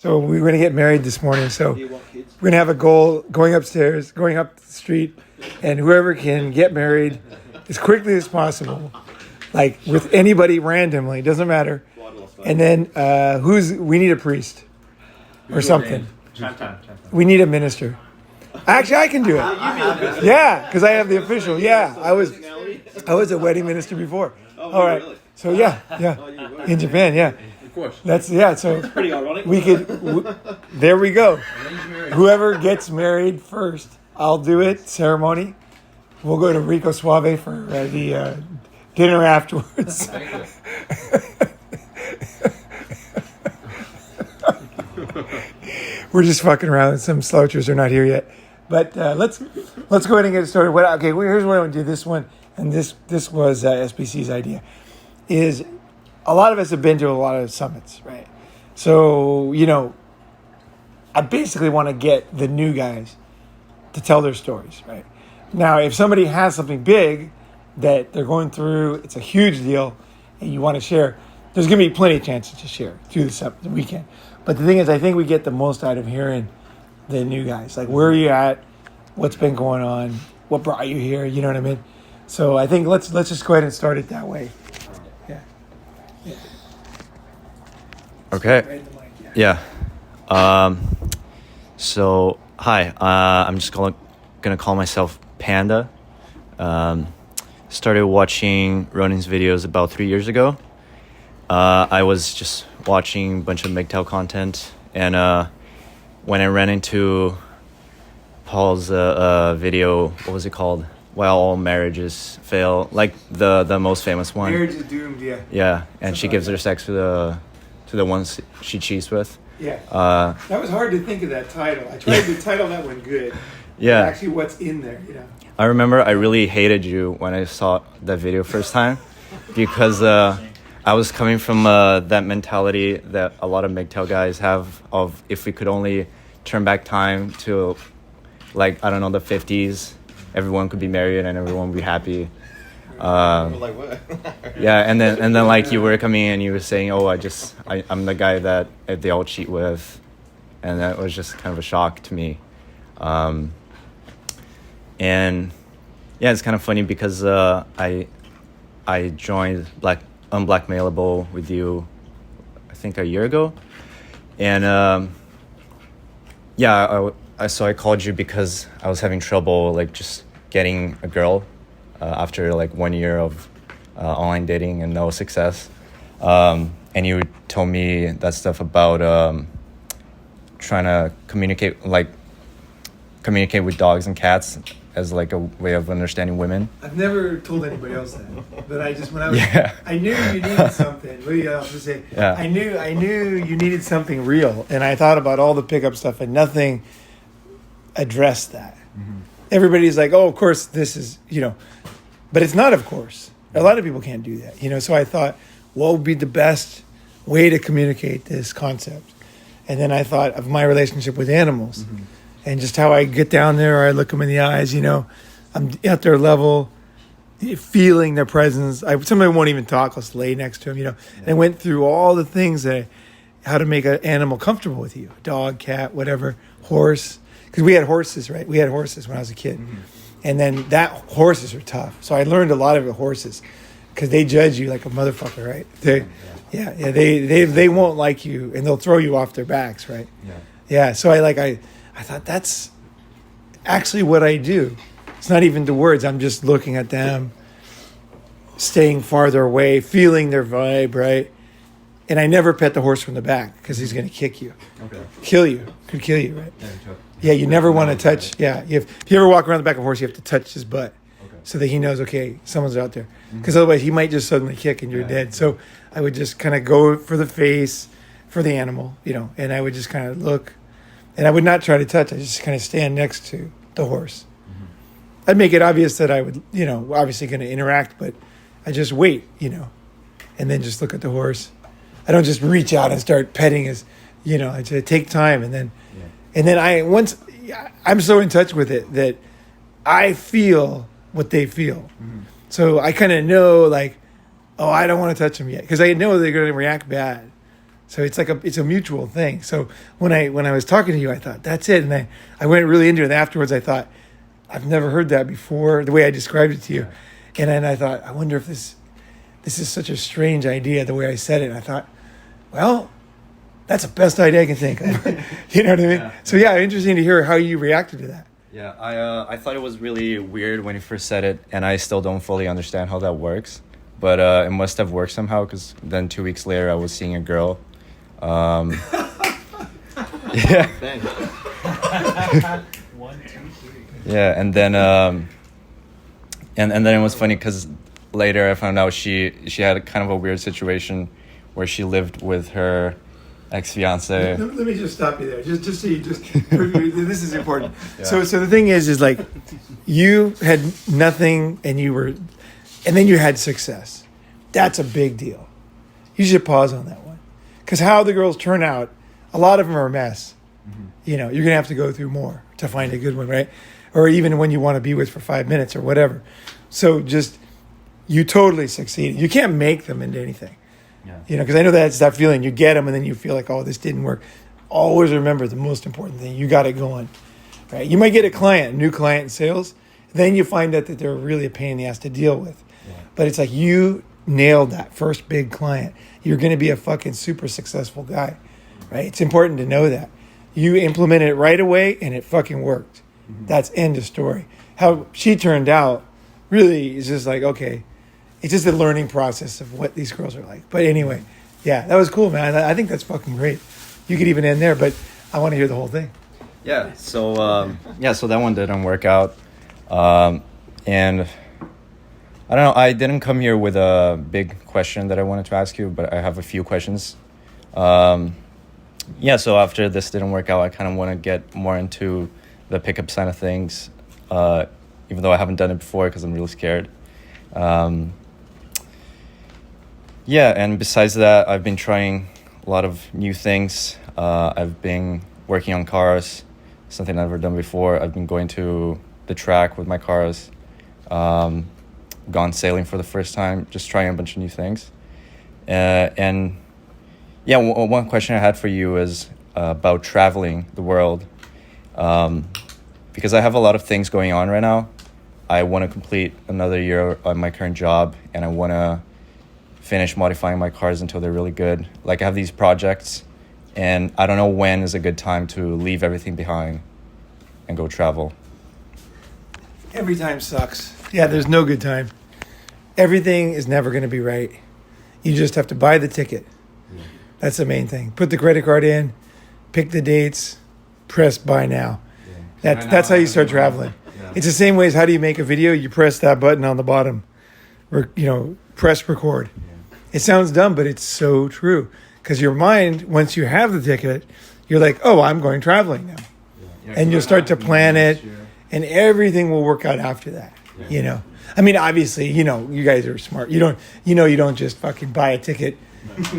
So we were going to get married this morning. So we're going to have a goal going upstairs, going up the street, and whoever can get married as quickly as possible, like with anybody randomly, doesn't matter. And then we need a priest or something. We need a minister. Actually, I can do it. Yeah, because I have the official. Yeah, I was a wedding minister before. All right. So yeah, in Japan, yeah. Of course. So It's pretty ironic. we could. There we go. Whoever gets married first, I'll do it. Ceremony. We'll go to Rico Suave for the dinner afterwards. We're just fucking around. Some slouchers are not here yet, but let's go ahead and get it started. Here's what I want to do. This one, and this was SBC's idea. Is a lot of us have been to a lot of summits, right? So I basically want to get the new guys to tell their stories, right? Now, if somebody has something big that they're going through, it's a huge deal, and you want to share, there's going to be plenty of chances to share through the weekend. But the thing is, I think we get the most out of hearing the new guys. Like, where are you at? What's been going on? What brought you here? You know what I mean? So I think let's just go ahead and start it that way. Yeah. Okay. Yeah. So, hi. I'm just gonna call myself Panda. Started watching Ronin's videos about 3 years ago. I was just watching a bunch of MGTOW content, and when I ran into Paul's video, what was it called? Why all marriages fail, like the most famous one. Marriage is doomed, yeah. Yeah, and she gives her sex to the ones she cheats with. Yeah. That was hard to think of that title. I tried to title that one good. Yeah. Actually, what's in there, I remember I really hated you when I saw that video first time because I was coming from that mentality that a lot of MGTOW guys have of if we could only turn back time to, like, I don't know, the 50s, everyone could be married and everyone would be happy. Like what? Yeah, and then like you were coming in and you were saying, oh, I'm the guy that they all cheat with, and that was just kind of a shock to me. And yeah, it's kind of funny because I joined Unblackmailable with you, I think a year ago, and so I called you because I was having trouble like just getting a girl after like 1 year of online dating and no success, and you told me that stuff about trying to communicate with dogs and cats as like a way of understanding women. I've never told anybody else that, but I knew you needed something. What do you have to say? Yeah. I knew you needed something real, and I thought about all the pickup stuff, and nothing addressed that. Mm-hmm. Everybody's like, oh, of course this is, but it's not, of course. A lot of people can't do that, So I thought, what would be the best way to communicate this concept? And then I thought of my relationship with animals. Mm-hmm. And just how I get down there, or I look them in the eyes, I'm at their level, feeling their presence. Somebody won't even talk, I'll just lay next to them, And I went through all the things how to make an animal comfortable with you. Dog, cat, whatever, horse. Because we had horses, right? We had horses when I was a kid. Mm-hmm. And then horses are tough. So I learned a lot of the horses because they judge you like a motherfucker, right? They won't like you, and they'll throw you off their backs, right? Yeah. So I thought that's actually what I do. It's not even the words. I'm just looking at them, staying farther away, feeling their vibe, right? And I never pet the horse from the back because he's going to kick you, kill you, could kill you, right? Yeah, you never want to touch. Yeah, if you ever walk around the back of a horse, you have to touch his butt so that he knows, okay, someone's out there. Because otherwise he might just suddenly kick and you're dead. So I would just kind of go for the face, for the animal, and I would just kind of look. And I would not try to touch. I just kind of stand next to the horse. Mm-hmm. I'd make it obvious that I would, obviously going to interact, but I just wait, and then just look at the horse. I don't just reach out and start petting his, I just take time, and then I'm so in touch with it that I feel what they feel. Mm-hmm. So I kind of know, like, oh, I don't want to touch them yet because I know they're going to react bad. So it's like it's a mutual thing. So when I was talking to you, I thought that's it, and I went really into it. Afterwards, I thought I've never heard that before, the way I described it to you, and then I thought I wonder if this is such a strange idea the way I said it. And I thought, well, that's the best idea I can think of. You know what I mean? Yeah. So yeah, interesting to hear how you reacted to that. Yeah, I thought it was really weird when you first said it, and I still don't fully understand how that works. But it must have worked somehow, because then 2 weeks later I was seeing a girl. Yeah. Thanks. 1, 2, 3. Yeah, and then and then it was funny because later I found out she had kind of a weird situation where she lived with her ex-fiance. Let me just stop you there. Just so you this is important. Yeah. So the thing is like you had nothing and then you had success. That's a big deal. You should pause on that one. Because how the girls turn out, a lot of them are a mess. Mm-hmm. You know, you're going to have to go through more to find a good one, right? Or even when you want to be with for 5 minutes or whatever. So you totally succeeded. You can't make them into anything. Yeah. You know, because I know that's that feeling. You get them and then you feel like, oh, this didn't work. Always remember the most important thing. You got it going, right? You might get a new client in sales. Then you find out that they're really a pain in the ass to deal with. Yeah. But it's like you nailed that first big client. You're going to be a fucking super successful guy, right? It's important to know that. You implemented it right away and it fucking worked. Mm-hmm. That's end of story. How she turned out really is just like, okay, it's just a learning process of what these girls are like. But anyway, yeah, that was cool, man. I think that's fucking great. You could even end there, but I want to hear the whole thing. Yeah, so so that one didn't work out. And I don't know, I didn't come here with a big question that I wanted to ask you, but I have a few questions. So after this didn't work out, I kind of want to get more into the pickup side of things, even though I haven't done it before because I'm really scared. And besides that, I've been trying a lot of new things. I've been working on cars, something I've never done before. I've been going to the track with my cars. Gone sailing for the first time, just trying a bunch of new things. One question I had for you is about traveling the world. Because I have a lot of things going on right now. I want to complete another year on my current job, and I want to finish modifying my cars until they're really good. Like I have these projects, and I don't know when is a good time to leave everything behind and go travel. Every time sucks. Yeah, there's no good time. Everything is never going to be right. You just have to buy the ticket. Yeah. That's the main thing. Put the credit card in, pick the dates, press buy now. Yeah. That's how you start traveling. Yeah. It's the same way as how do you make a video? You press that button on the bottom. Press record. Yeah. It sounds dumb, but it's so true. Because your mind, once you have the ticket, you're like, oh, I'm going traveling now. Yeah. And you'll start to plan it, and everything will work out after that. Yeah. I mean, obviously, you guys are smart. You don't just fucking buy a ticket,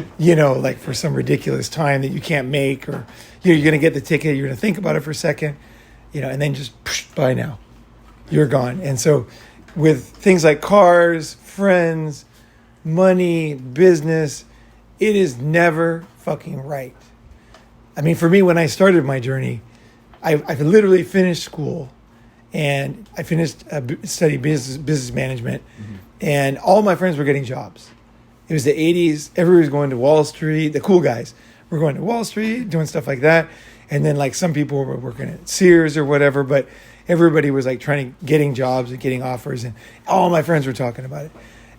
like for some ridiculous time that you can't make, or you're going to get the ticket, you're going to think about it for a second, and then just buy now. You're gone. And so with things like cars, friends, money, business, it is never fucking right. I mean, for me, when I started my journey, I literally finished school. And I finished study business management, and all my friends were getting jobs. It was the 80s. Everybody was going to Wall Street. The cool guys were going to Wall Street, doing stuff like that. And then like some people were working at Sears or whatever, but everybody was like getting jobs and getting offers, and all my friends were talking about it.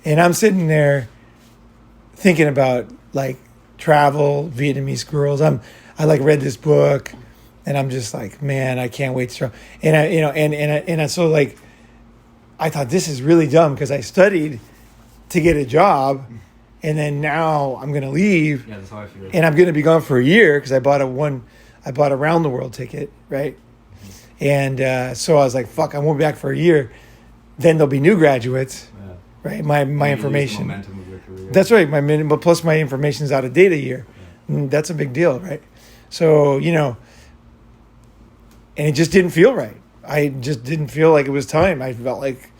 And I'm sitting there thinking about like travel, Vietnamese girls. I read this book. And I'm just like, man, I can't wait to travel. And so like, I thought this is really dumb because I studied to get a job, and then now I'm gonna leave. Yeah, that's how I feel. And I'm gonna be gone for a year because I bought a round the world ticket, right? Mm-hmm. And so I was like, fuck, I won't be back for a year. Then there'll be new graduates, right? My information. Momentum of your career. That's right. But plus my information's out of date a year. Yeah. That's a big deal, right? So and it just didn't feel right. I just didn't feel like it was time. I felt like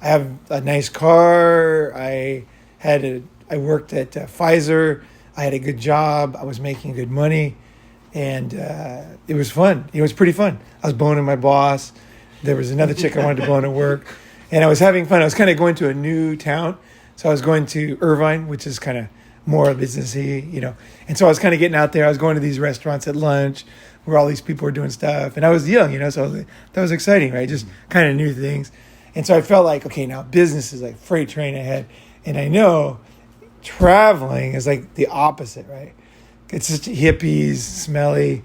I have a nice car. I worked at Pfizer. I had a good job. I was making good money. And it was fun. It was pretty fun. I was boning my boss. There was another chick I wanted to bone at work. And I was having fun. I was kind of going to a new town. So I was going to Irvine, which is kind of more businessy, you know. And so I was kind of getting out there. I was going to these restaurants at lunch where all these people were doing stuff. And I was young, you know, so that was exciting, right? Just kind of new things. And so I felt like, okay, now business is like freight train ahead. And I know traveling is like the opposite, right? It's just hippies, smelly,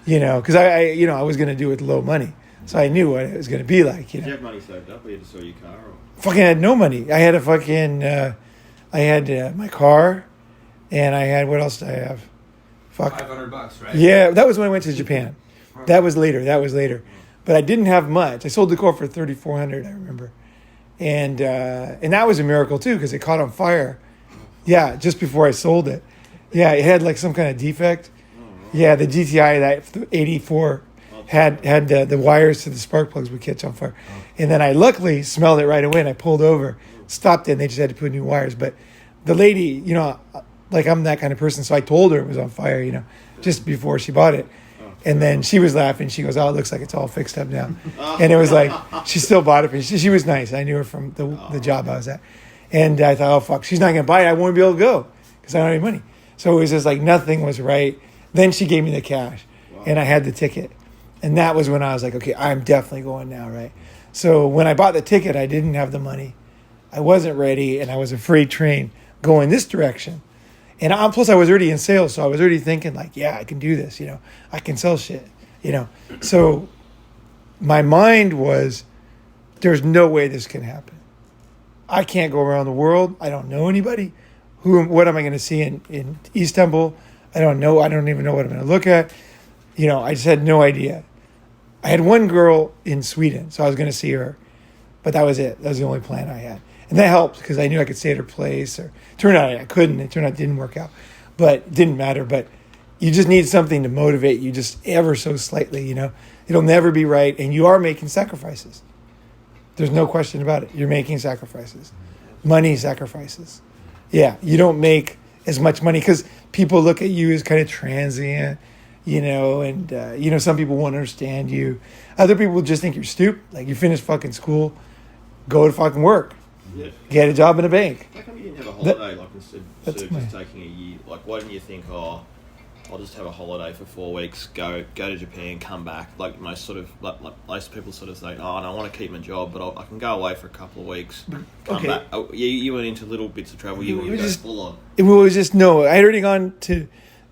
you know, because I was going to do it with low money. So I knew what it was going to be like, you know. Did you have money saved up or you had to sell your car? Or? Fucking had no money. I had a fucking, I had my car and I had, what else did I have? Fuck. $500, right? Yeah, that was when I went to Japan. That was later. But I didn't have much. I sold the car for $3,400, I remember. And that was a miracle too because it caught on fire. Yeah, just before I sold it. Yeah, it had like some kind of defect. Yeah, the GTI, that 84, had the wires to the spark plugs would catch on fire. And then I luckily smelled it right away and I pulled over, stopped it, and they just had to put new wires. But the lady, you know, like I'm that kind of person, so I told her it was on fire, you know, just before she bought it. And then she was laughing. She goes, "Oh, it looks like it's all fixed up now." And it was like, she still bought it. But she was nice. I knew her from the job I was at. And I thought, oh, fuck, she's not going to buy it. I won't be able to go because I don't have any money. So it was just like nothing was right. Then she gave me the cash and I had the ticket. And that was when I was like, okay, I'm definitely going now, right? So when I bought the ticket, I didn't have the money. I wasn't ready and I was a freight train going this direction. And plus I was already in sales. So I was already thinking like, yeah, I can do this, you know, I can sell shit, you know. So my mind was, there's no way this can happen. I can't go around the world. I don't know anybody. What am I going to see in Istanbul? I don't know. I don't even know what I'm going to look at. You know, I just had no idea. I had one girl in Sweden, so I was going to see her. But that was it. That was the only plan I had. And that helped because I knew I could stay at her place. Or turned out I couldn't. It turned out it didn't work out. But it didn't matter. But you just need something to motivate you just ever so slightly, you know. It'll never be right. And you are making sacrifices. There's no question about it. You're making sacrifices. Money sacrifices. Yeah, you don't make as much money because people look at you as kind of transient, you know, and, you know, some people won't understand you. Other people just think you're stupid. Like, you finish fucking school, go to fucking work, get a job in a bank. How come you didn't have a holiday, like, instead of just taking a year? Like, why didn't you think, oh, I'll just have a holiday for 4 weeks, go to Japan, come back? Like most people sort of say, oh, and I want to keep my job, but I can go away for a couple of weeks, come back. Oh, you went into little bits of travel. You were just full on. It was just I'd already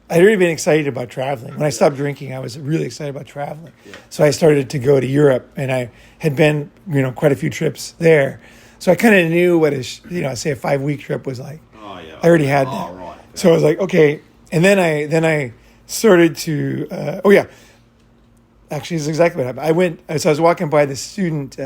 been excited about traveling. When I stopped drinking, I was really excited about traveling. Yeah. So I started to go to Europe, and I had been, you know, quite a few trips there. So I kind of knew what say a 5-week trip was like. Oh yeah. I already had that. Right. So I was like, okay. And then I started to, actually, this is exactly what happened. I was walking by the student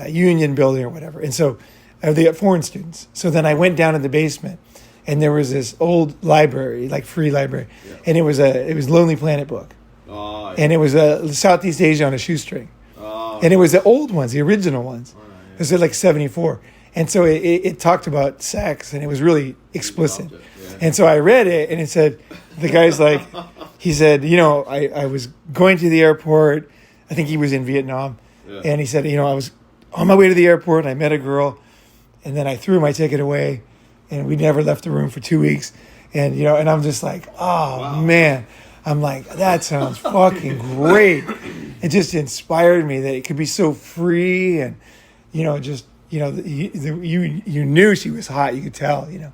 union building or whatever. And so they got foreign students. So then I went down in the basement and there was this old library, like free library. Yeah. And it was Lonely Planet book. Oh, yeah. And it was Southeast Asia on a shoestring. Oh, and it was the old ones, the original ones. Oh, yeah. It was like 74. And so it talked about sex and it was really explicit. And so I read it, and it said, the guy's like, he said, you know, I was going to the airport. I think he was in Vietnam. Yeah. And he said, you know, I was on my way to the airport, and I met a girl, and then I threw my ticket away, and we never left the room for 2 weeks. And, you know, and I'm just like, oh, wow. Man. I'm like, that sounds fucking great. It just inspired me that it could be so free and, you know, just, you know, you knew she was hot. You could tell, you know.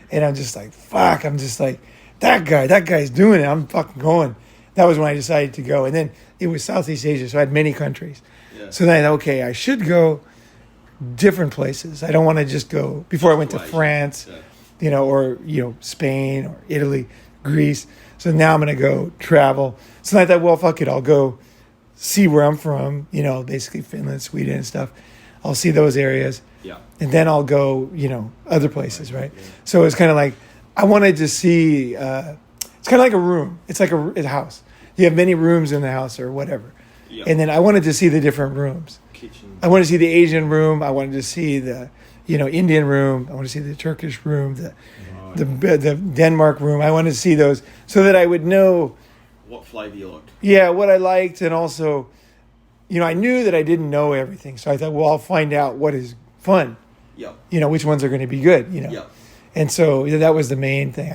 And I'm just like, fuck. I'm just like, that guy's doing it. I'm fucking going. That was when I decided to go. And then it was Southeast Asia, so I had many countries. Yeah. So then I thought, okay, I should go different places. I don't want to just go, before I went to France, you know, or, you know, Spain or Italy, Greece. So now I'm going to go travel. So I thought, well, fuck it. I'll go see where I'm from, you know, basically Finland, Sweden and stuff. I'll see those areas. Yeah. And then I'll go, you know, other places, right? Yeah. So it's kind of like, I wanted to see, it's kind of like a room. It's like a house. You have many rooms in the house or whatever. Yeah. And then I wanted to see the different rooms. Kitchen. I wanted to see the Asian room. I wanted to see the, you know, Indian room. I want to see the Turkish room, the Denmark room. I wanted to see those so that I would know what flavor you liked. Yeah, what I liked, and also, I knew that I didn't know everything. So I thought, well, I'll find out what is fun. Yeah. Which ones are going to be good. Yeah. And so that was the main thing.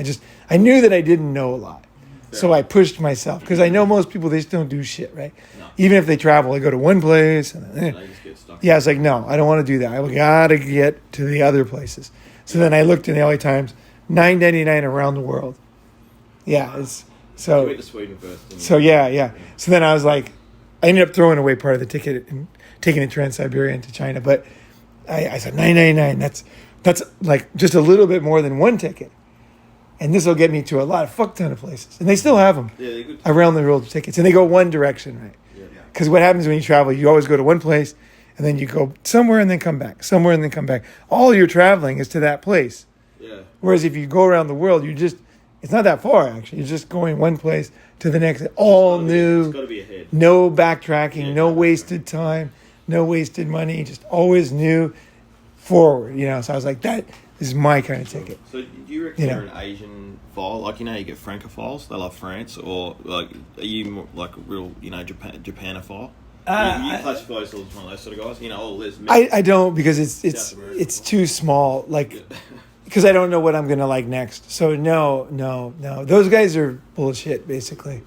I knew that I didn't know a lot. So I pushed myself because I know most people, they just don't do shit, right? No. Even if they travel, they go to one place. And They just get stuck. yeah, I was like, no, I don't want to do that. I got to get to the other places. So then I looked in the LA Times, $9.99 around the world. Yeah, it's so. You went to Sweden first. Didn't you? So yeah. So then I was like, I ended up throwing away part of the ticket and taking it Trans-Siberia into China. But I said $9.99. That's like just a little bit more than one ticket. And this will get me to a fuck ton of places. And they still have them Yeah, they're good. around the world tickets. And they go one direction, right? Yeah. Because what happens when you travel, you always go to one place and then you go somewhere and then come back, somewhere and then come back. All your traveling is to that place. Yeah. Whereas if you go around the world, it's not that far actually. You're just going one place to the next, all new. It's got to be ahead. No backtracking, no wasted time, no wasted money, just always new, forward. So I was like, that is my kind of ticket. So do you reckon you're an Asian file? Like, you get Francophiles, they love France, or like, are you more like a real, Japanophile? You classify yourself as one of those sort of guys? There's I don't, because it's too small, because I don't know what I'm going to like next. So no. Those guys are bullshit, basically.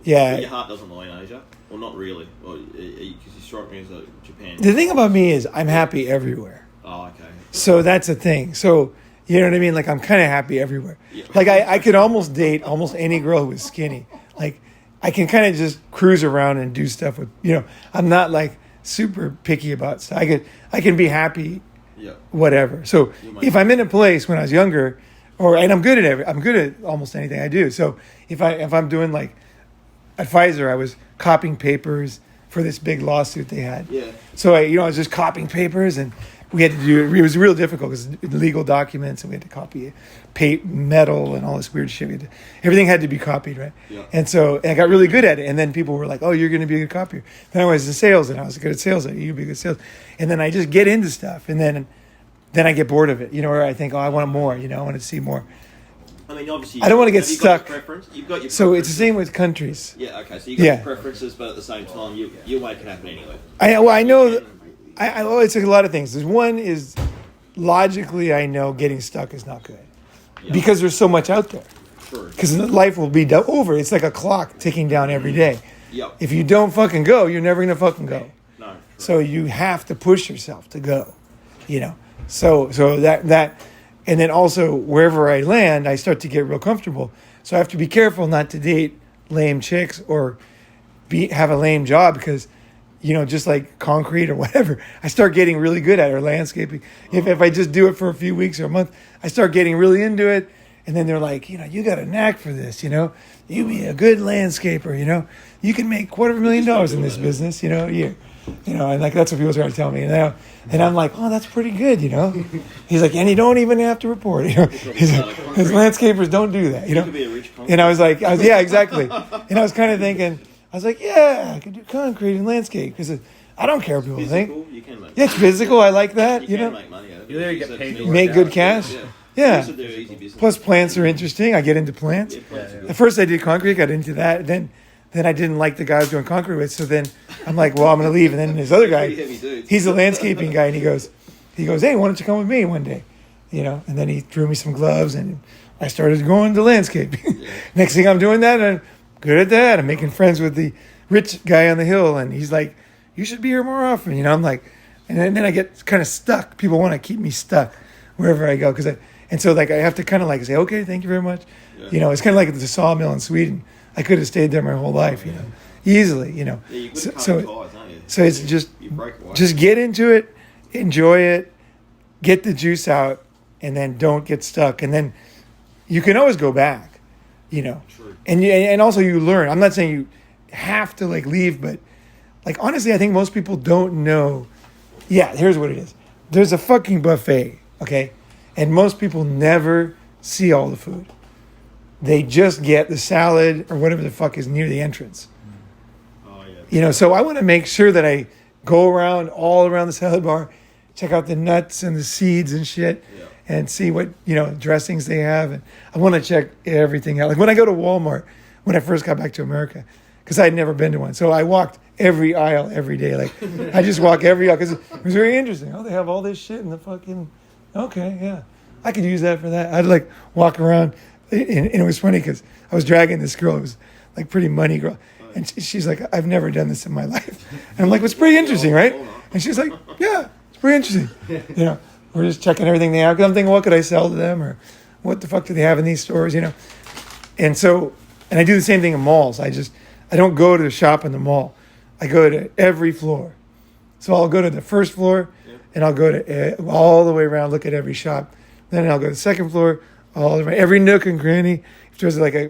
Yeah. But your heart doesn't lie in Asia? Well, not really. Because you strike me as a Japan. The thing about me is I'm happy everywhere. Oh, okay. So that's the thing. So, you know what I mean? Like, I'm kind of happy everywhere. Yeah. Like, I could almost date almost any girl who is skinny. Like, I can kind of just cruise around and do stuff with, I'm not like super picky about stuff. I can be happy, whatever. So if I'm in a place when I was younger, and I'm good at almost anything I do. So if I'm doing like at Pfizer, I was copying papers for this big lawsuit they had. Yeah. So I was just copying papers, and we had to do it. Was real difficult because legal documents, and we had to copy metal and all this weird shit. Everything had to be copied, right? Yeah. And so I got really good at it. And then people were like, "Oh, you're going to be a good copier." Then I was in sales, and I was good at sales. You'd be good at sales. And then I just get into stuff, and then I get bored of it. Where I think, "Oh, I want more." I want to see more. I mean, obviously, I don't want to get stuck. You've got your so it's the same with countries. Yeah. Okay. So you got your preferences, but at the same time, you make it happen anyway. I know. It's a lot of things. There's one is logically I know getting stuck is not good because there's so much out there. True. Because life will be over. It's like a clock ticking down every day. Yep. If you don't fucking go, you're never gonna fucking go. No. True. So you have to push yourself to go. So that, and then also wherever I land, I start to get real comfortable. So I have to be careful not to date lame chicks or have a lame job because. Just like concrete or whatever, I start getting really good at it, or landscaping. If I just do it for a few weeks or a month, I start getting really into it. And then they're like, you got a knack for this, you be a good landscaper, you can make $250,000 in this business, a year. And like, that's what people try to tell me. And I'm like, oh, that's pretty good, He's like, and you don't even have to report, He's like, because landscapers don't do that, You could be a rich concrete. And I was like, yeah, exactly. And I was kind of thinking, I was like, yeah, I could do concrete and landscape because I don't care what people think. You can make Yeah, it's physical. I like that. You can make money out of it. You literally get paid to work Make out. good cash. Yeah. These are their easy business. Plus, plants are interesting. I get into plants. Yeah, plants are good. At first, I did concrete. Got into that. Then I didn't like the guy I was doing concrete with. So then I'm like, well, I'm going to leave. And then this other guy, Pretty heavy dude. he's a landscaping guy, and he goes, hey, why don't you come with me one day? And then he threw me some gloves, and I started going to landscaping. Yeah. Next thing I'm doing that, and I'm good at that. I'm making friends with the rich guy on the hill, and he's like, you should be here more often. I'm like, and then I get kind of stuck. People want to keep me stuck wherever I go. So I have to kind of like say, okay, thank you very much. Yeah. It's kind of like the sawmill in Sweden. I could have stayed there my whole life, easily, Yeah, you could cut So ties, aren't you? so it's just You break away. just get into it, enjoy it, get the juice out, and then don't get stuck. And then you can always go back, True. And also you learn. I'm not saying you have to leave, but honestly, I think most people don't know. Yeah, here's what it is. There's a fucking buffet, okay? And most people never see all the food. They just get the salad or whatever the fuck is near the entrance. Oh, yeah. So I want to make sure that I go all around the salad bar, check out the nuts and the seeds and shit. Yeah. and see what, dressings they have. And I want to check everything out. Like when I go to Walmart, when I first got back to America, because I'd never been to one. So I walked every aisle every day. Like I just walk every aisle because it was very interesting. Oh, they have all this shit in the fucking, okay, yeah. I could use that for that. I'd like walk around. And it was funny because I was dragging this girl. It was like pretty money girl. And she's like, I've never done this in my life. And I'm like, it's pretty interesting, right? And she's like, yeah, it's pretty interesting. We're just checking everything they have. Because I'm thinking, what could I sell to them? Or what the fuck do they have in these stores, And so, and I do the same thing in malls. I don't go to the shop in the mall. I go to every floor. So I'll go to the first floor and I'll go to all the way around, look at every shop. Then I'll go to the second floor, all the way, every nook and cranny. If there's like a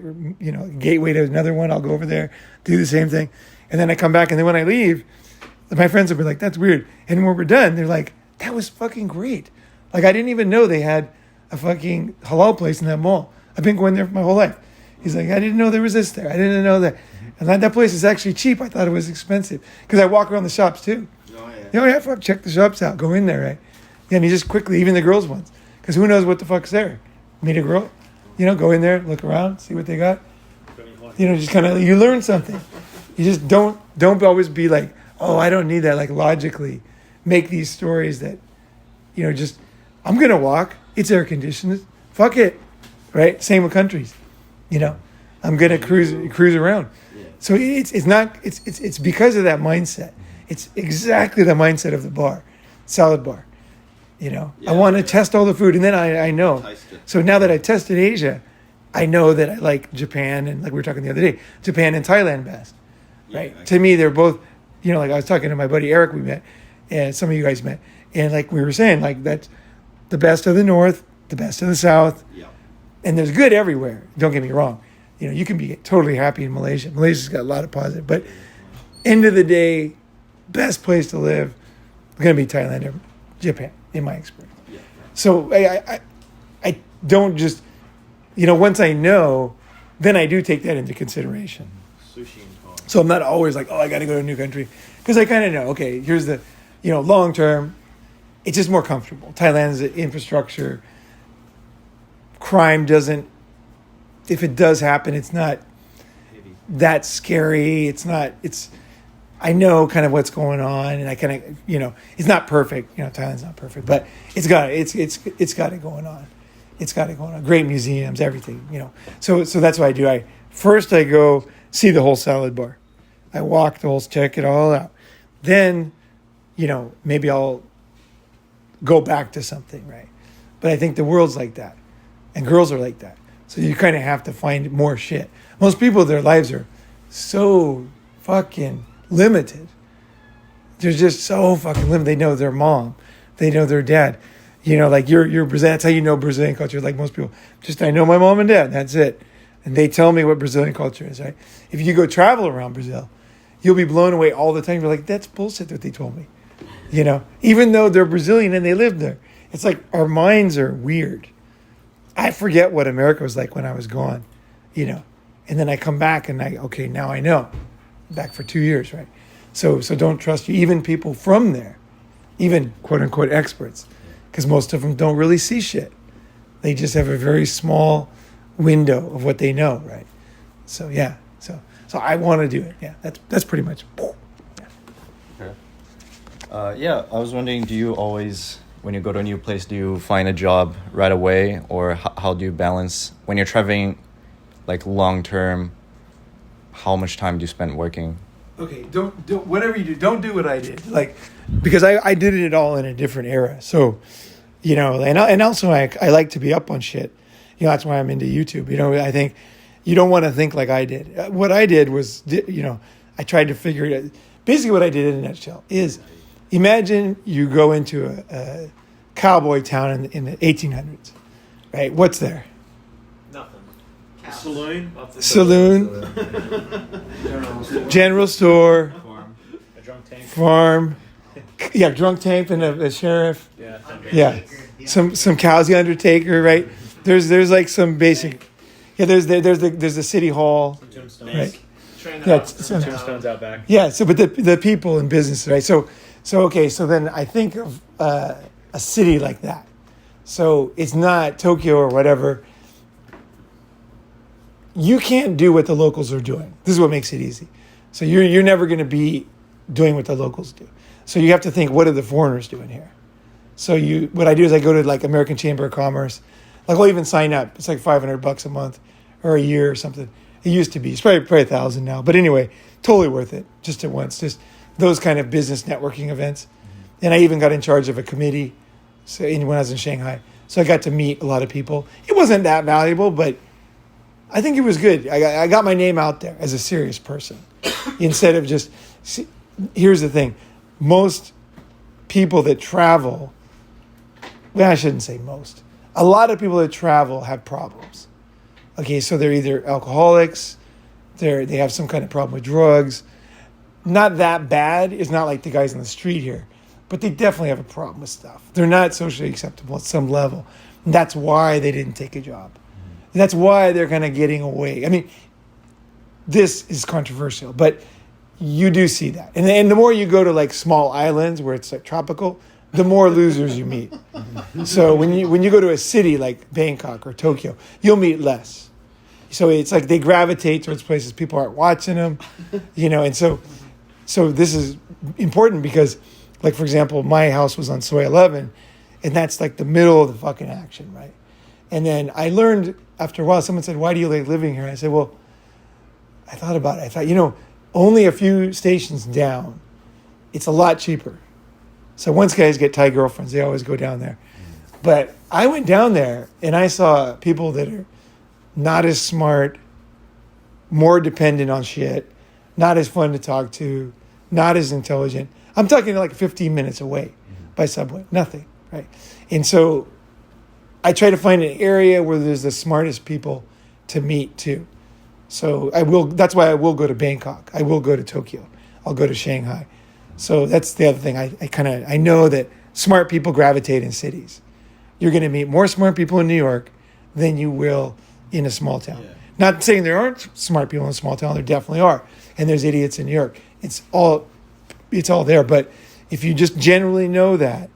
gateway to another one, I'll go over there, do the same thing. And then I come back, and then when I leave, my friends will be like, that's weird. And when we're done, they're like, that was fucking great. Like, I didn't even know they had a fucking halal place in that mall. I've been going there for my whole life. He's like, I didn't know there was this there. I didn't know that. And that place is actually cheap. I thought it was expensive. Because I walk around the shops, too. Oh, yeah. Fuck, check the shops out. Go in there, right? Yeah, and you just quickly, even the girls' ones. Because who knows what the fuck's there? Meet a girl, go in there, look around, see what they got. Just kind of, you learn something. You just don't always be like, oh, I don't need that. Like logically make these stories that, just, I'm going to walk. It's air conditioned. Fuck it. Right? Same with countries. I'm going to cruise around. So it's because of that mindset. It's exactly the mindset of the bar, salad bar. I want to test all the food, and then I know. So now that I tested Asia, I know that I like Japan, and like we were talking the other day, Japan and Thailand best, right? Yeah, to me, they're both, like I was talking to my buddy Eric, we met, and some of you guys met, and like we were saying, like that's the best of the North, the best of the South, and there's good everywhere. Don't get me wrong, you can be totally happy in Malaysia. Malaysia's got a lot of positive, but end of the day, best place to live is going to be Thailand or Japan. In my experience. Yeah. So I don't just, once I know, then I do take that into consideration. Sushi and corn. So I'm not always like, oh, I got to go to a new country. Because I kind of know, okay, here's the, long term, it's just more comfortable. Thailand's infrastructure, crime doesn't, if it does happen, it's not that scary. I know kind of what's going on, and I kind of, it's not perfect. Thailand's not perfect, but it's got it going on. It's got it going on. Great museums, everything. So that's what I do. First I go see the whole salad bar. I walk the whole, check it all out. Then, maybe I'll go back to something, right? But I think the world's like that, and girls are like that. So you kind of have to find more shit. Most people, their lives are so fucking limited. They're just so fucking limited. They know their mom. They know their dad. Like you're Brazilian. That's how you know Brazilian culture. Like most people, just I know my mom and dad. That's it. And they tell me what Brazilian culture is, right? If you go travel around Brazil, you'll be blown away all the time. You're like, that's bullshit what they told me. Even though they're Brazilian and they live there. It's like our minds are weird. I forget what America was like when I was gone, And then I come back and now I know. Back for 2 years, right? So don't trust you. Even people from there, even quote unquote experts, because most of them don't really see shit. They just have a very small window of what they know, right? So yeah, so I want to do it. Yeah, that's pretty much. Yeah. Okay. I was wondering, do you always, when you go to a new place, do you find a job right away, or how do you balance when you're traveling, like long term? How much time do you spend working? Okay, don't whatever you do, don't do what I did. Like, because I did it all in a different era. So, and also I like to be up on shit. That's why I'm into YouTube. I think you don't want to think like I did. What I did was, I tried to figure it out. Basically what I did in a nutshell is, imagine you go into a cowboy town in the 1800s, right? What's there? Saloon. General store. A drunk tank. Farm. Yeah, drunk tank and a sheriff. Yeah. Some cows, the undertaker, right? There's like some basic. Yeah, there's the city hall. Some tombstones. Right. Yeah, some tombstones out back. Yeah. So, but the people in business, right? So then I think of a city like that. So it's not Tokyo or whatever. You can't do what the locals are doing. This is what makes it easy. So you're never going to be doing what the locals do. So you have to think, what are the foreigners doing here? So what I do is I go to like American Chamber of Commerce. Like I'll even sign up. It's like $500 a month or a year or something. It used to be. It's probably $1,000 now. But anyway, totally worth it. Just at once. Just those kind of business networking events. And I even got in charge of a committee when I was in Shanghai. So I got to meet a lot of people. It wasn't that valuable, but I think it was good. I got my name out there as a serious person instead of just. Here's the thing: most people that travel. Well, I shouldn't say most. A lot of people that travel have problems. Okay, so they're either alcoholics, they have some kind of problem with drugs. Not that bad. It's not like the guys on the street here, but they definitely have a problem with stuff. They're not socially acceptable at some level. And that's why they didn't take a job. That's why they're kind of getting away. I mean, this is controversial, but you do see that. And the more you go to like small islands where it's like tropical, the more losers you meet. So when you go to a city like Bangkok or Tokyo, you'll meet less. So it's like they gravitate towards places people aren't watching them, and so this is important because, like, for example, my house was on Soy 11, and that's like the middle of the fucking action, right? And then I learned after a while, someone said, why do you like living here? And I said, well, I thought about it. I thought, only a few stations down, it's a lot cheaper. So once guys get Thai girlfriends, they always go down there. But I went down there and I saw people that are not as smart, more dependent on shit, not as fun to talk to, not as intelligent. I'm talking like 15 minutes away by subway, nothing, right? And so I try to find an area where there's the smartest people to meet too. So that's why I will go to Bangkok. I will go to Tokyo. I'll go to Shanghai. So that's the other thing. I know that smart people gravitate in cities. You're going to meet more smart people in New York than you will in a small town. Yeah. Not saying there aren't smart people in a small town. There definitely are. And there's idiots in New York. It's all there. But if you just generally know that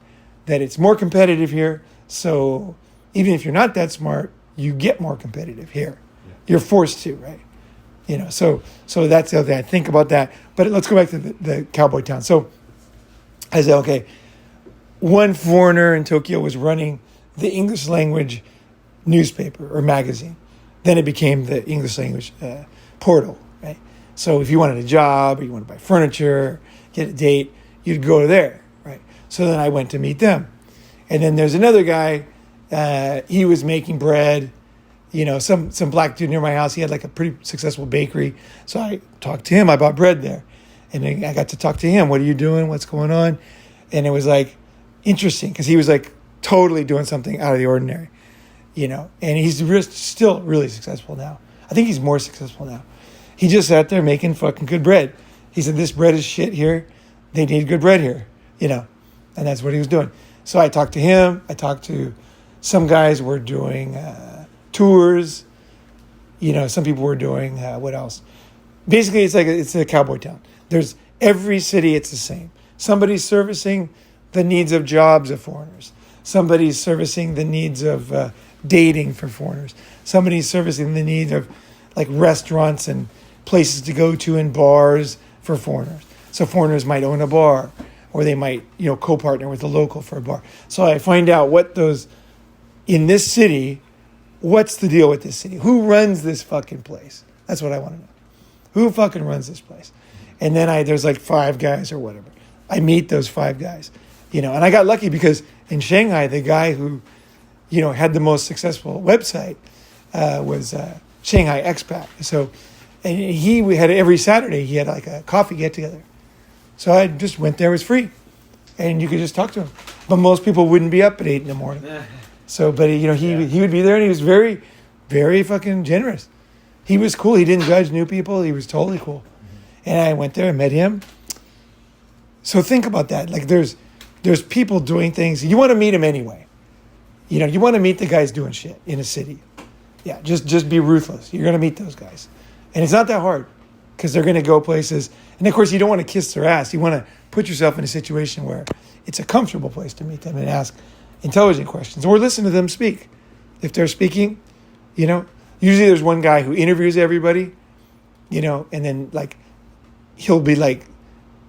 it's more competitive here. So even if you're not that smart, you get more competitive here. Yeah. You're forced to, right? So that's the other thing. I think about that. But let's go back to the cowboy town. So I said, okay, one foreigner in Tokyo was running the English language newspaper or magazine. Then it became the English language portal, right? So if you wanted a job or you wanted to buy furniture, get a date, you'd go there, right? So then I went to meet them. And then there's another guy, he was making bread. Some black dude near my house, he had like a pretty successful bakery. So I talked to him. I bought bread there. And then I got to talk to him. What are you doing? What's going on? And it was like interesting because he was like totally doing something out of the ordinary, and he's still really successful now. I think he's more successful now. He just sat there making fucking good bread. He said, this bread is shit here. They need good bread here, and that's what he was doing. So I talked to him. I talked to some guys were doing tours. Some people were doing, what else? Basically, it's a cowboy town. There's every city, it's the same. Somebody's servicing the needs of jobs of foreigners. Somebody's servicing the needs of dating for foreigners. Somebody's servicing the needs of like restaurants and places to go to and bars for foreigners. So foreigners might own a bar or they might, co-partner with the local for a bar. So I find out in this city, what's the deal with this city? Who runs this fucking place? That's what I want to know. Who fucking runs this place? And then there's like 5 guys or whatever. I meet those 5 guys, and I got lucky because in Shanghai, the guy who, had the most successful website was Shanghai Expat. So, and we had every Saturday, he had like a coffee get together. So I just went there, it was free. And you could just talk to him. But most people wouldn't be up at 8 a.m. So, but he would be there and he was very, very fucking generous. He was cool. He didn't judge new people. He was totally cool. And I went there and met him. So think about that. Like there's people doing things. You want to meet them anyway. You want to meet the guys doing shit in a city. Yeah, just be ruthless. You're going to meet those guys. And it's not that hard because they're going to go places. And of course, you don't want to kiss their ass. You want to put yourself in a situation where it's a comfortable place to meet them and ask intelligent questions, or listen to them speak. If they're speaking, usually there's one guy who interviews everybody, and then like he'll be like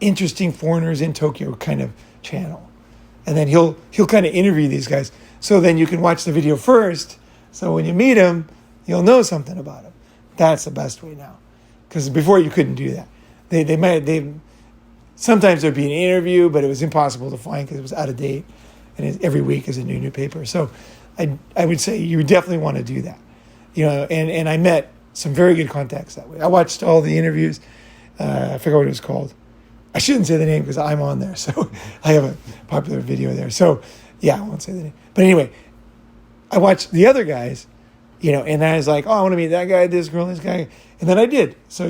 interesting foreigners in Tokyo kind of channel, and then he'll kind of interview these guys. So then you can watch the video first. So when you meet him, you'll know something about him. That's the best way now, because before you couldn't do that. They sometimes there'd be an interview, but it was impossible to find because it was out of date, and every week is a new paper. So I would say you would definitely want to do that, And I met some very good contacts that way. I watched all the interviews. I forgot what it was called. I shouldn't say the name because I'm on there, so I have a popular video there. So yeah, I won't say the name. But anyway, I watched the other guys, and I was like, oh, I want to meet that guy, this girl, this guy, and then I did. So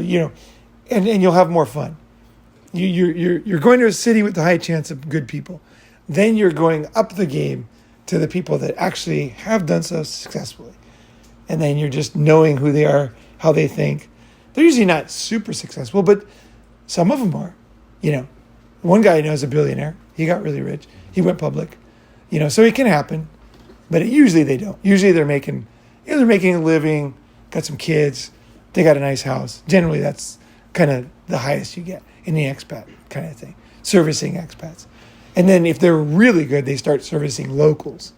and you'll have more fun. You're going to a city with a high chance of good people. Then you're going up the game to the people that actually have done so successfully. And then you're just knowing who they are, how they think. They're usually not super successful, but some of them are. One guy I know is a billionaire. He got really rich. He went public. So it can happen, but usually they don't. Usually they're making a living, got some kids, they got a nice house. Generally that's kind of the highest you get in the expat kind of thing, servicing expats. And then if they're really good, they start servicing locals.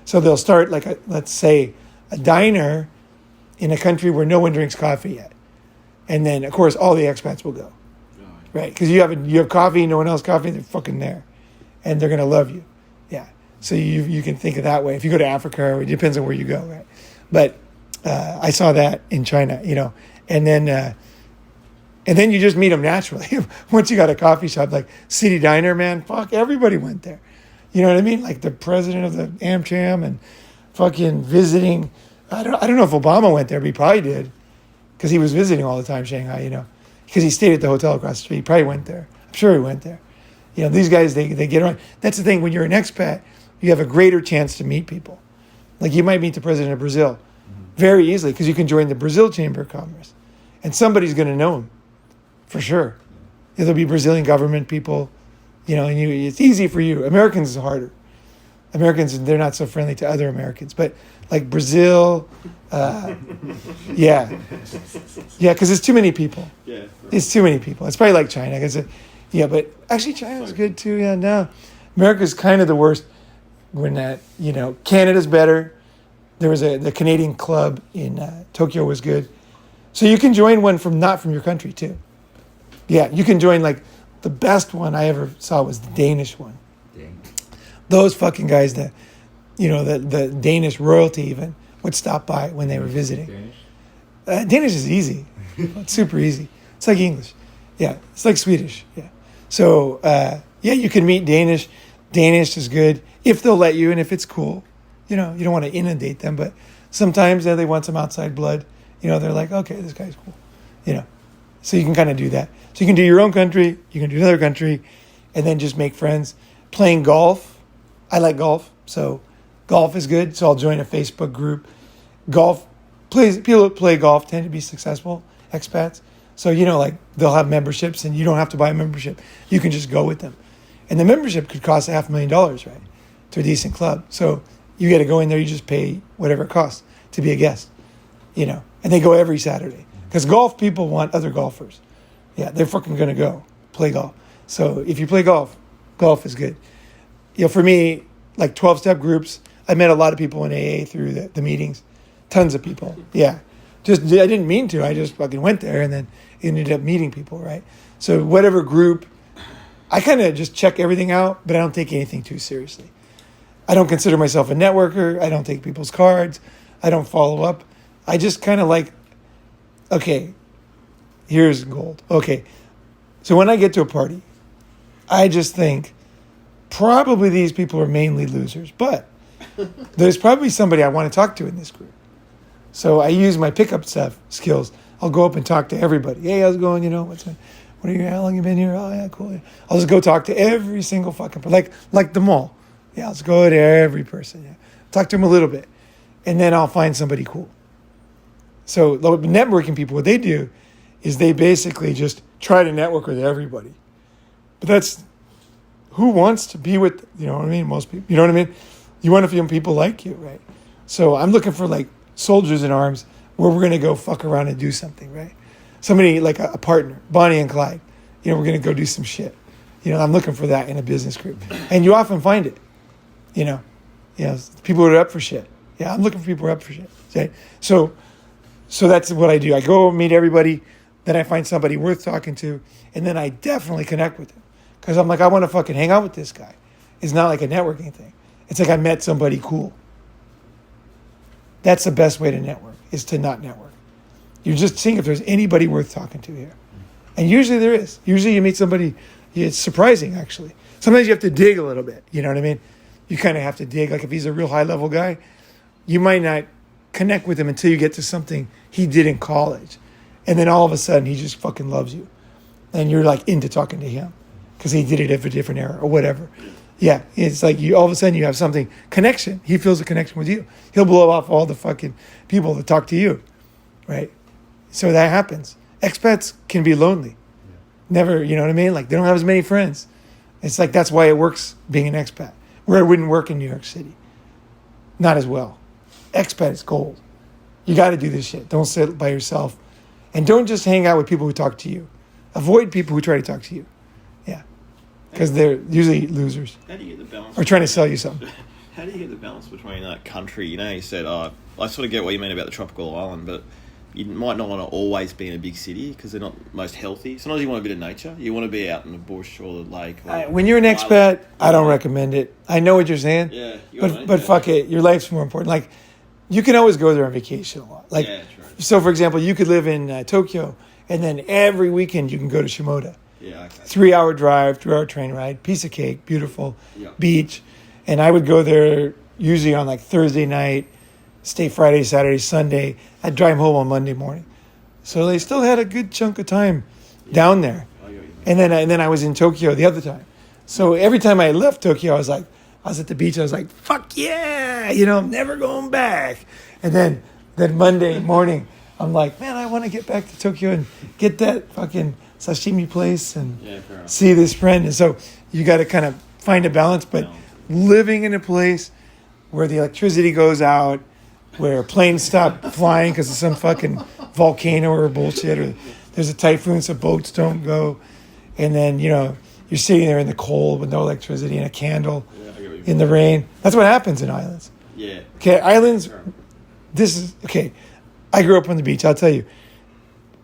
So they'll start let's say a diner in a country where no one drinks coffee yet. And then of course all the expats will go. Right? Because you have coffee, no one else coffee, they're fucking there. And they're going to love you. Yeah. So you can think of that way. If you go to Africa, it depends on where you go, right? But I saw that in China, and then you just meet them naturally. Once you got a coffee shop, like City Diner, man, fuck, everybody went there. You know what I mean? Like the president of the AmCham and fucking visiting. I don't know if Obama went there, but he probably did because he was visiting all the time, Shanghai, because he stayed at the hotel across the street. He probably went there. I'm sure he went there. These guys, they get around. That's the thing. When you're an expat, you have a greater chance to meet people. Like you might meet the president of Brazil very easily because you can join the Brazil Chamber of Commerce. And somebody's going to know him for sure. There'll be Brazilian government people, and it's easy for you. Americans is harder. Americans, they're not so friendly to other Americans. But like Brazil, yeah, because it's too many people. Yeah. It's too many people. It's probably like China. But actually China's good too. Yeah, no. America's kind of the worst when Canada's better. There was the Canadian club in Tokyo was good. So you can join one not from your country too. Yeah, you can join the best one I ever saw was the Danish one. Dang. Those fucking guys, the Danish royalty even would stop by when they were visiting. Danish? Danish is easy. It's super easy. It's like English. Yeah, it's like Swedish. Yeah. So, you can meet Danish. Danish is good if they'll let you and if it's cool. You don't want to inundate them, but sometimes they want some outside blood. They're like, okay, this guy's cool. So you can kind of do that. So you can do your own country, you can do another country, and then just make friends. Playing golf. I like golf, so golf is good. So I'll join a Facebook group. People that play golf tend to be successful expats. So, they'll have memberships and you don't have to buy a membership. You can just go with them. And the membership could cost $500,000, right? To a decent club. So you got to go in there, you just pay whatever it costs to be a guest, and they go every Saturday. Because golf people want other golfers. Yeah, they're fucking going to go play golf. So if you play golf is good. For me, 12-step groups, I met a lot of people in AA through the meetings. Tons of people. Yeah. I didn't mean to. I just fucking went there and then ended up meeting people, right? So whatever group, I kind of just check everything out, but I don't take anything too seriously. I don't consider myself a networker. I don't take people's cards. I don't follow up. I just kind of okay, here's gold. Okay, so when I get to a party, I just think probably these people are mainly losers, but there's probably somebody I want to talk to in this group. So I use my pickup skills. I'll go up and talk to everybody. Hey, how's it going? What's up? How long you been here? Oh, yeah, cool. I'll just go talk to every single fucking person, like the mall. Yeah, let's go to every person. Yeah, talk to them a little bit, and then I'll find somebody cool. So the networking people, what they do is they basically just try to network with everybody. But that's who wants to be with, what I mean? Most people, you know what I mean? You want to feel people like you, right? So I'm looking for like soldiers in arms where we're going to go fuck around and do something, right? Somebody like a partner, Bonnie and Clyde. We're going to go do some shit. I'm looking for that in a business group. And you often find it, people who are up for shit. Yeah, I'm looking for people who are up for shit. Okay? So that's what I do. I go meet everybody, then I find somebody worth talking to, and then I definitely connect with them. Because I'm like, I want to fucking hang out with this guy. It's not like a networking thing. It's like I met somebody cool. That's the best way to network, is to not network. You're just seeing if there's anybody worth talking to here. And usually there is. Usually you meet somebody, it's surprising, actually. Sometimes you have to dig a little bit, you know what I mean? You kind of have to dig. Like if he's a real high-level guy, you might not connect with him until you get to something he did in college. And then all of a sudden, he just fucking loves you. And you're like into talking to him because he did it at a different era or whatever. Yeah, it's like you all of a sudden you have something, connection. He feels a connection with you. He'll blow off all the fucking people that talk to you, right? So that happens. Expats can be lonely. Never, you know what I mean? Like they don't have as many friends. It's like that's why it works being an expat. Where it wouldn't work in New York City. Not as well. Expat is gold. You got to do this shit. Don't sit by yourself. And don't just hang out with people who talk to you. Avoid people who try to talk to you. Yeah. Because they're usually losers. How do you get the balance? Or trying to sell you something. How do you get the balance between that country? You said, I sort of get what you mean about the tropical island, but you might not want to always be in a big city because they're not most healthy. Sometimes you want a bit of nature. You want to be out in the bush or the lake. Or When you're an expat, I don't recommend it. I know what you're saying. Yeah. But fuck it. Your life's more important. Like, you can always go there on vacation a lot. Like, yeah, true. So, for example, you could live in Tokyo, and then every weekend you can go to Shimoda. Yeah, okay. 3-hour drive, 2-hour train ride, piece of cake, beautiful, Yeah. beach. And I would go there usually on like Thursday night, stay Friday, Saturday, Sunday. I'd drive home on Monday morning. So they still had a good chunk of time down there. And then I was in Tokyo the other time. So every time I left Tokyo, I was at the beach. I was like, fuck yeah, I'm never going back. And then Monday morning, I'm like, man, I want to get back to Tokyo and get that fucking sashimi place and see this friend. And so you got to kind of find a balance. But living in a place where the electricity goes out, where planes stop flying because of some fucking volcano or bullshit, or there's a typhoon so boats don't go, and then you're sitting there in the cold with no electricity and a candle in the rain. That's what happens in islands. Yeah. Okay, islands. I grew up on the beach. I'll tell you,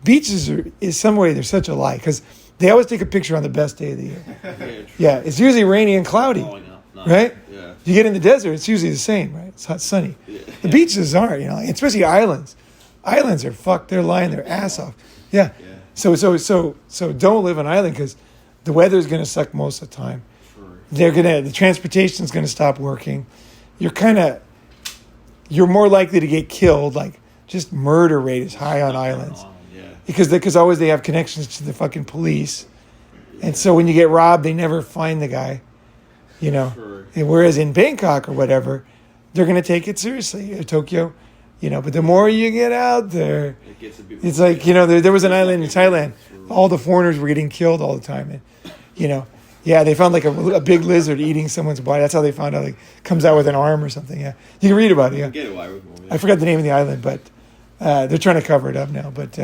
beaches is some way they're such a lie because they always take a picture on the best day of the year. Yeah, it's usually rainy and cloudy, right? Yeah. You get in the desert, it's usually the same, right? It's hot, sunny. Yeah. The beaches aren't, especially islands. Islands are fucked. They're lying their ass off. Yeah. So don't live on an island because the weather's going to suck most of the time. The transportation's going to stop working. You're more likely to get killed. Like just murder rate is high on islands. Because always they have connections to the fucking police. And so when you get robbed, they never find the guy. And whereas in Bangkok or whatever, they're going to take it seriously. Or Tokyo, but the more you get out there, it's like, there was an island in Thailand. All the foreigners were getting killed all the time. And, they found like a big lizard eating someone's body. That's how they found out. Like, comes out with an arm or something. Yeah. You can read about it. Yeah. Get away with more, yeah. I forgot the name of the island, but they're trying to cover it up now. But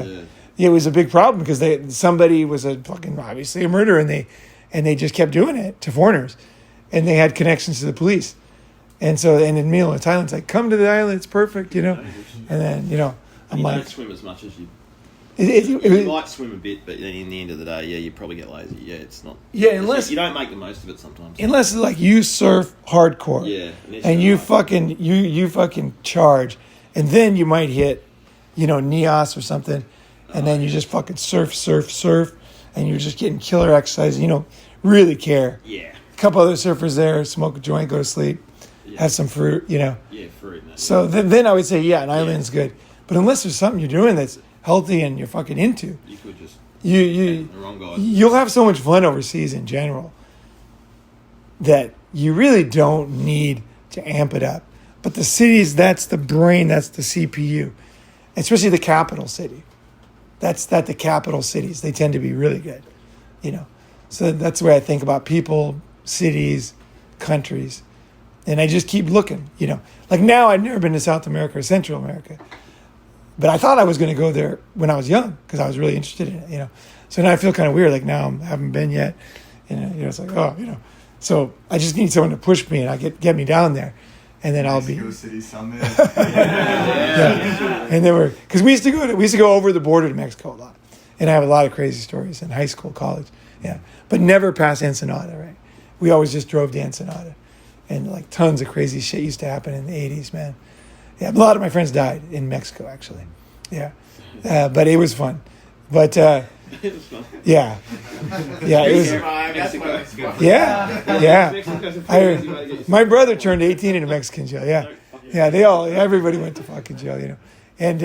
it was a big problem because somebody was obviously a murderer and they just kept doing it to foreigners. And they had connections to the police. And so, and in Thailand's like, come to the island, it's perfect, And then, I'm like... You don't swim as much as you... You might swim a bit, but in the end of the day, you probably get lazy. Yeah, it's not... Yeah, unless... You don't make the most of it sometimes. Unless, like, you surf hardcore. Yeah. And you fucking... You fucking charge. And then you might hit, Nias or something. And then you just fucking surf. And you're just getting killer exercise. You don't really care. Yeah. A couple other surfers there, smoke a joint, go to sleep, have some fruit, Yeah, fruit. So then I would say, an island's good. But unless there's something you're doing that's healthy and you're fucking into, you could just the wrong guy. You'll have so much fun overseas in general that you really don't need to amp it up. But the cities, that's the brain, that's the CPU, especially the capital city. That's the capital cities. They tend to be really good, So that's the way I think about people, cities, countries. And I just keep looking, you know. Like now, I've never been to South America or Central America. But I thought I was going to go there when I was young because I was really interested in it, you know. So now I feel kind of weird, like now I haven't been yet. And, you know, it's like, oh, you know. So I just need someone to push me and get me down there. And then I'll be City Summit. yeah. And then because we used to go over the border to Mexico a lot. And I have a lot of crazy stories in high school, college. Yeah. But never past Ensenada, right? We always just drove to Ensenada. And like tons of crazy shit used to happen in the 80s, man. Yeah, a lot of my friends died in Mexico, actually. Yeah. But it was fun. But yeah. Yeah, it was. Yeah. My brother turned 18 in a Mexican jail. Yeah. Yeah, everybody went to fucking jail, you know. And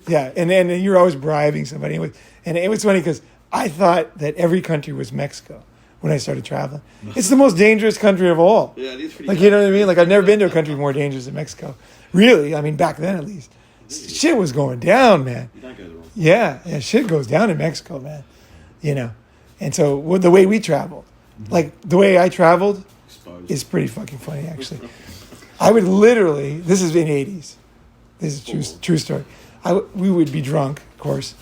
and then you're always bribing somebody. And it was funny because I thought that every country was Mexico when I started traveling. It's the most dangerous country of all. Yeah, it is pretty. Like, you know what I mean? Like, I've never been to a country more dangerous than Mexico. Really? I mean, back then at least. Shit was going down, man. You don't go the wrong. Yeah, shit goes down in Mexico, man. You know. And so the way we traveled, like the way I traveled Exposed. is pretty fucking funny, actually. I would literally, this is in the 80s. This is true story. We would be drunk, of course,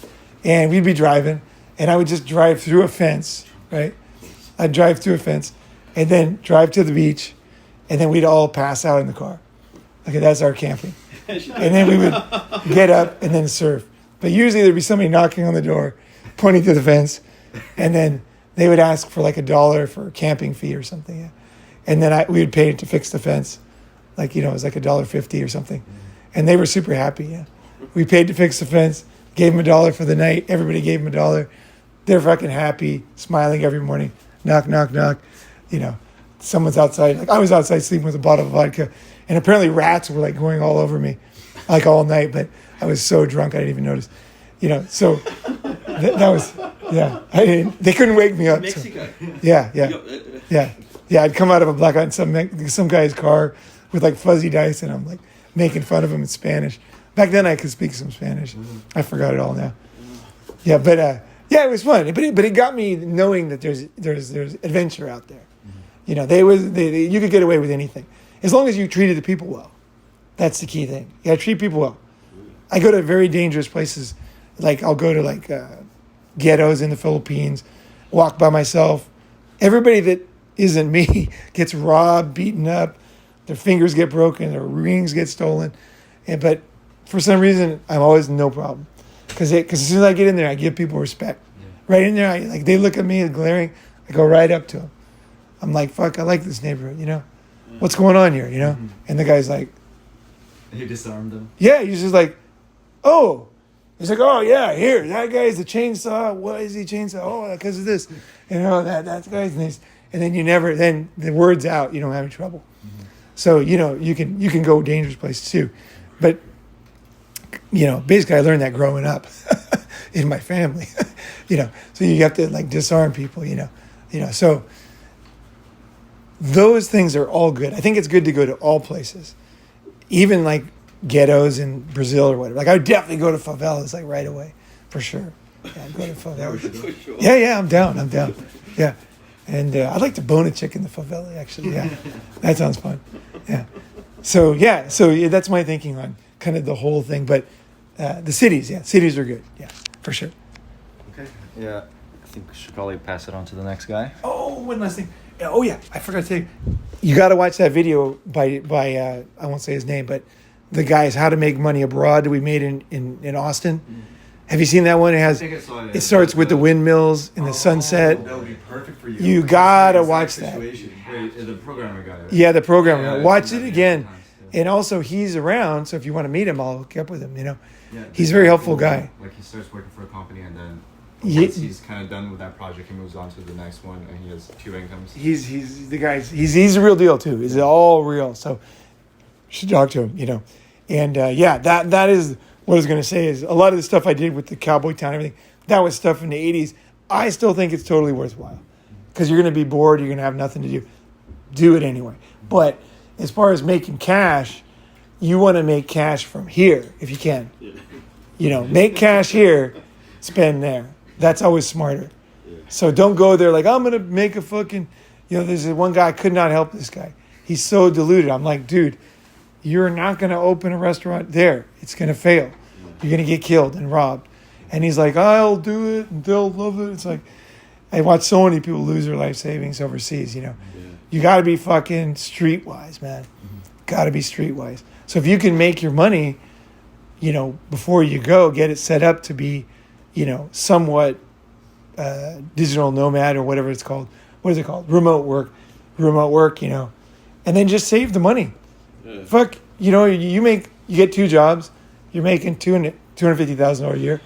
and we'd be driving, and I would just drive through a fence, right? I'd drive through a fence and then drive to the beach, and then we'd all pass out in the car. Okay, that's our camping. And then we would get up and then surf. But usually there'd be somebody knocking on the door, pointing to the fence, and then they would ask for like $1 for a camping fee or something. Yeah. And then we would pay to fix the fence. Like, you know, it was like $1.50 or something. And they were super happy, yeah. We paid to fix the fence, gave them $1 for the night. Everybody gave them $1. They're fucking happy, smiling every morning. Knock, knock, knock. You know, someone's outside. Like I was outside sleeping with a bottle of vodka, and apparently rats were like going all over me, like all night. But I was so drunk I didn't even notice. You know, so that was They couldn't wake me up. Mexico. So, yeah. I'd come out of a blackout in some guy's car with like fuzzy dice, and I'm like making fun of him in Spanish. Back then I could speak some Spanish. I forgot it all now. Yeah, but it was fun. But it got me knowing that there's adventure out there. You know, you could get away with anything as long as you treated the people well. That's the key thing. You got to treat people well. I go to very dangerous places. Like I'll go to like ghettos in the Philippines, walk by myself. Everybody that isn't me gets robbed, beaten up. Their fingers get broken. Their rings get stolen. But for some reason, I'm always no problem. Because as soon as I get in there, I give people respect. Yeah. Right in there, they look at me glaring. I go right up to them. I'm like, fuck, I like this neighborhood, you know? Yeah. What's going on here, you know? Mm-hmm. And the guy's like... You disarmed them? Yeah, he's just like, oh. He's like, oh, yeah, here, that guy's the chainsaw. Why is he chainsaw? Oh, because of this. You know, that guy's nice. And then the word's out, you don't have any trouble. Mm-hmm. So, you know, you can go dangerous places too. But, you know, basically I learned that growing up in my family, you know. So you have to like disarm people, you know. So those things are all good. I think it's good to go to all places, even like ghettos in Brazil or whatever. Like I would definitely go to favelas like right away, for sure. Yeah, I'd go to favelas. For sure. Yeah, I'm down. Yeah. And I'd like to bone a chick in the favela, actually. Yeah, that sounds fun. Yeah. So that's my thinking on kind of the whole thing. But the cities are good. Yeah, for sure. Okay. Yeah, I think we should probably pass it on to the next guy. Oh, one last thing. Oh yeah, I forgot to tell you. You got to watch that video by I won't say his name, but the guy's How to Make Money Abroad that we made in Austin. Mm. Have you seen that one? It starts with the windmills and the sunset. That would be perfect for you. You gotta watch that. Wait, the programmer guy. Right? Yeah, the programmer. Yeah, watch it again. And also, he's around, so if you want to meet him, I'll hook you up with him. You know, he's a very helpful guy. Like he starts working for a company, and then once he's kind of done with that project, he moves on to the next one, and he has 2 incomes. He's the guy. He's a real deal too. He's all real. So you should talk to him. You know, and that is. What I was going to say is a lot of the stuff I did with the Cowboy Town and everything, that was stuff in the 80s. I still think it's totally worthwhile because you're going to be bored. You're going to have nothing to do. Do it anyway. But as far as making cash, you want to make cash from here if you can. You know, make cash here, spend there. That's always smarter. So don't go there like, I'm going to make a fucking, you know, there's one guy, I could not help this guy. He's so deluded. I'm like, dude, you're not going to open a restaurant there. It's going to fail. You're going to get killed and robbed. And he's like, I'll do it and they'll love it. It's like, I watch so many people lose their life savings overseas, you know. Yeah. You got to be fucking streetwise, man. Got to be streetwise. So if you can make your money, you know, before you go, get it set up to be, you know, somewhat digital nomad or whatever it's called. What is it called? Remote work, you know. And then just save the money. Yeah. Fuck, you know, you get 2 jobs. You're making $250,000 a year.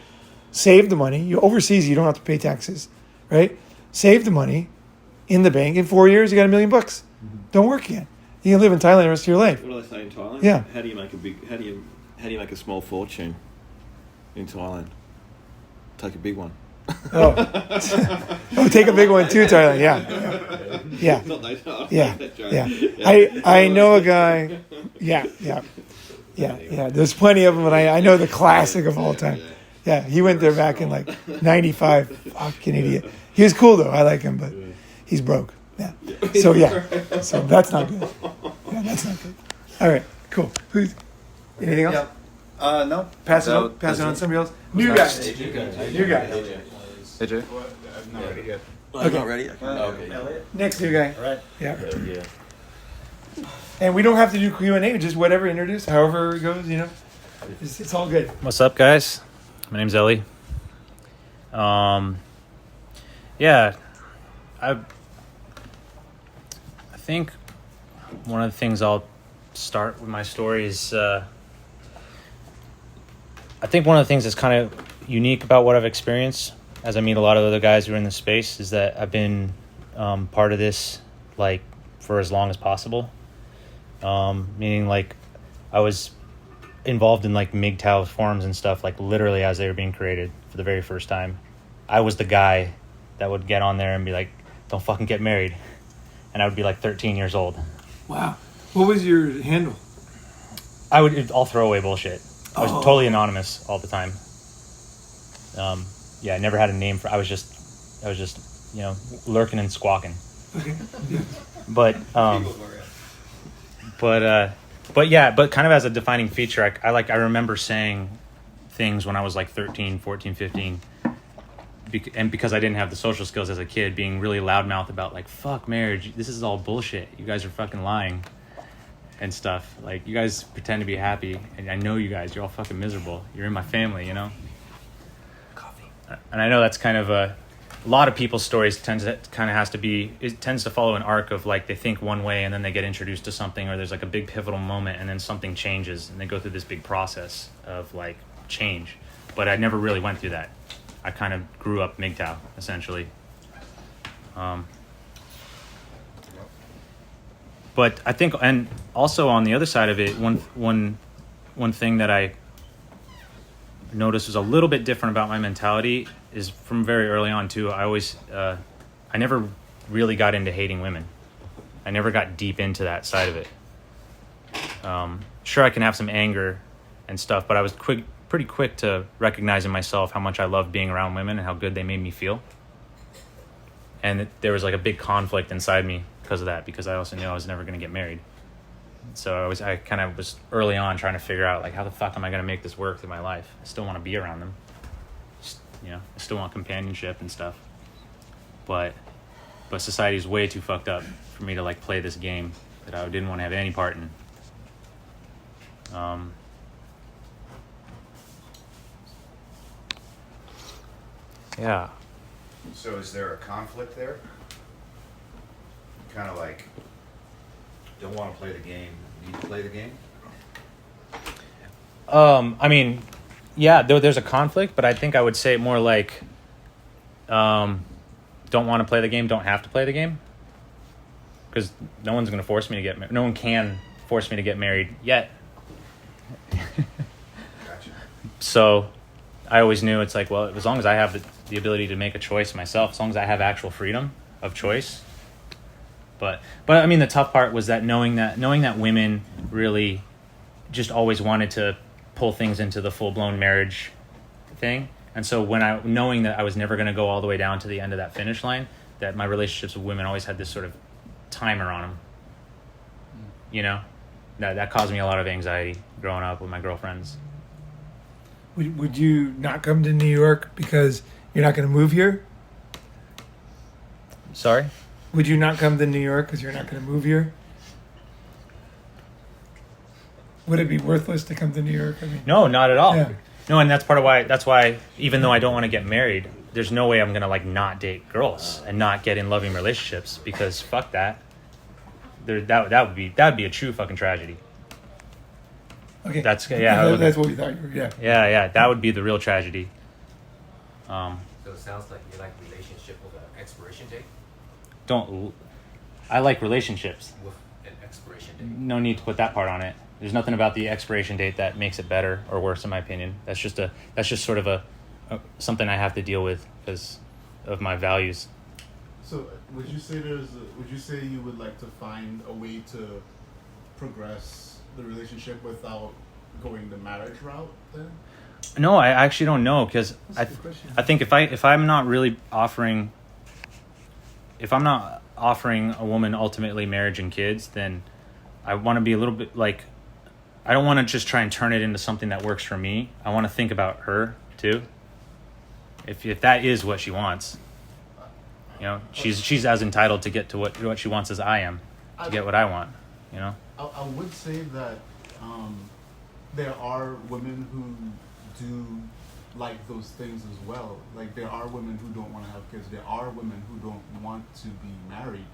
Save the money. You overseas, you don't have to pay taxes, right? Save the money in the bank. In 4 years, you got $1 million. Don't work again. You can live in Thailand the rest of your life. What do they say in Thailand? Yeah. How do you make a small fortune in Thailand? Take a big one. Oh, take a big one too, Thailand. Yeah. Not they don't. Yeah. I know a guy. Yeah. There's plenty of them, but I know the classic of all time. Yeah, he went there back in like 95. Fucking idiot. He was cool though. I like him, but he's broke. Yeah. So that's not good. Yeah, that's not good. All right, cool. Anything else? No. Pass it on somebody else. New guy. New guy. AJ? I'm not ready yet. Okay. Not ready? Okay. Next new guy. All right. Yeah. Yeah. And we don't have to do Q&A, just whatever, introduce, however it goes, you know. It's all good. What's up, guys? My name's Ellie. Yeah, I think one of the things I'll start with my story is I think one of the things that's kind of unique about what I've experienced as I meet a lot of other guys who are in this space is that I've been part of this like for as long as possible. Meaning like I was involved in like MGTOW forums and stuff like literally as they were being created for the very first time. I was the guy that would get on there and be like, don't fucking get married. And I would be like 13 years old. Wow. What was your handle? I'll throw away bullshit. I was totally anonymous all the time. I never had a name for. I was just, you know, lurking and squawking. Okay. But kind of as a defining feature, I remember saying things when I was like 13, 14, 15. And because I didn't have the social skills as a kid, being really loudmouth about like, fuck marriage, this is all bullshit. You guys are fucking lying and stuff. Like, you guys pretend to be happy, and I know you guys, you're all fucking miserable. You're in my family, you know? Coffee. And I know that's kind of a lot of people's stories tends to follow an arc of like they think one way and then they get introduced to something, or there's like a big pivotal moment and then something changes and they go through this big process of like change. But I never really went through that. I kind of grew up MGTOW essentially. But I think, and also on the other side of it, one thing that I noticed was a little bit different about my mentality is from very early on too. I never really got into hating women. I never got deep into that side of it. Sure, I can have some anger and stuff, but I was pretty quick to recognize in myself how much I loved being around women and how good they made me feel. And there was like a big conflict inside me because of that, because I also knew I was never going to get married. So I kind of was early on trying to figure out like, how the fuck am I going to make this work through my life? I still want to be around them. You know, I still want companionship and stuff. But society is way too fucked up for me to like play this game that I didn't want to have any part in. Yeah. So is there a conflict there? Kind of like, don't want to play the game, need to play the game? I mean, yeah, there's a conflict, but I think I would say it more like, don't want to play the game, don't have to play the game. Because no one's going to force me to get married. No one can force me to get married yet. Gotcha. So I always knew it's like, well, as long as I have the ability to make a choice myself, as long as I have actual freedom of choice. But I mean, the tough part was that knowing that women really just always wanted to pull things into the full-blown marriage thing. And so knowing that I was never going to go all the way down to the end of that finish line, that my relationships with women always had this sort of timer on them. you know, that caused me a lot of anxiety growing up with my girlfriends. Would you not come to New York because you're not going to move here? Sorry? Would you not come to New York because you're not going to move here? Would it be worthless to come to New York? I mean, No, not at all. Yeah. No, and that's why even though I don't want to get married, there's no way I'm going to like not date girls and not get in loving relationships, because fuck that. That would be a true fucking tragedy. okay. That's That's what we thought you were. Yeah. Yeah, that would be the real tragedy. So it sounds like you like relationship with an expiration date? I like relationships. With an expiration date. No need to put that part on it. There's nothing about the expiration date that makes it better or worse, in my opinion. That's just sort of a something I have to deal with because of my values. So, would you say you would like to find a way to progress the relationship without going the marriage route then? No, I actually don't know, because That's a good question. I think if I'm not offering a woman ultimately marriage and kids, then I want to be a little bit like, I don't want to just try and turn it into something that works for me. I want to think about her too. If that is what she wants, you know, she's as entitled to get to what she wants as I am to get what I want, you know. I would say that there are women who do like those things as well. Like, there are women who don't want to have kids. There are women who don't want to be married.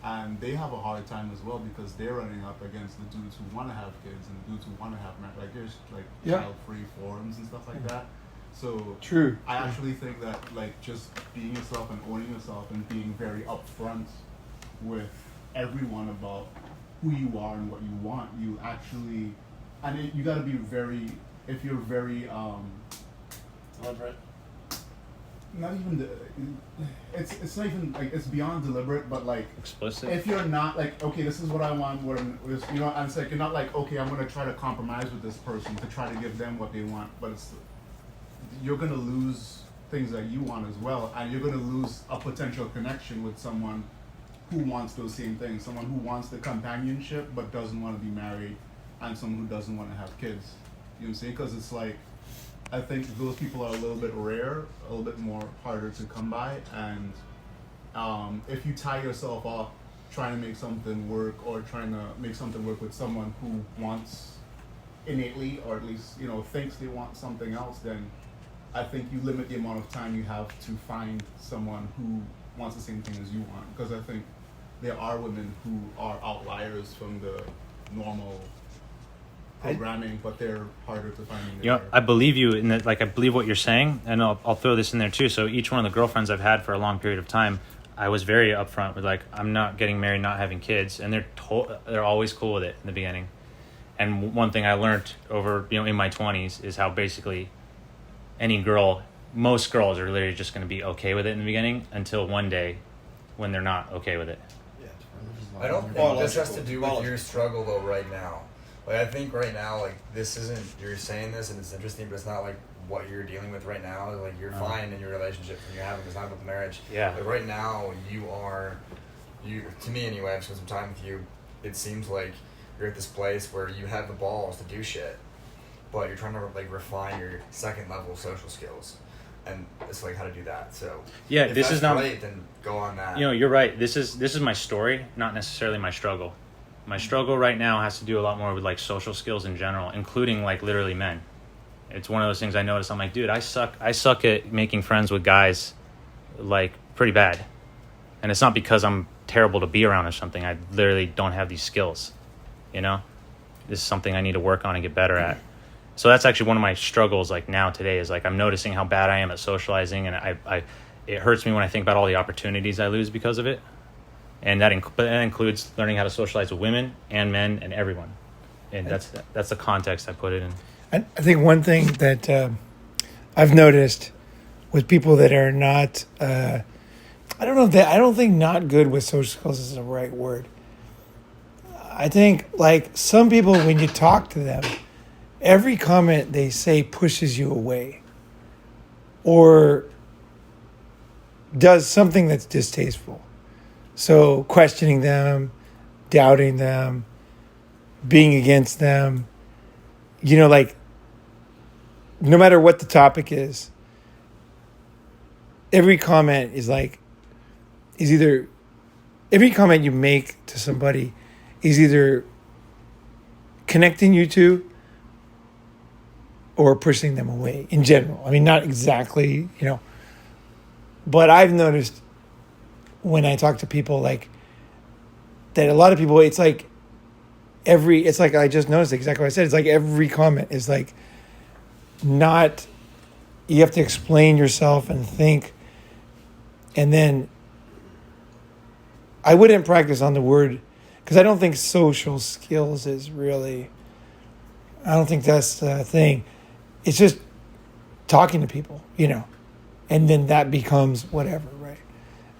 And they have a hard time as well because they're running up against the dudes who want to have kids and the dudes who want to have marriage. Like, there's like child-free forums and stuff like that. So True. I actually think that like just being yourself and owning yourself and being very upfront with everyone about who you are and what you want, you actually, and you got to be very, if you're very Elaborate. not even it's not even like, it's beyond deliberate, but like Explicit. if you're not like, okay, this is what I want, you know, and it's like you're not like, okay, I'm gonna try to compromise with this person to try to give them what they want, but you're gonna lose things that you want as well, and you're gonna lose a potential connection with someone who wants those same things, someone who wants the companionship but doesn't want to be married, and someone who doesn't want to have kids. You know what I'm saying? Because it's like, I think those people are a little bit rare, a little bit more harder to come by, and if you tie yourself off trying to make something work or trying to make something work with someone who wants innately, or at least, you know, thinks they want something else, then I think you limit the amount of time you have to find someone who wants the same thing as you want. Because I think there are women who are outliers from the normal programming, but they're harder to find. You know, I believe you in that. Like, I believe what you're saying, and I'll throw this in there too. So each one of the girlfriends I've had for a long period of time, I was very upfront with, like, I'm not getting married, not having kids, and they're always cool with it in the beginning. And one thing I learned over, you know, in my 20s is how basically most girls are literally just going to be okay with it in the beginning until one day when they're not okay with it. I don't think this has to do with your struggle though right now. Like, I think right now, like, this isn't, you're saying this and it's interesting, but it's not like what you're dealing with right now. Like, you're fine in your relationship and you're having, it's not about the marriage. Yeah. But right now, you to me anyway, I've spent some time with you, it seems like you're at this place where you have the balls to do shit, but you're trying to like refine your second level social skills. And it's like how to do that. So yeah, if this that's is not right, then go on that. You know, you're right. This is my story, not necessarily my struggle. My struggle right now has to do a lot more with like social skills in general, including like literally men. It's one of those things I notice. I'm like, dude, I suck at making friends with guys, like, pretty bad. And it's not because I'm terrible to be around or something. I literally don't have these skills. You know, this is something I need to work on and get better at. So that's actually one of my struggles, like, now today, is like I'm noticing how bad I am at socializing, and it hurts me when I think about all the opportunities I lose because of it. And that includes learning how to socialize with women and men and everyone. And that's the context I put it in. I think one thing that I've noticed with people that are not, I don't think not good with social skills is the right word. I think, like, some people, when you talk to them, every comment they say pushes you away or does something that's distasteful. So questioning them, doubting them, being against them. You know, like, no matter what the topic is, every comment is either, every comment you make to somebody is either connecting you to or pushing them away in general. I mean, not exactly, you know, but I've noticed when I talk to people like that, a lot of people, it's like I just noticed exactly what I said. It's like every comment is like not, you have to explain yourself and think. And then I wouldn't practice on the word, because I don't think social skills is really, I don't think that's the thing. It's just talking to people, you know, and then that becomes whatever, right?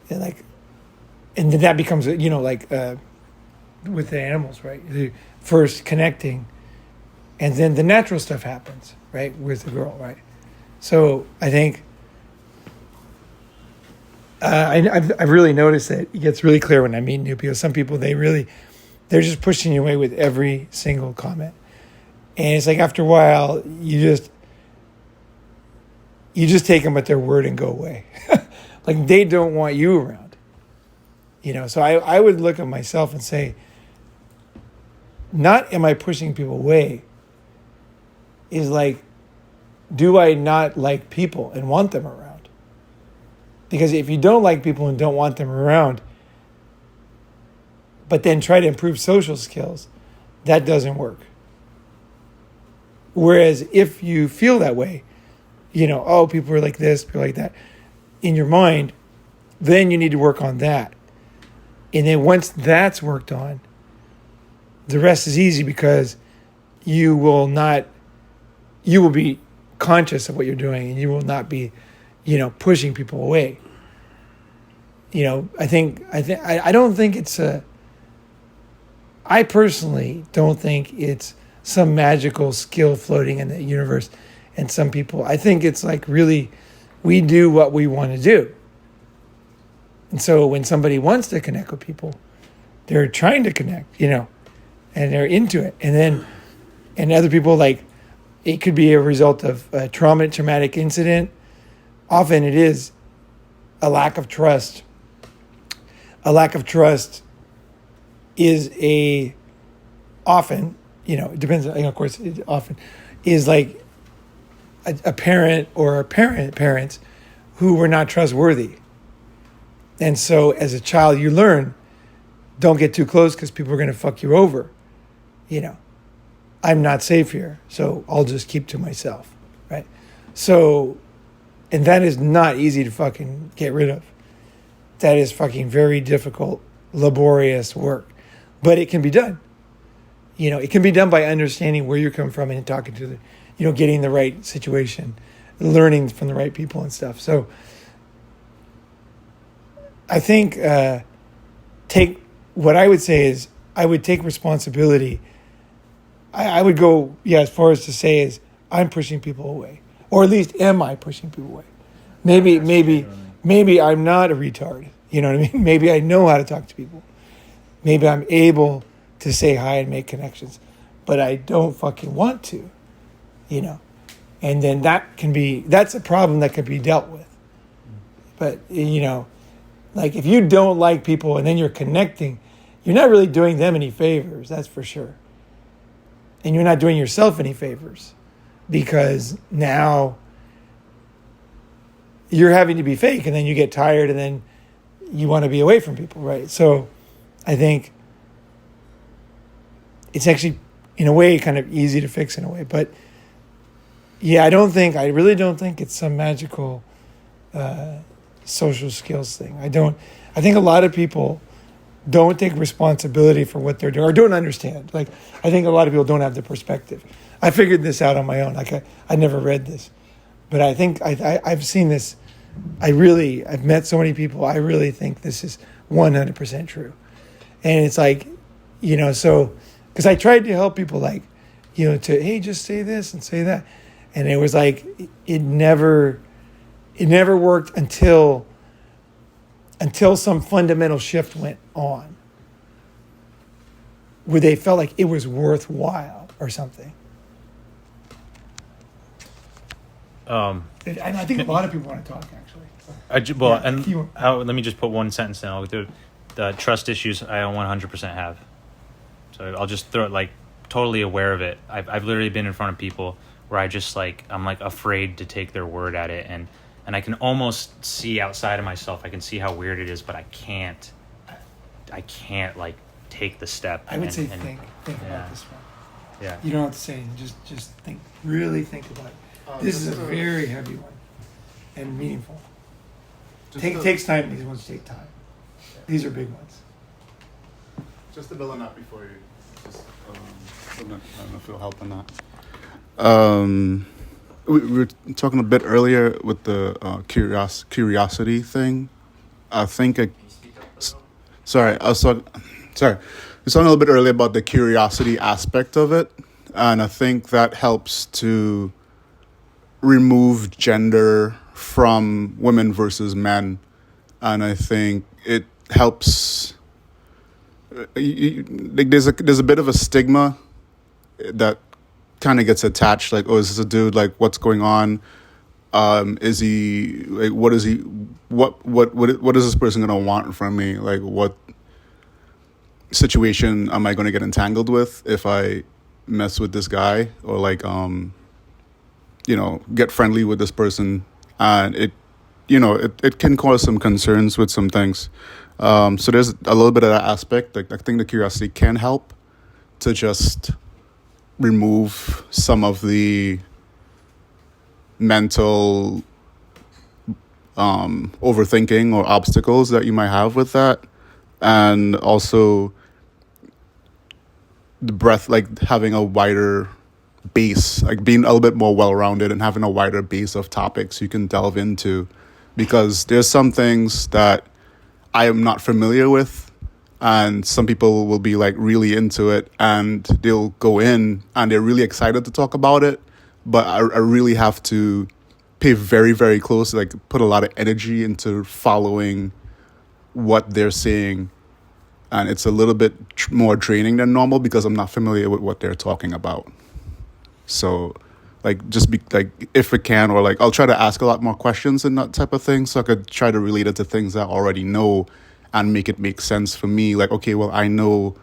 And then that becomes, you know, like with the animals, right? The first connecting, and then the natural stuff happens, right, with the girl, right? So I think I've really noticed that it gets really clear when I meet new people. Some people, they're just pushing you away with every single comment. And it's like after a while, you just take them at their word and go away. Like they don't want you around. You know, so I would look at myself and say, not am I pushing people away, is like, do I not like people and want them around? Because if you don't like people and don't want them around, but then try to improve social skills, that doesn't work. Whereas if you feel that way, you know, oh, people are like this, people are like that, in your mind, then you need to work on that. And then once that's worked on, the rest is easy, because you will be conscious of what you're doing, and you will not be, you know, pushing people away. You know, I don't think it's I personally don't think it's some magical skill floating in the universe. And some people, I think it's like really, we do what we want to do. And so when somebody wants to connect with people, they're trying to connect, you know, and they're into it. And other people, like, it could be a result of a traumatic incident. Often it is a lack of trust. A lack of trust is often, you know, it depends, of course, it often is like a parent or parents who were not trustworthy. And so as a child, you learn, don't get too close because people are going to fuck you over. You know, I'm not safe here, so I'll just keep to myself, right? So, and that is not easy to fucking get rid of. That is fucking very difficult, laborious work. But it can be done. You know, it can be done by understanding where you're coming from and talking to the, you know, getting the right situation, learning from the right people and stuff. So I think what I would say is I would take responsibility. I would go, as far as to say is I'm pushing people away. Or at least am I pushing people away? Maybe I'm not a retard. You know what I mean? Maybe I know how to talk to people. Maybe I'm able to say hi and make connections. But I don't fucking want to, you know? And then that's a problem that can be dealt with. But, you know, like if you don't like people and then you're connecting, you're not really doing them any favors, that's for sure. And you're not doing yourself any favors, because now you're having to be fake, and then you get tired, and then you want to be away from people, right? So I think it's actually, in a way, kind of easy to fix in a way. But yeah, I really don't think it's some magical social skills thing. I think a lot of people don't take responsibility for what they're doing, or don't understand. Like, I think a lot of people don't have the perspective. I figured this out on my own. Like, I never read this, but I think I've seen this. I've met so many people. I really think this is 100% true. And it's like, you know, so, because I tried to help people, like, you know, hey, just say this and say that. And it was like, it never worked until some fundamental shift went on. where they felt like it was worthwhile or something. And I think a lot of people want to talk, actually. Let me just put one sentence in. The trust issues I 100% have. So I'll just throw it, like, totally aware of it. I've literally been in front of people where I just, like, I'm, like, afraid to take their word at it. And I can almost see outside of myself. I can see how weird it is, but I can't, like, take the step. I would say think about this one. Yeah. You don't have to say anything. Just think. Really think about it. This is a very heavy one and meaningful. Takes time. These ones take time. These are big ones. Just to build on that before you just, I don't know if it'll help on that. We were talking a bit earlier with the curiosity thing. I think sorry. I was talking a little bit earlier about the curiosity aspect of it, and I think that helps to remove gender from women versus men, and I think it helps. Like there's a bit of a stigma that kind of gets attached. Like, oh, is this a dude? Like, what's going on? Is he like? What is he? What is this person gonna want from me? Like, what situation am I gonna get entangled with if I mess with this guy, or like get friendly with this person? And it can cause some concerns with some things. So there's a little bit of that aspect. Like, I think the curiosity can help to just remove some of the mental overthinking or obstacles that you might have with that. And also the breadth, like having a wider base, like being a little bit more well-rounded and having a wider base of topics you can delve into, because there's some things that I am not familiar with, and some people will be like really into it and they'll go in and they're really excited to talk about it, but I really have to pay very, very close, like put a lot of energy into following what they're saying, and it's a little bit more draining than normal because I'm not familiar with what they're talking about. So like, just be like, if it can, or like I'll try to ask a lot more questions and that type of thing, so I could try to relate it to things I already know and make it make sense for me. Like, okay, well, I know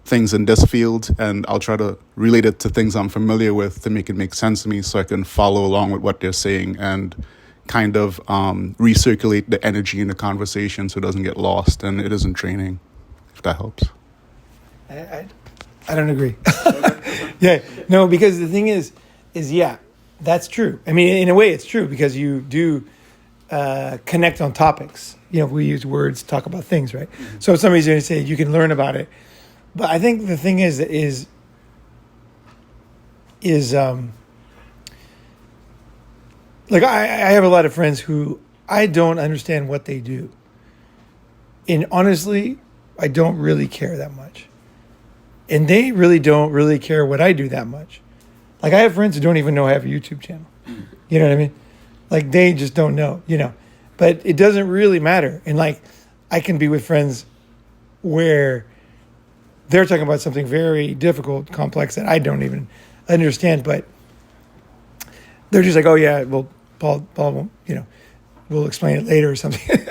things in this field, and I'll try to relate it to things I'm familiar with to make it make sense to me, so I can follow along with what they're saying and kind of recirculate the energy in the conversation so it doesn't get lost and it isn't draining, if that helps. I don't agree. Yeah, no, because the thing is yeah, that's true. I mean, in a way, it's true because you do connect on topics. We use words to talk about things, right? Mm-hmm. So somebody's going to say you can learn about it, but I think the thing is like I have a lot of friends who I don't understand what they do, and honestly, I don't really care that much, and they really don't really care what I do that much. Like, I have friends who don't even know I have a YouTube channel. You know what I mean? Like, they just don't know, But it doesn't really matter. And, like, I can be with friends where they're talking about something very difficult, complex, that I don't even understand. But they're just like, oh, yeah, well, Paul won't, we'll explain it later or something.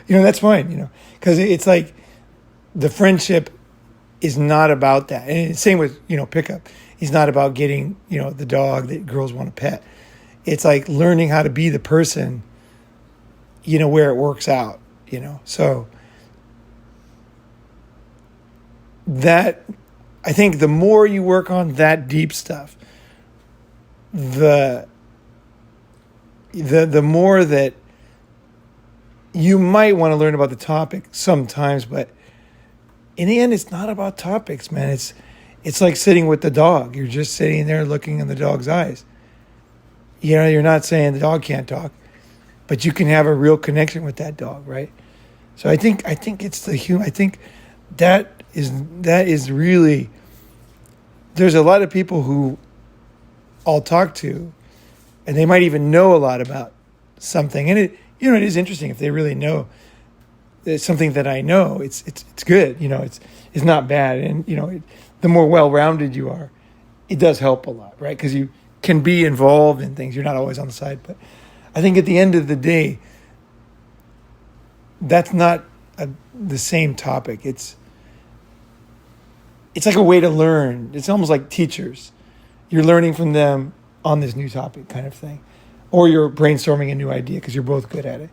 That's fine, Because it's like the friendship is not about that. And same with, pickup. He's not about getting, the dog that girls want to pet. It's like learning how to be the person, where it works out, So that, I think the more you work on that deep stuff, the more that you might want to learn about the topic sometimes, but in the end, it's not about topics, man. It's like sitting with the dog. You're just sitting there looking in the dog's eyes. You're not saying the dog can't talk, but you can have a real connection with that dog, right? So I think it's the human. I think that is really. There's a lot of people who I'll talk to, and they might even know a lot about something, and it is interesting if they really know. It's something that I know. It's good. It's not bad, and the more well-rounded you are, it does help a lot, right? Because you can be involved in things. You're not always on the side. But I think at the end of the day, that's not the same topic. It's like a way to learn. It's almost like teachers. You're learning from them on this new topic kind of thing. Or you're brainstorming a new idea because you're both good at it.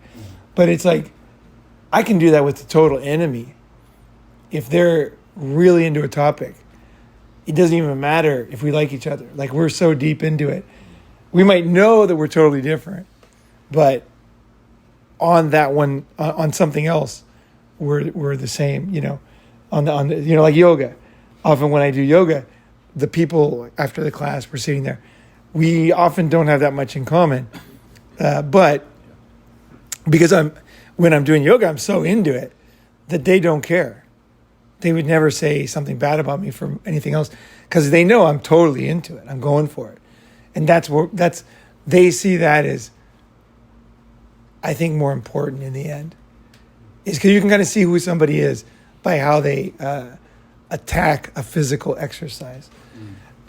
But it's like, I can do that with the total enemy. If they're really into a topic, it doesn't even matter if we like each other. Like, we're so deep into it. We might know that we're totally different, but on that one, on something else, we're the same, you know, on the you know, like yoga. Often when I do yoga, the people after the class, we're sitting there. We often don't have that much in common, but because when I'm doing yoga, I'm so into it that they don't care. They would never say something bad about me for anything else because they know I'm totally into it. I'm going for it, and they see that as, I think, more important in the end, is because you can kind of see who somebody is by how they attack a physical exercise.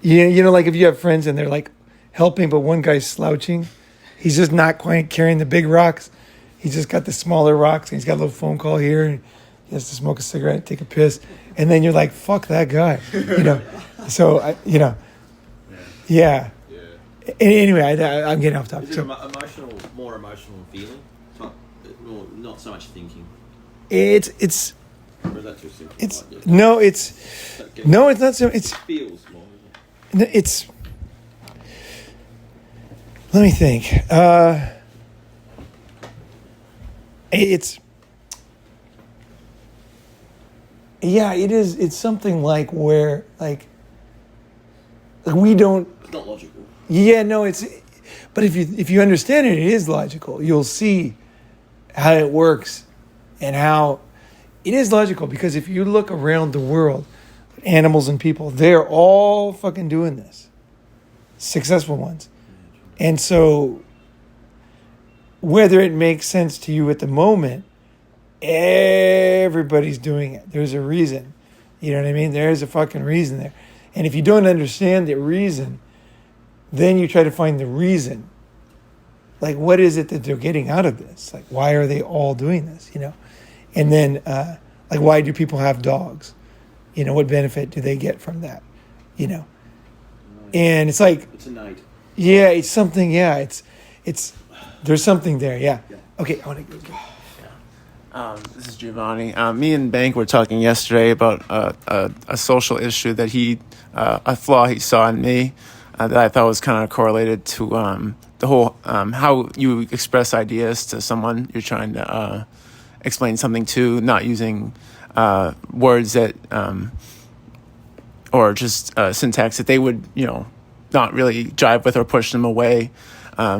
You know, like if you have friends and they're like helping, but one guy's slouching, he's just not quite carrying the big rocks. He's just got the smaller rocks, and he's got a little phone call here, and he has to smoke a cigarette, take a piss, and then you're like, "Fuck that guy," you know. So you know, yeah. Anyway, I'm getting off topic. Is it more emotional feeling, not so much thinking? It's Or is that too simple? it's no, it's not so. It's feels more. It's. Let me think. It's. Yeah, it is. It's something like where, like we don't. It's not logical. Yeah, no, it's. But if you understand it, it is logical. You'll see how it works, and how it is logical. Because if you look around the world, animals and people, they're all fucking doing this. Successful ones. And so, whether it makes sense to you at the moment, everybody's doing it. There's a reason. You know what I mean? There's a fucking reason there. And if you don't understand the reason, then you try to find the reason. Like, what is it that they're getting out of this? Like, why are they all doing this, you know? And then, like, why do people have dogs? You know, what benefit do they get from that? You know? And it's like... It's innate. Yeah, it's something, yeah. It's there's something there, yeah. Okay, I want to go. This is Giovanni. Me and Bank were talking yesterday about a social issue that a flaw he saw in me that I thought was kind of correlated to the whole how you express ideas to someone you're trying to explain something to, not using words that or just syntax that they would, you know, not really jive with or push them away.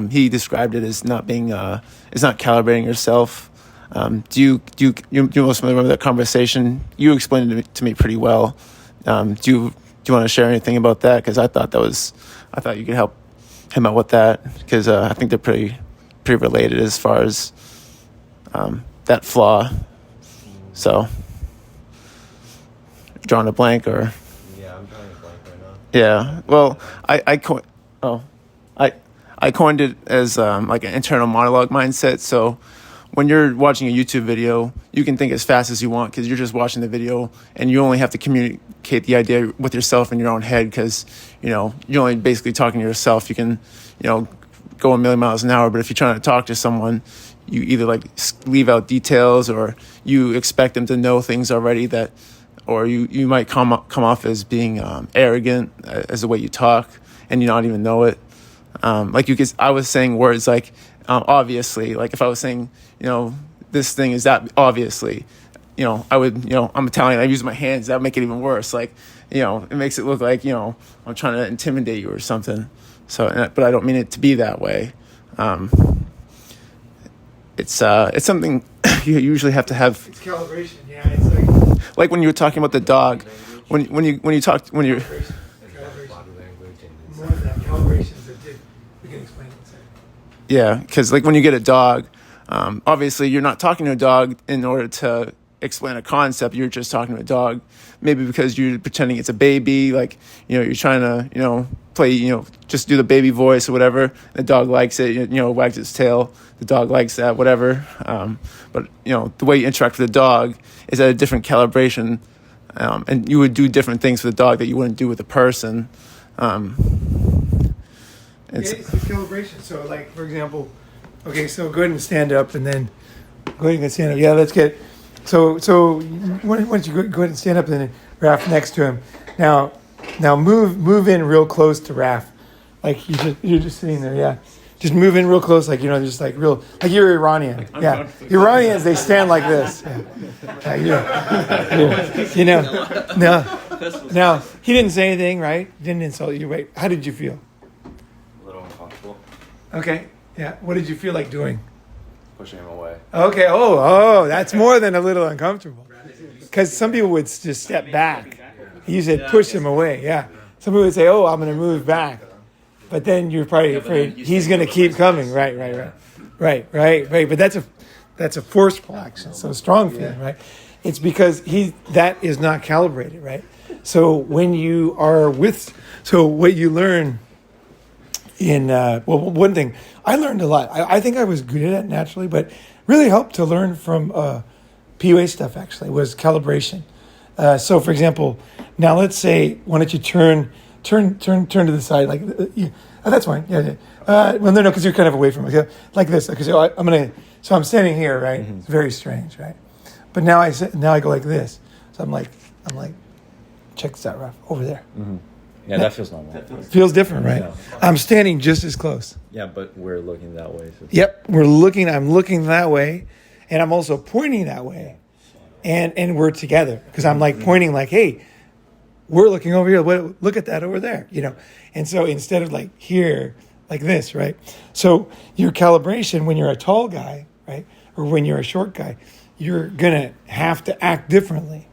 He described it as not being, it's not calibrating yourself. Do you most remember that conversation? You explained it to me pretty well. Do you want to share anything about that? Because I thought you could help him out with that, because I think they're pretty related as far as that flaw. So, drawing a blank or. Yeah, I'm drawing a blank right now. Yeah, well, I coined it as like an internal monologue mindset. So when you're watching a YouTube video, you can think as fast as you want because you're just watching the video, and you only have to communicate the idea with yourself in your own head because, you know, you're only basically talking to yourself. You can, you know, go a million miles an hour, but if you're trying to talk to someone, you either like leave out details or you expect them to know things already that, or you might come off as being arrogant as the way you talk, and you not even know it. Like I was saying words like obviously. Like if I was saying, you know, this thing is that obviously, you know, I would, you know, I'm Italian. I use my hands. That would make it even worse. Like, you know, it makes it look like, you know, I'm trying to intimidate you or something. So, but I don't mean it to be that way. It's something you usually have to have. It's calibration, yeah. It's like when you were talking about the dog, when you're Body language and more than that, calibrations that did. We can explain it. yeah, because like when you get a dog, obviously you're not talking to a dog in order to explain a concept. You're just talking to a dog, maybe because you're pretending it's a baby, like, you're trying to, play, just do the baby voice or whatever. The dog likes it, wags its tail. The dog likes that, whatever. But, the way you interact with the dog is at a different calibration. And you would do different things for the dog that you wouldn't do with a person. It's calibration. So, like, for example, okay, so go ahead and stand up, and then go ahead and stand up. Yeah, let's get. So why don't you go ahead and stand up, and then Raph next to him. Now move in real close to Raph, like you're just sitting there. Yeah, just move in real close, like just like real, like you're Iranian. Yeah, Iranians, they stand like this. Yeah. No, he didn't say anything, right? He didn't insult you. Wait, how did you feel? A little uncomfortable. Okay. Yeah. What did you feel like doing? Pushing him away. Okay. Oh, that's more than a little uncomfortable. Because some people would just step back. You said push him away. Yeah. Some people would say, "Oh, I'm going to move back," but then you're probably afraid he's going to keep coming. Right. But that's a forceful action. So strong feeling, right? It's because that is not calibrated, right? So when you are what you learn in one thing I learned a lot. I think I was good at it naturally, but really helped to learn from PUA stuff. Actually, was calibration. So, for example, now let's say, why don't you turn to the side, like that's fine. Yeah. Well, no, because you're kind of away from it. Yeah, like this. Okay, so I'm standing here, right? Mm-hmm. It's very strange, right? But now I go like this. So I'm like, check this out, Raph, over there. Mm-hmm. Yeah, that feels normal. Feels different, right? Yeah. I'm standing just as close. Yeah, but we're looking that way. So yep, I'm looking that way, and I'm also pointing that way, and we're together because I'm like pointing like, hey, we're looking over here. Look at that over there, And so instead of like here, like this, right? So your calibration when you're a tall guy, right, or when you're a short guy, you're gonna have to act differently.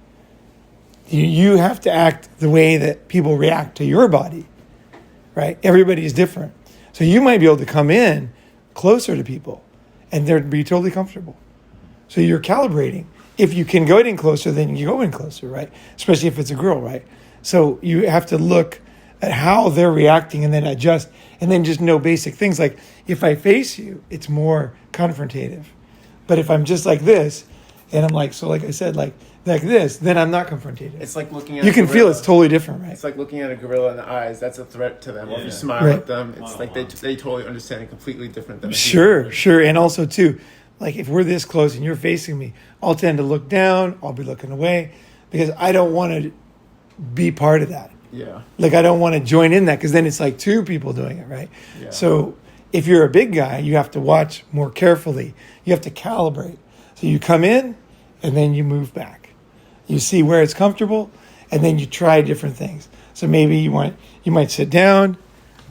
You have to act the way that people react to your body, right? Everybody's different. So you might be able to come in closer to people and they'd be totally comfortable. So you're calibrating. If you can go in closer, then you go in closer, right? Especially if it's a girl, right? So you have to look at how they're reacting and then adjust and then just know basic things. Like if I face you, it's more confrontative. But if I'm just like this and I'm like, so like I said, like this, then I'm not confrontative. It's like looking at you can feel it's totally different, right? It's like looking at a gorilla in the eyes. That's a threat to them. Or if you smile at them, it's like they totally understand it completely different than a human. Sure. And also, too, like if we're this close and you're facing me, I'll tend to look down. I'll be looking away because I don't want to be part of that. Yeah. Like I don't want to join in that because then it's like two people doing it, right? Yeah. So if you're a big guy, you have to watch more carefully. You have to calibrate. So you come in and then you move back. You see where it's comfortable, and then you try different things. So maybe you might sit down,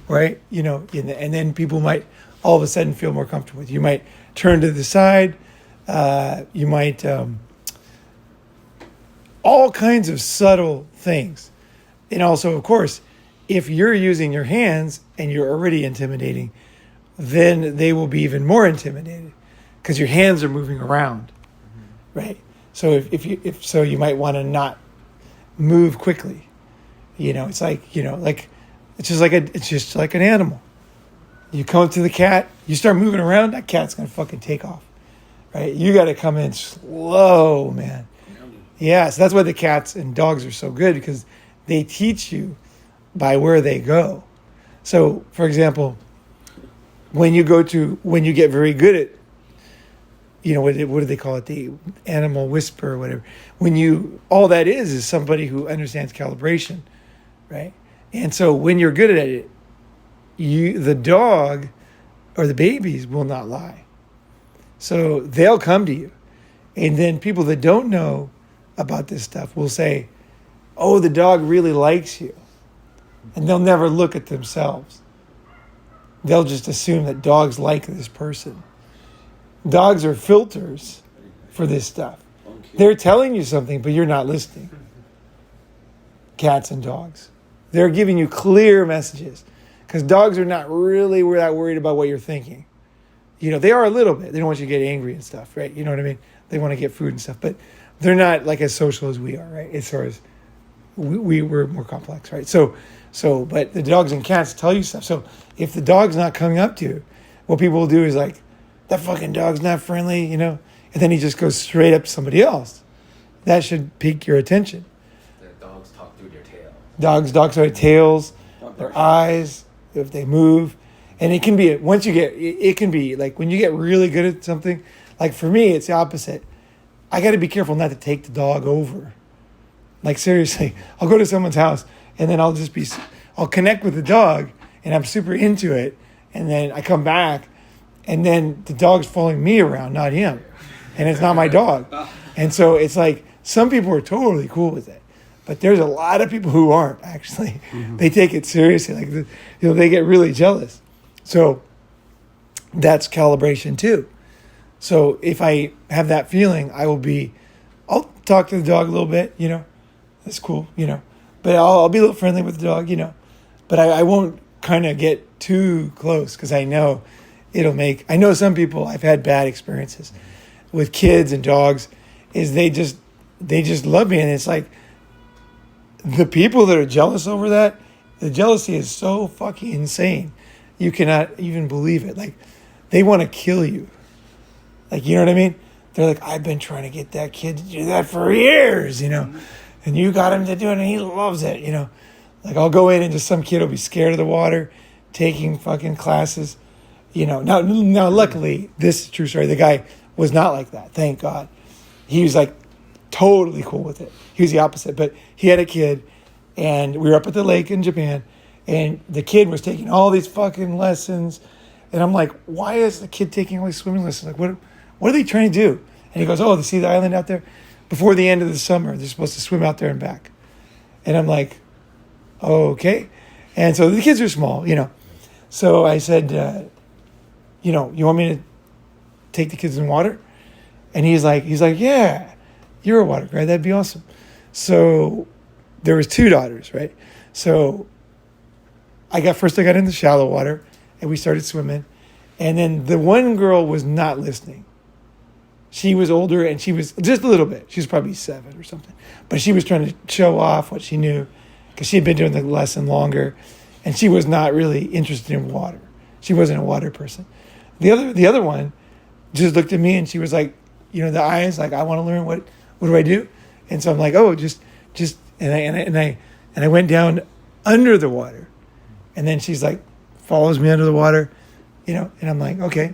right? And then people might all of a sudden feel more comfortable with you. You might turn to the side. You might all kinds of subtle things. And also, of course, if you're using your hands and you're already intimidating, then they will be even more intimidated because your hands are moving around, right? So if so, you might want to not move quickly. It's like it's just like an animal. You come up to the cat, you start moving around, that cat's gonna fucking take off, right? You got to come in slow, man. Yeah, so that's why the cats and dogs are so good because they teach you by where they go. So, for example, when you get very good at what do they call it? The animal whisper or whatever. All that is somebody who understands calibration, right? And so when you're good at it, the dog or the babies will not lie. So they'll come to you. And then people that don't know about this stuff will say, oh, the dog really likes you. And they'll never look at themselves. They'll just assume that dogs like this person. Dogs are filters for this stuff. They're telling you something, but you're not listening. Cats and dogs. They're giving you clear messages because dogs are not really that worried about what you're thinking. They are a little bit. They don't want you to get angry and stuff, right? You know what I mean? They want to get food and stuff. But they're not like as social as we are, right? As far as we're more complex, right? So, but the dogs and cats tell you stuff. So if the dog's not coming up to you, what people will do is like, that fucking dog's not friendly, you know? And then he just goes straight up to somebody else. That should pique your attention. The dogs talk through their tail. Dogs talk through their tails, their eyes, if they move. And it can be, once you get, it can be like when you get really good at something, like for me, it's the opposite. I got to be careful not to take the dog over. Like seriously, I'll go to someone's house and then I'll connect with the dog and I'm super into it. And then I come back and then the dog's following me around, not him. And it's not my dog. And so it's like, some people are totally cool with it. But there's a lot of people who aren't, actually. Mm-hmm. They take it seriously. Like, they get really jealous. So that's calibration too. So if I have that feeling, I'll talk to the dog a little bit, you know. That's cool, you know. But I'll be a little friendly with the dog, you know. But I won't kind of get too close because I know I know some people, I've had bad experiences with kids and dogs, is they just love me. And it's like, the people that are jealous over that, the jealousy is so fucking insane. You cannot even believe it. Like, they want to kill you. Like, you know what I mean? They're like, I've been trying to get that kid to do that for years, you know? And you got him to do it and he loves it, you know? Like, I'll go in and just some kid will be scared of the water, taking fucking classes, you know? Now, luckily, this is a true story. The guy was not like that, thank God. He was like totally cool with it. He was the opposite, but he had a kid and we were up at the lake in Japan and the kid was taking all these fucking lessons. And I'm like, why is the kid taking all these swimming lessons? Like, what are they trying to do? And he goes, oh, they see the island out there? Before the end of the summer, they're supposed to swim out there and back. And I'm like, oh, okay. And so the kids are small, you know. So I said, you know, you want me to take the kids in water? And he's like, yeah, you're a water guy. That'd be awesome. So there was 2 daughters, right? So I got in the shallow water and we started swimming. And then the one girl was not listening. She was older and she was just a little bit. She was probably 7 or something. But she was trying to show off what she knew because she had been doing the lesson longer. And she was not really interested in water. She wasn't a water person. The other one just looked at me and she was like, you know, the eyes, like, I want to learn, what do I do? And so I'm like, oh, just, and I went down under the water. And then she's like, follows me under the water, you know, and I'm like, okay.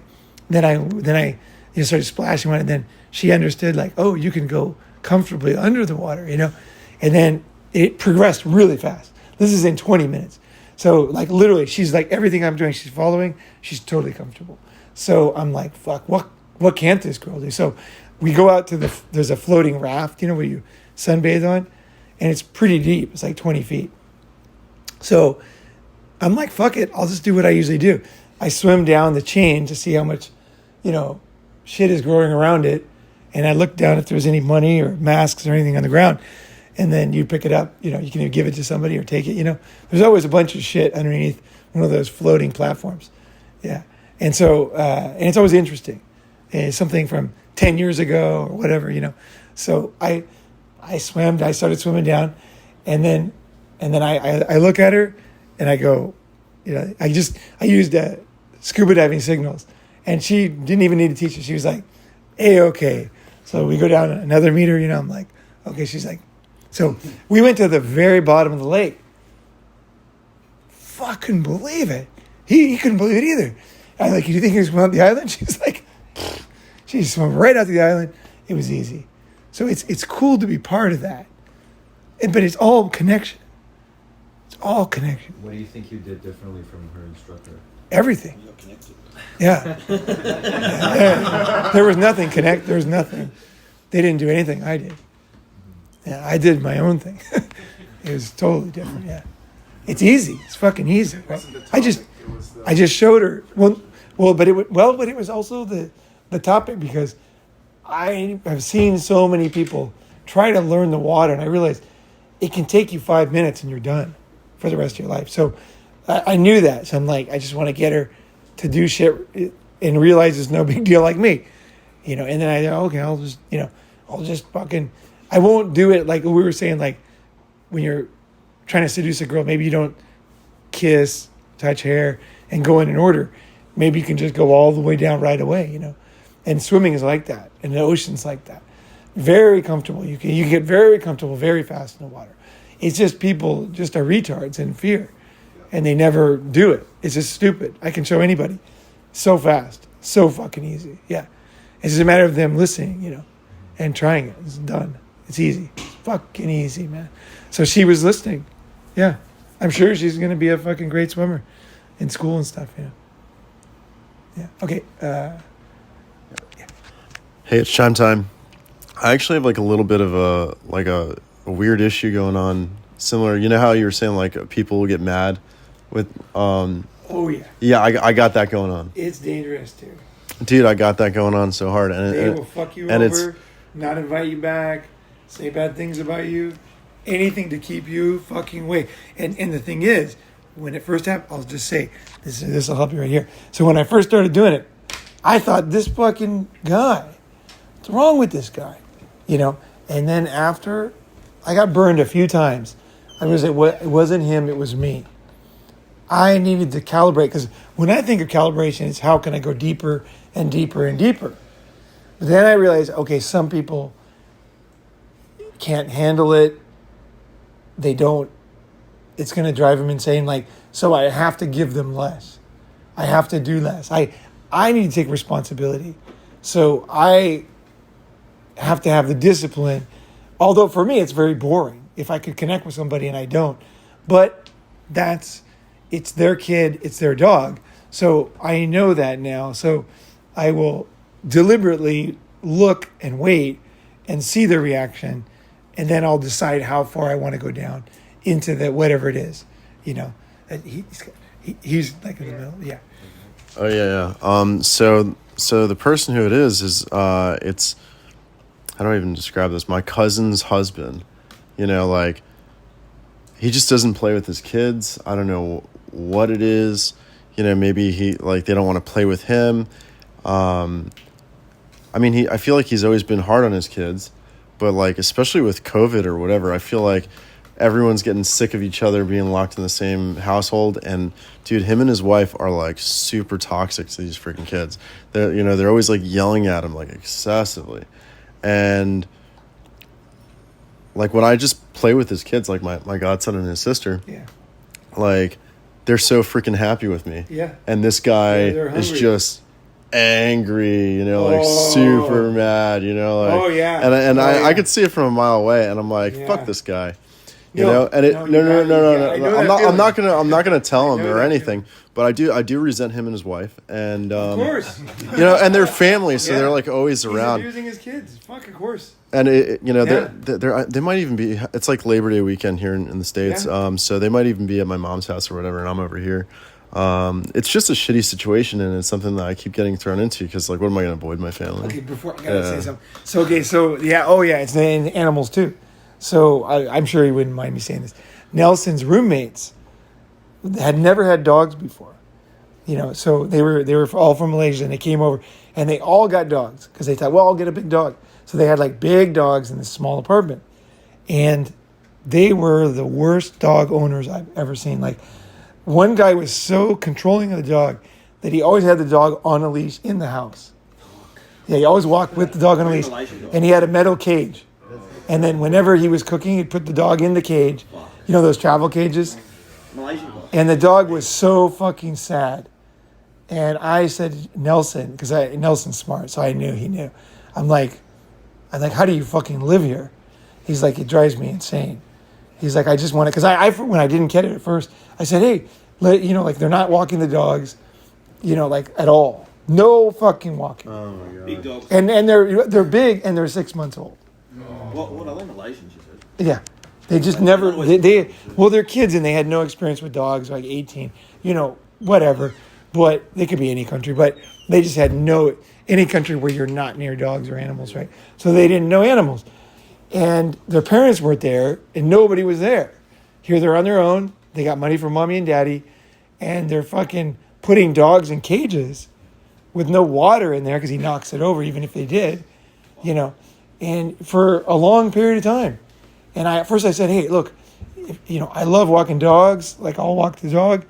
Then I started splashing on it. And then she understood, like, oh, you can go comfortably under the water, you know? And then it progressed really fast. This is in 20 minutes. So, like, literally, she's like, everything I'm doing, she's following. She's totally comfortable. So I'm like, fuck, what can't this girl do? So we go out to there's a floating raft, you know, where you sunbathe on. And it's pretty deep. It's like 20 feet. So I'm like, fuck it. I'll just do what I usually do. I swim down the chain to see how much, you know, shit is growing around it. And I look down if there's any money or masks or anything on the ground. And then you pick it up, you know, you can either give it to somebody or take it, you know. There's always a bunch of shit underneath one of those floating platforms. Yeah. And so, and it's always interesting. And it's something from 10 years ago or whatever, you know. So I started swimming down. And then I look at her and I go, you know, I used scuba diving signals. And she didn't even need to teach it. She was like, hey, okay. So we go down another meter, you know. I'm like, okay. She's like, so we went to the very bottom of the lake. Fucking believe it. He couldn't believe it either. I'm like, you think he swam out the island? She's like, pfft. She swam right out the island. It was easy. So it's cool to be part of that. But it's all connection. It's all connection. What do you think you did differently from her instructor? Everything. You got connected. Yeah. Yeah. There was nothing There was nothing. They didn't do anything I did. Yeah, I did my own thing. It was totally different. Yeah, it's easy. It's fucking easy. Right? I just showed her. But it was also the topic because I have seen so many people try to learn the water, and I realized it can take you 5 minutes and you're done for the rest of your life. So I knew that. So I'm like, I just want to get her to do shit and realize it's no big deal like me, you know. And then I go, okay, I'll just, you know, I'll just fucking, I won't do it like we were saying, like when you're trying to seduce a girl, maybe you don't kiss, touch hair, and go in an order. Maybe you can just go all the way down right away, you know. And swimming is like that, and the ocean's like that. Very comfortable. You can get very comfortable very fast in the water. It's just people just are retards in fear, and they never do it. It's just stupid. I can show anybody so fast, so fucking easy. Yeah, it's just a matter of them listening, you know, and trying it. It's done. It's easy. It's fucking easy, man. So she was listening. Yeah, I'm sure she's gonna be a fucking great swimmer in school and stuff. You know. Yeah. Okay. Hey, it's chime time. I actually have like a little bit of a weird issue going on. Similar, you know how you were saying like people will get mad with. Oh yeah. Yeah, I got that going on. It's dangerous too. Dude, I got that going on so hard, and They will fuck you over, not invite you back, say bad things about you, anything to keep you fucking away. And the thing is, when it first happened, I'll just say this will help you right here. So when I first started doing it, I thought this fucking guy, what's wrong with this guy, you know? And then after, I got burned a few times. It wasn't him, it was me. I needed to calibrate, because when I think of calibration, it's how can I go deeper and deeper and deeper. But then I realized, okay, some people can't handle it. They don't. It's going to drive them insane. Like, so I have to give them less. I have to do less. I need to take responsibility. So I have to have the discipline. Although for me, it's very boring if I could connect with somebody and I don't. But it's their kid, it's their dog. So I know that now. So I will deliberately look and wait and see the reaction. And then I'll decide how far I want to go down into the whatever it is, you know. He's like in the middle, yeah. Oh yeah. So the person who it is it's, how do I even describe this? My cousin's husband. You know, like he just doesn't play with his kids. I don't know what it is. You know, maybe they don't want to play with him. I feel like he's always been hard on his kids, but like especially with COVID or whatever, I feel like everyone's getting sick of each other being locked in the same household. And dude, him and his wife are like super toxic to these freaking kids. They're always like yelling at him like excessively. And like when I just play with his kids, like my godson and his sister, yeah, like they're so freaking happy with me. Yeah. And this guy is just angry, you know, like super mad, you know, like, oh yeah. And I could see it from a mile away, and I'm like, fuck this guy. You know, and I'm not gonna tell him or anything, but I do resent him and his wife, and of course, you know, and their family, so they're like always around. He's abusing his kids, fuck, of course. And they might even be. It's like Labor Day weekend here in the States, so they might even be at my mom's house or whatever, and I'm over here. It's just a shitty situation, and it's something that I keep getting thrown into because, like, what am I going to avoid my family? Okay, before I gotta say something. It's the animals too. So I'm sure he wouldn't mind me saying this. Nelson's roommates had never had dogs before, you know. So they were all from Malaysia, and they came over, and they all got dogs because they thought, well, I'll get a big dog. So they had like big dogs in this small apartment, and they were the worst dog owners I've ever seen. Like, one guy was so controlling of the dog that he always had the dog on a leash in the house. Yeah, he always walked with the dog on a leash, and he had a metal cage. And then whenever he was cooking, he'd put the dog in the cage. You know those travel cages? And the dog was so fucking sad. And I said, Nelson, because Nelson's smart, so I knew he knew. I'm like, how do you fucking live here? He's like, it drives me insane. He's like, I just want to, because I when I didn't get it at first, I said, hey, like they're not walking the dogs, you know, like at all. No fucking walking. Oh my God. Big dogs. And they're big and they're 6 months old. What are they Malaysians, you said? Yeah. They just never, they're kids and they had no experience with dogs, like 18, you know, whatever. But they could be any country, but they just had any country where you're not near dogs or animals, right? So they didn't know animals. And their parents weren't there and nobody was there. Here they're on their own. They got money from mommy and daddy and they're fucking putting dogs in cages with no water in there because he knocks it over, even if they did, you know. and for a long period of time. And at first I said, hey, look, I love walking dogs. Like, I'll walk the dog.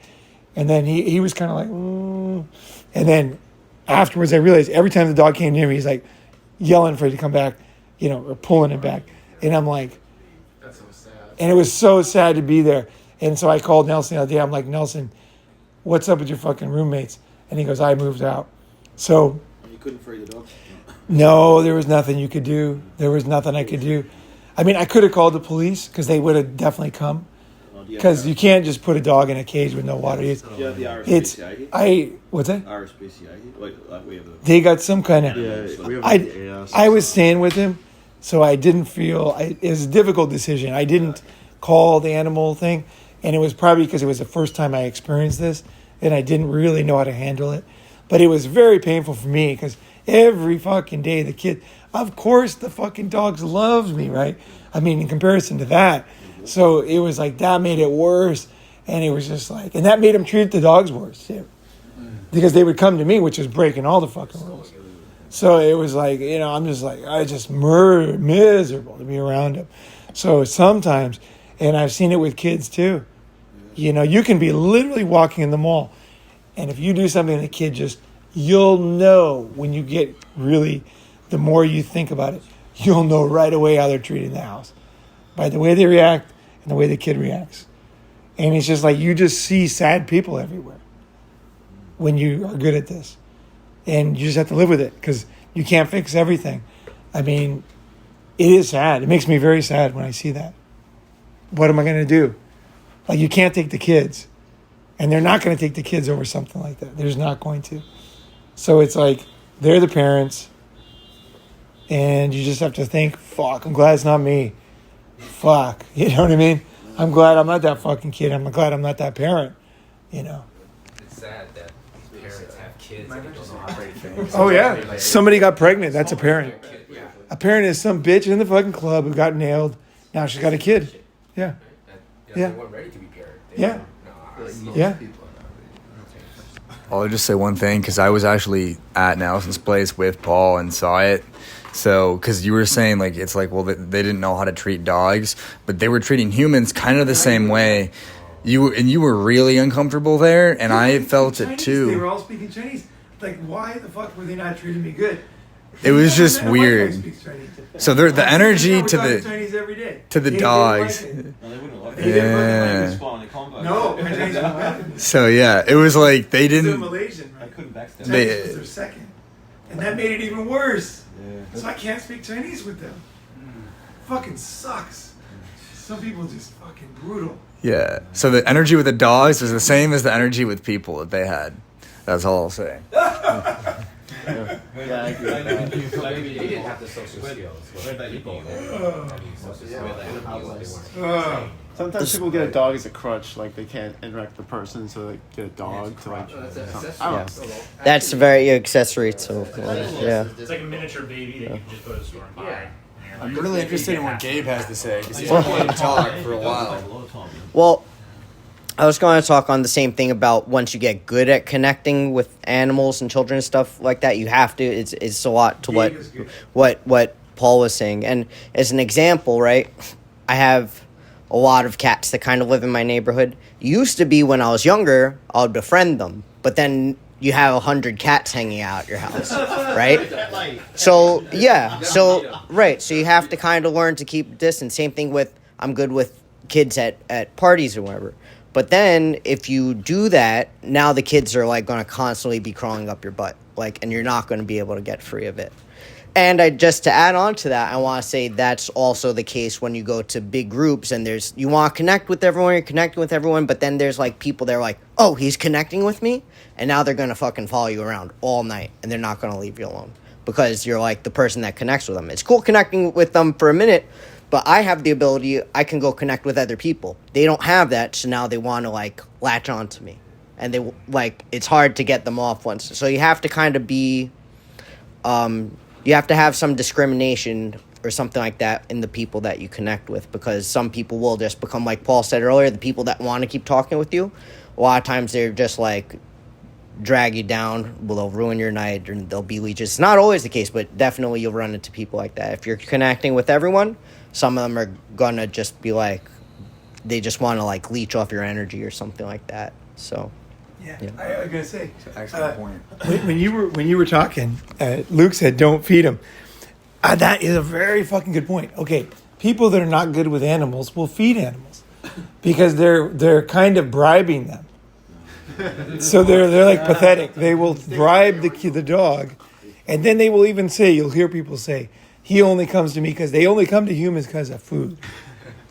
And then he was kind of like, and then afterwards I realized every time the dog came near me, he's like yelling for it to come back, or pulling it back. And I'm like, That's so sad. and it was so sad to be there. And so I called Nelson the other day. I'm like, Nelson, what's up with your fucking roommates? And he goes, I moved out. So You couldn't free the dog. no, there was nothing you could do. There was nothing I could do. I mean, I could have called the police because they would have definitely come. Because you can't just put a dog in a cage with no water. Do you have the RSPCA here? What's that? RSPCA here? Like we have a... They got some kind of. Yeah, we have I was staying with him, so I didn't feel. It was a difficult decision. I didn't call the animal thing, and it was probably because it was the first time I experienced this, and I didn't really know how to handle it. But it was very painful for me because every fucking day the kid. Of course, the fucking dogs loves me, right? I mean, in comparison to that. So it was like that made it worse, and it was just like, and that made them treat the dogs worse too, because they would come to me, which was breaking all the fucking rules. So it was like, I'm just like, I just miserable to be around them. So sometimes, and I've seen it with kids too. You can be literally walking in the mall, and if you do something to the kid, you'll know when you get really, the more you think about it, you'll know right away how they're treating the house. By the way they react and the way the kid reacts. And it's just like you just see sad people everywhere when you are good at this. And you just have to live with it because you can't fix everything. I mean, it is sad. It makes me very sad when I see that. What am I going to do? Like, you can't take the kids. And they're not going to take the kids over something like that. They're just not going to. So it's like, they're the parents. And you just have to think, fuck, I'm glad it's not me. Fuck, you know what I mean? I'm glad I'm not that fucking kid. I'm glad I'm not that parent, It's sad that parents have kids and they don't know how to raise things. Oh, yeah. Somebody got pregnant. That's a parent. A parent is some bitch in the fucking club who got nailed. Now she's got a kid. Yeah. They weren't ready to be parents. Yeah. Yeah. I'll just say one thing because I was actually at Nelson's place with Paul and saw it. So, because you were saying, like, it's like, well, they didn't know how to treat dogs, but they were treating humans kind of the same way. You were really uncomfortable there, and I felt it too. They were all speaking Chinese. Like, why the fuck were they not treating me good? It was just weird. So the energy to the dogs. Yeah. No, my Chinese was better. So yeah, it was like they They're didn't. Malaysian, right? I couldn't backstab. Chinese was their second. And that made it even worse. So I can't speak Chinese with them. Fucking sucks. Some people just fucking brutal. Yeah. So the energy with the dogs was the same as the energy with people that they had. That's all I'll say. Yeah, I agree. They didn't have the social skills. But people had these social skills. They weren't. Sometimes people get a dog as a crutch, like they can't interact with the person, so they get a dog to like. I don't know. That's very accessory to yeah. It's like a miniature baby that you can just go to the store and buy. I'm really interested in what Gabe has to say because he's been wanting to talk for a while. Well, I was going to talk on the same thing about once you get good at connecting with animals and children and stuff like that, you have to. It's a lot to what Paul was saying. And as an example, right, I have a lot of cats that kind of live in my neighborhood. Used to be when I was younger, I would befriend them. But then you have 100 cats hanging out at your house, right? So, yeah. So, right. So you have to kind of learn to keep distance. Same thing with, I'm good with kids at parties or whatever. But then if you do that, now the kids are like going to constantly be crawling up your butt. And you're not going to be able to get free of it. And just to add on to that, I want to say that's also the case when you go to big groups and you want to connect with everyone, you're connecting with everyone, but then there's like people that are like, oh, he's connecting with me? And now they're going to fucking follow you around all night and they're not going to leave you alone because you're like the person that connects with them. It's cool connecting with them for a minute, but I have the ability, I can go connect with other people. They don't have that, so now they want to like latch on to me. And they it's hard to get them off once. So you have to kind of be, you have to have some discrimination or something like that in the people that you connect with because some people will just become, like Paul said earlier, the people that want to keep talking with you. A lot of times they're just like drag you down, they'll ruin your night, and they'll be leeches. It's not always the case, but definitely you'll run into people like that. If you're connecting with everyone, some of them are gonna just be like, they just want to like leech off your energy or something like that. So yeah. I was gonna say, Excellent point. when you were talking, Luke said, "Don't feed them." That is a very fucking good point. Okay, people that are not good with animals will feed animals because they're kind of bribing them. So they're like pathetic. They will bribe the dog, and then they will even say, you'll hear people say, he only comes to me because they only come to humans because of food,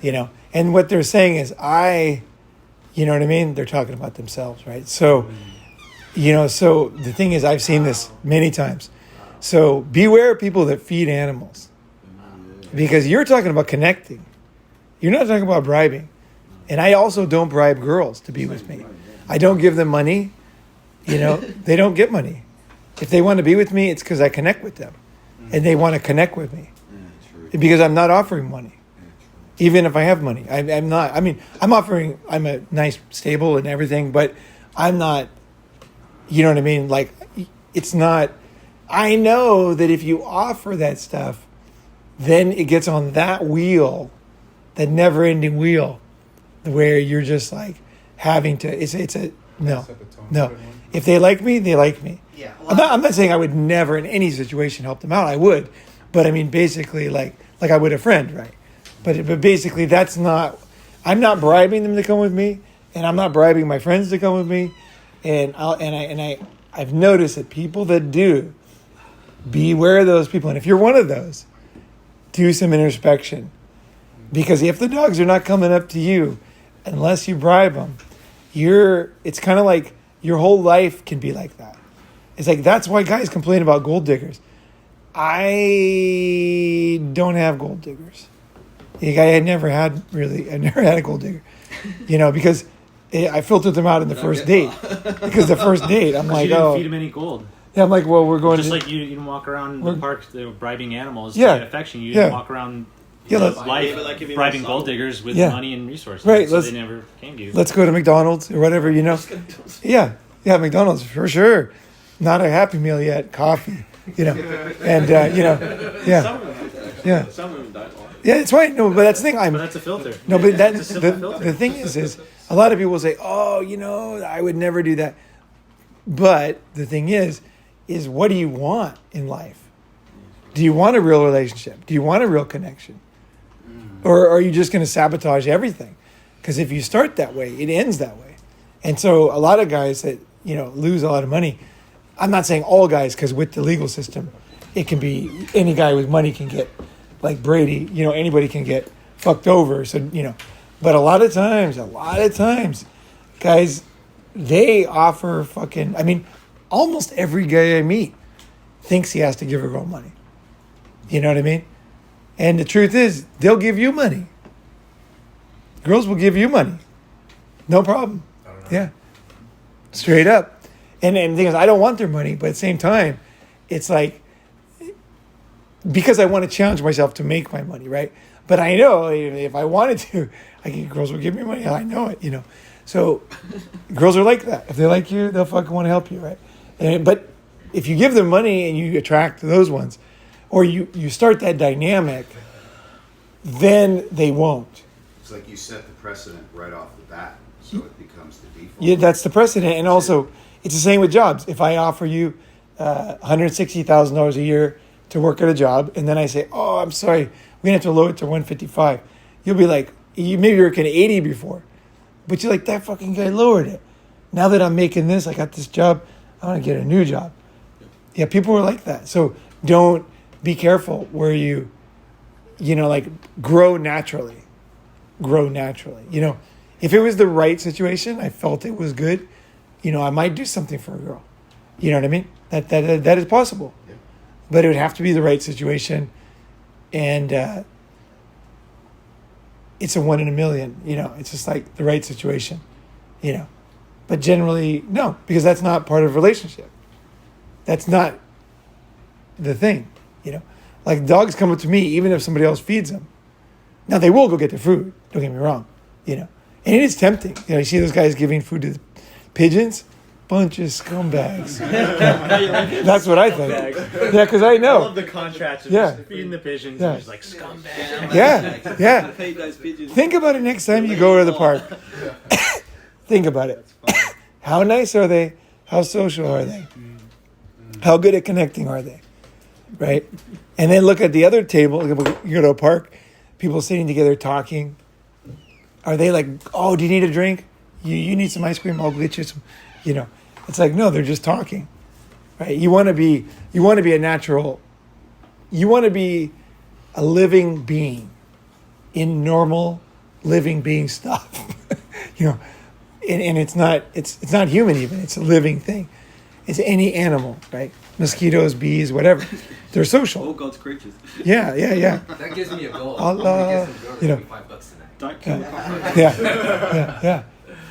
you know. And what they're saying is, you know what I mean? They're talking about themselves, right? So, you know, so the thing is, I've seen this many times. So beware of people that feed animals, because you're talking about connecting. You're not talking about bribing. And I also don't bribe girls to be with me. I don't give them money. You know, they don't get money. If they want to be with me, it's because I connect with them. And they want to connect with me. Because I'm not offering money. Even if I have money. I'm not. I mean, I'm a nice, stable and everything, but I'm not, you know what I mean? Like, it's not, I know that if you offer that stuff, then it gets on that wheel, that never-ending wheel, where you're just like, having to, it's a no. If they like me, they like me. Yeah. I'm not saying I would never in any situation help them out. I would, but I mean basically like I would a friend, right? But basically that's not. I'm not bribing them to come with me, and I'm not bribing my friends to come with me, and I've noticed that people that do, beware of those people, and if you're one of those, do some introspection, because if the dogs are not coming up to you, unless you bribe them. It's kind of like your whole life can be like that. It's like, that's why guys complain about gold diggers. I don't have gold diggers. I never had a gold digger, you know, because I filtered them out in the first date. Because the first date, I'm like, you didn't feed them any gold. Yeah, I'm like, well, we're going just to... like you didn't walk around the park bribing animals to Yeah. get affection. You Yeah. didn't walk around life bribing gold diggers with money and resources. Right, So they never came to you. Let's go to McDonald's or whatever, you know. Yeah, McDonald's for sure. Not a Happy Meal yet. Coffee, you know, and you know, yeah. Some of them don't like. Yeah, it's fine. No, but that's the thing. But that's a filter. No, but that's It's a simple filter. the thing is a lot of people say, oh, you know, I would never do that. But the thing is what do you want in life? Do you want a real relationship? Do you want a real connection? Or are you just going to sabotage everything? Because if you start that way, it ends that way. And so a lot of guys that, you know, lose a lot of money, I'm not saying all guys, because with the legal system, it can be any guy with money can get, like Brady, you know, anybody can get fucked over. So, you know, but a lot of times, guys, they offer fucking, I mean, almost every guy I meet thinks he has to give a girl money. You know what I mean? And the truth is, they'll give you money. Girls will give you money. No problem. Yeah. Straight up. And the thing is, I don't want their money, but at the same time, it's like, because I want to challenge myself to make my money, right? But I know if I wanted to, girls will give me money. I know it, you know. So girls are like that. If they like you, they'll fucking want to help you, right? But if you give them money and you attract those ones, or you start that dynamic, then they won't. It's like you set the precedent right off the bat, so it becomes the default. Yeah, that's the precedent. And also, it's the same with jobs. If I offer you $160,000 a year to work at a job, and then I say, oh, I'm sorry, we're going to have to lower it to 155. You'll be like, maybe you're working 80 before. But you're like, that fucking guy lowered it. Now that I'm making this, I got this job, I want to get a new job. Yeah, people are like that. So don't, be careful where you know, like grow naturally. You know, if it was the right situation, I felt it was good, you know, I might do something for a girl. You know what I mean? That is possible. Yeah. But it would have to be the right situation. And it's a 1 in a million, you know, it's just like the right situation, you know. But generally, no, because that's not part of a relationship. That's not the thing. You know, like dogs come up to me even if somebody else feeds them. Now they will go get their food. Don't get me wrong, you know. And it is tempting. You know, you see those guys giving food to the pigeons. bunch of scumbags. That's what I think. Yeah, because I know. I love the contrast of Yeah. just feeding the pigeons Yeah. and just like scumbag. Yeah. Feed those pigeons. Think about it next time you go to the park. Think about it. How nice are they? How social are they? How good at connecting are they? Right? And then look at the other table. You go to a park, people sitting together talking. Are they like, oh, do you need a drink? You need some ice cream? I'll get you some. You know, it's like, no, they're just talking. Right? You want to be a natural. You want to be a living being in normal living being stuff. You know, and it's not human even. It's a living thing. It's any animal, right? Mosquitoes, bees, whatever. They're All social. God's creatures. Yeah. That gives me a goal. Allah, I'm gonna get some girl to you know. give me $5 tonight. Don't kill the cockroach.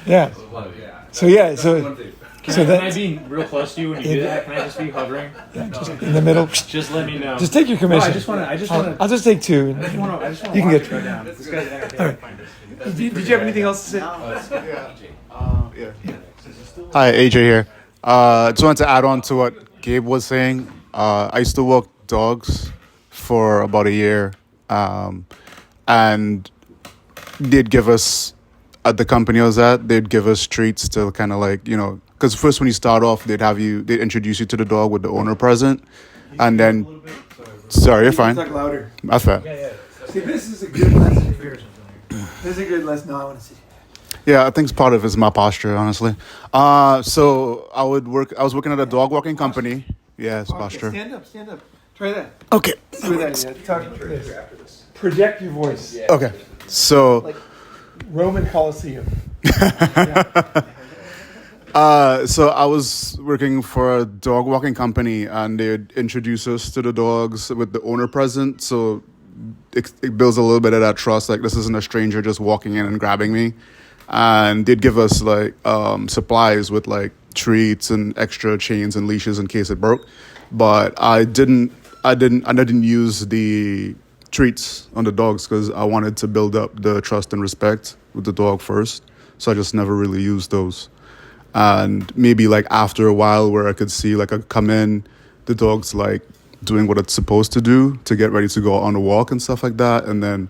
Yeah. Well, yeah. So yeah, That's so one thing. so Can I that be real close to you when you do that? Can I just be hovering? just in the middle. Just let me know. Just take your No, commission. I just want to. I'll just take two. I just want to. You can get go down. This guy's entertaining. Did you have anything else to say? Hi, AJ here. Just wanted to add on to what Gabe was saying. I used to walk dogs for about a year, and they'd give us, at the company I was at, they'd give us treats to kind of like, because first when you start off, they'd introduce you to the dog with the owner present, and then, sorry, you're fine. Talk louder. That's fair. See, this is a good lesson here. This is a good lesson. No, I want to see. Yeah, I think it's part of it is my posture, honestly. So I was working at a dog walking company. Yeah, it's posture. Stand up. Try that. Okay. Do that. Yeah. Talk like this. Project your voice. Okay. So. Like Roman Colosseum. So I was working for a dog walking company, and they'd introduce us to the dogs with the owner present. So it builds a little bit of that trust. Like, this isn't a stranger just walking in and grabbing me. And they'd give us like supplies with like treats and extra chains and leashes in case it broke. But I didn't use the treats on the dogs because I wanted to build up the trust and respect with the dog first. So I just never really used those. And maybe like after a while where I could see like I come in, the dog's like doing what it's supposed to do to get ready to go on a walk and stuff like that. And then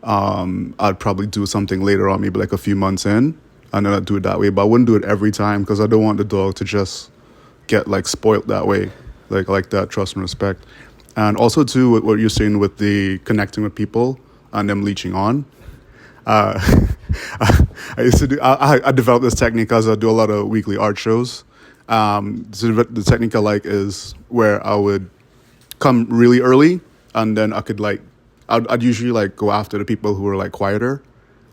I'd probably do something later on, maybe like a few months in, and then I'd do it that way. But I wouldn't do it every time because I don't want the dog to just get like spoiled that way, like that trust and respect. And also too, what you're saying with the connecting with people and them leeching on. I developed this technique because I do a lot of weekly art shows. So the technique I like is where I would come really early, and then I could like, I'd usually like go after the people who were like quieter,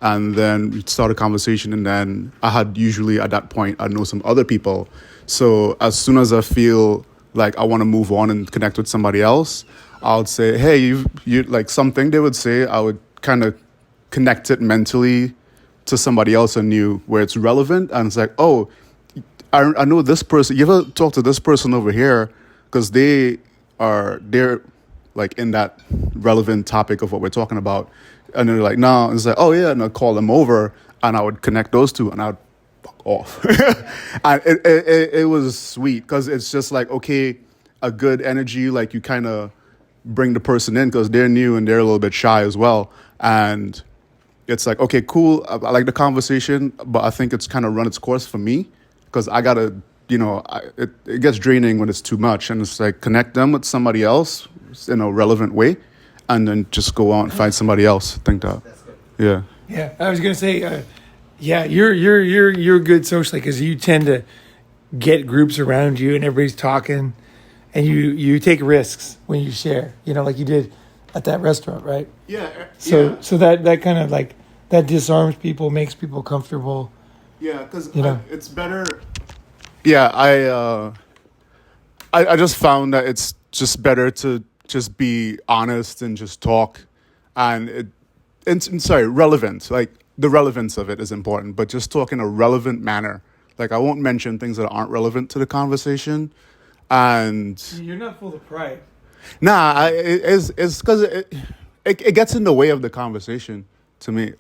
and then we'd start a conversation. And then I had usually at that point I know some other people. So as soon as I feel like I want to move on and connect with somebody else, I'll say, hey, you like something they would say. I would kind of connect it mentally to somebody else I knew where it's relevant, and it's like, oh, I know this person. You ever talk to this person over here because they're like in that relevant topic of what we're talking about, and they're like, no, and it's like, oh yeah, and I'd call them over, and I would connect those two, and I'd fuck off. And it was sweet because it's just like, okay, a good energy, like you kind of bring the person in because they're new and they're a little bit shy as well, and it's like, okay, cool, I like the conversation, but I think it's kind of run its course for me because I gotta, it gets draining when it's too much, and it's like connect them with somebody else in a relevant way, and then just go out and find somebody else. I think that, yeah. Yeah, I was gonna say, yeah, you're good socially because you tend to get groups around you and everybody's talking, and you take risks when you share. Like you did at that restaurant, right? Yeah. So that kind of like that disarms people, makes people comfortable. Yeah, because it's better. Yeah, I just found that it's just better to just be honest and just talk, and relevant. Like the relevance of it is important, but just talk in a relevant manner. Like I won't mention things that aren't relevant to the conversation, and you're not full of pride. Nah, it's because it gets in the way of the conversation to me.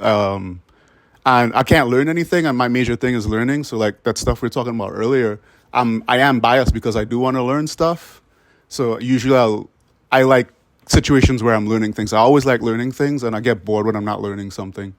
and I can't learn anything, and my major thing is learning. So like that stuff we were talking about earlier, I am biased because I do want to learn stuff. So usually I like situations where I'm learning things. I always like learning things, and I get bored when I'm not learning something.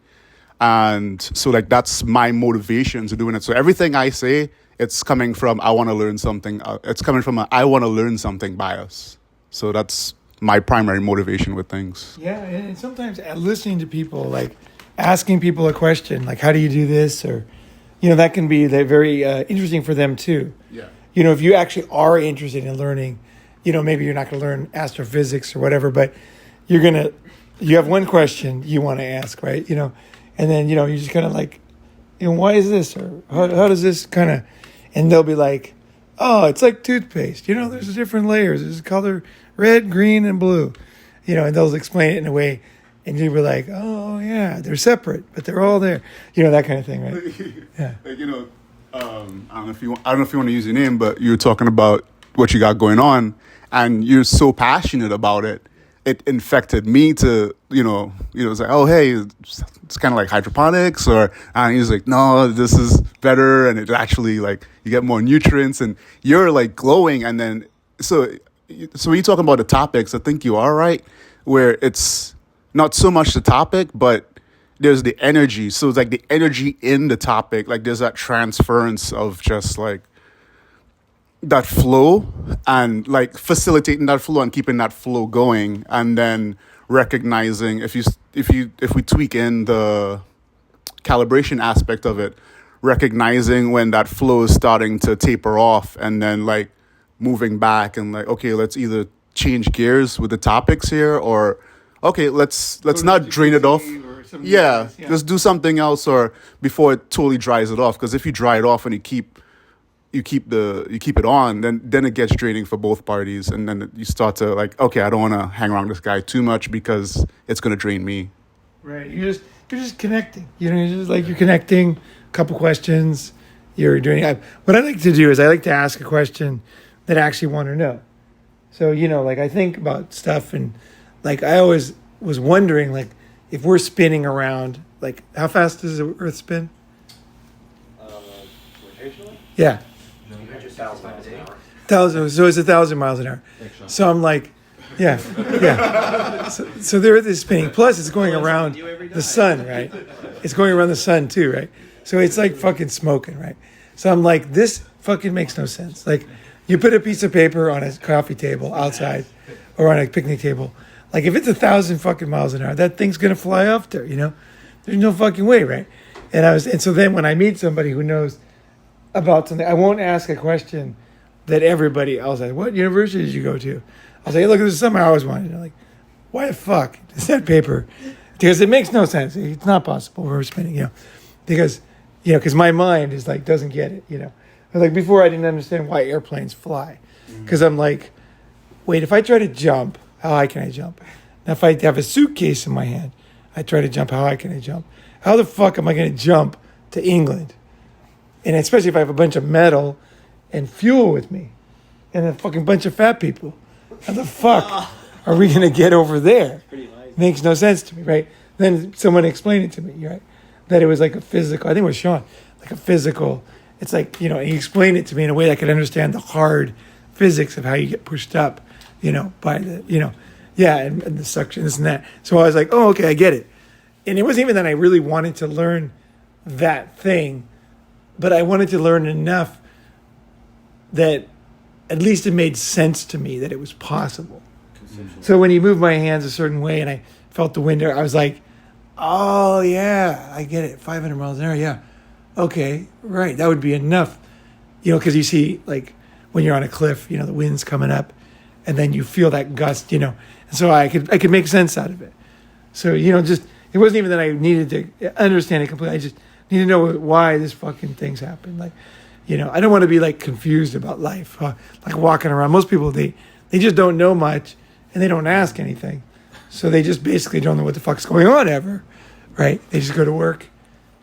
And so like that's my motivation to doing it. So everything I say, it's coming from I want to learn something. It's coming from I want to learn something bias. So that's my primary motivation with things. Yeah, and sometimes listening to people, like asking people a question, like how do you do this, or that can be very interesting for them too. Yeah. If you actually are interested in learning, maybe you're not going to learn astrophysics or whatever, but you have one question you want to ask, right? And then you're just kind of like, why is this, or how does this kind of, and they'll be like, oh, it's like toothpaste. There's different layers. There's color red, green, and blue. And they'll explain it in a way, and you'll be like, oh yeah, they're separate, but they're all there. That kind of thing, right? Yeah. Like, I don't know if you want to use your name, but you're talking about what you got going on, and you're so passionate about it. It infected me to, it's like, oh, hey, it's kind of like hydroponics, and he's like, no, this is better, and it actually, like, you get more nutrients, and you're, like, glowing, and then, so when you talk about the topics, I think you are right, where it's not so much the topic, but there's the energy, so it's, like, the energy in the topic, like, there's that transference of just, like, that flow, and like facilitating that flow and keeping that flow going, and then recognizing if we tweak in the calibration aspect of it, recognizing when that flow is starting to taper off, and then like moving back and like, okay, let's either change gears with the topics here, or okay, let's not drain it off. Yeah, let's do something else, or before it totally dries it off, because if you dry it off and you keep it on, then it gets draining for both parties, and then you start to like, okay, I don't want to hang around this guy too much because it's going to drain me. Right. You're just connecting. You're just like, you're connecting. A couple questions. You're doing. What I like to do is I like to ask a question that I actually want to know. So like I think about stuff, and like I always was wondering, like if we're spinning around, like how fast does the Earth spin? Rotationally? Yeah. 100,000 miles an hour. 1,000. So it's 1,000 miles an hour. So I'm like, yeah. So the Earth is spinning. Plus, it's going around the sun, right? It's going around the sun too, right? So it's like fucking smoking, right? So I'm like, this fucking makes no sense. Like, you put a piece of paper on a coffee table outside, or on a picnic table. Like, if it's 1,000 fucking miles an hour, that thing's gonna fly off there. There's no fucking way, right? And so then when I meet somebody who knows about something, I won't ask a question that everybody else has. What university did you go to? I'll say, hey, look, this is something I always wanted. They're like, why the fuck is that paper? Because it makes no sense. It's not possible we're spinning, because my mind is like, doesn't get it, Like before, I didn't understand why airplanes fly, because I'm like, wait, if I try to jump, how high can I jump? Now, if I have a suitcase in my hand, I try to jump, how high can I jump? How the fuck am I going to jump to England? And especially if I have a bunch of metal and fuel with me and a fucking bunch of fat people. How the fuck are we going to get over there? Makes no sense to me, right? Then someone explained it to me, right? That it was like a physical, I think it was Sean, like a physical, it's like, he explained it to me in a way that I could understand the hard physics of how you get pushed up, by the, and the suction, this and that. So I was like, oh, okay, I get it. And it wasn't even that I really wanted to learn that thing, but I wanted to learn enough that at least it made sense to me that it was possible. So when he moved my hands a certain way and I felt the wind, I was like, oh, yeah, I get it. 500 miles an hour, yeah. Okay, right, that would be enough. Because you see, like, when you're on a cliff, the wind's coming up, and then you feel that gust, And so I could make sense out of it. So, just, it wasn't even that I needed to understand it completely. I just need to know why this fucking things happen. Like, I don't want to be like confused about life, like walking around. Most people, they just don't know much, and they don't ask anything. So they just basically don't know what the fuck's going on ever, right? They just go to work,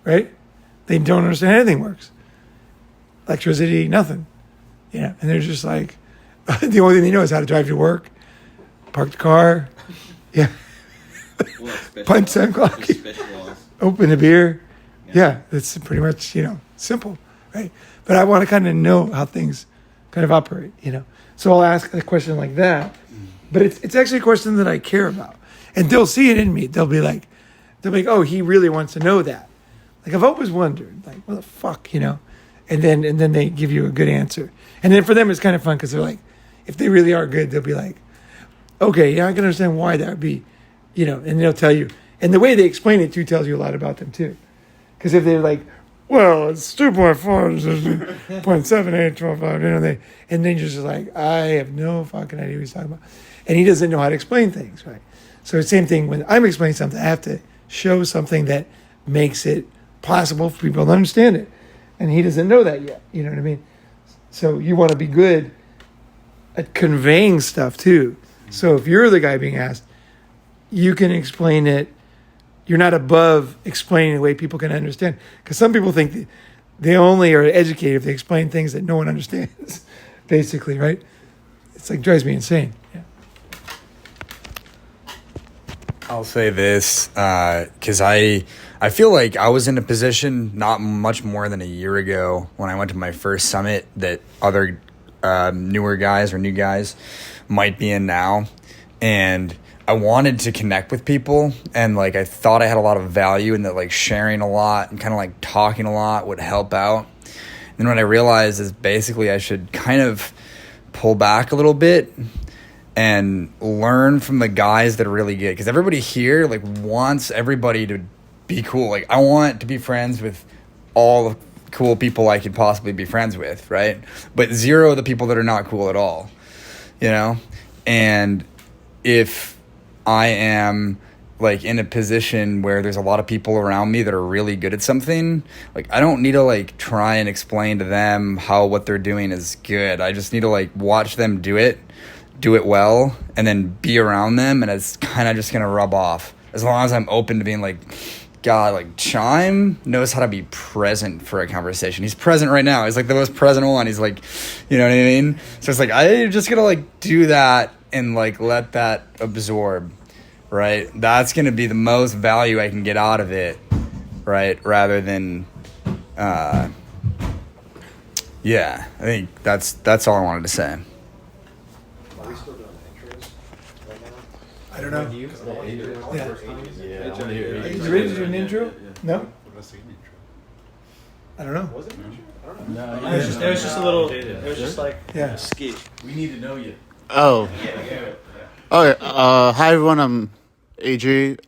right? They don't understand anything works. Electricity, nothing. And they're just like, the only thing they know is how to drive to work, park the car, punch 7 o'clock, open a beer, Yeah, it's pretty much, simple, right? But I want to kind of know how things kind of operate, So I'll ask a question like that, but it's actually a question that I care about. And they'll see it in me. They'll be like, oh, he really wants to know that. Like, I've always wondered, like, what the fuck, And then they give you a good answer. And then for them, it's kind of fun because they're like, if they really are good, they'll be like, okay, yeah, I can understand why that would be, and they'll tell you. And the way they explain it, too, tells you a lot about them, too. Because if they're like, well, it's 2.4, it's 0.78, 12.5, and then you're just like, I have no fucking idea what he's talking about. And he doesn't know how to explain things, right? So the same thing, when I'm explaining something, I have to show something that makes it possible for people to understand it. And he doesn't know that yet, you know what I mean? So you want to be good at conveying stuff, too. So if you're the guy being asked, you can explain it. You're not above explaining the way people can understand. Because some people think that they only are educated if they explain things that no one understands, basically, right? It's like, drives me insane. Yeah. I'll say this, because I feel like I was in a position not much more than a year ago when I went to my first summit that other newer guys or new guys might be in now. And I wanted to connect with people, and like I thought I had a lot of value in that, like sharing a lot and kind of like talking a lot would help out. And what I realized is basically I should kind of pull back a little bit and learn from the guys that are really good, because everybody here like wants everybody to be cool. Like, I want to be friends with all the cool people I could possibly be friends with, right? But zero the people that are not cool at all, and if I am like in a position where there's a lot of people around me that are really good at something, like I don't need to like try and explain to them how what they're doing is good. I just need to like watch them do it well, and then be around them, and it's kind of just gonna rub off as long as I'm open to being like, God, like Chime knows how to be present for a conversation. He's present right now. He's like the most present one. He's like, you know what I mean? So it's like, I'm just gonna like do that and like let that absorb, right? That's gonna be the most value I can get out of it, right? Rather than, yeah, I think that's all I wanted to say. Are we still doing intros right now? I don't know. Yeah. Are you ready to do an intro? No? I don't know. Was it an intro? I don't know. No, it was just a little. It was just like Yeah. a skit. We need to know you. Oh. Okay. Hi everyone. I'm AJ.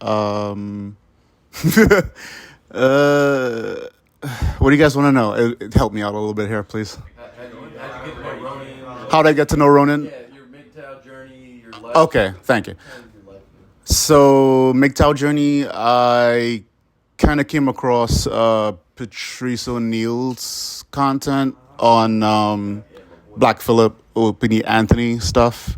What do you guys want to know? It help me out a little bit here, please. How did I get to know Ronin? Yeah, your MGTOW journey, your life. Okay, thank you. So, MGTOW journey, I kind of came across Patrice O'Neill's content on Black Phillip, Opini Anthony stuff.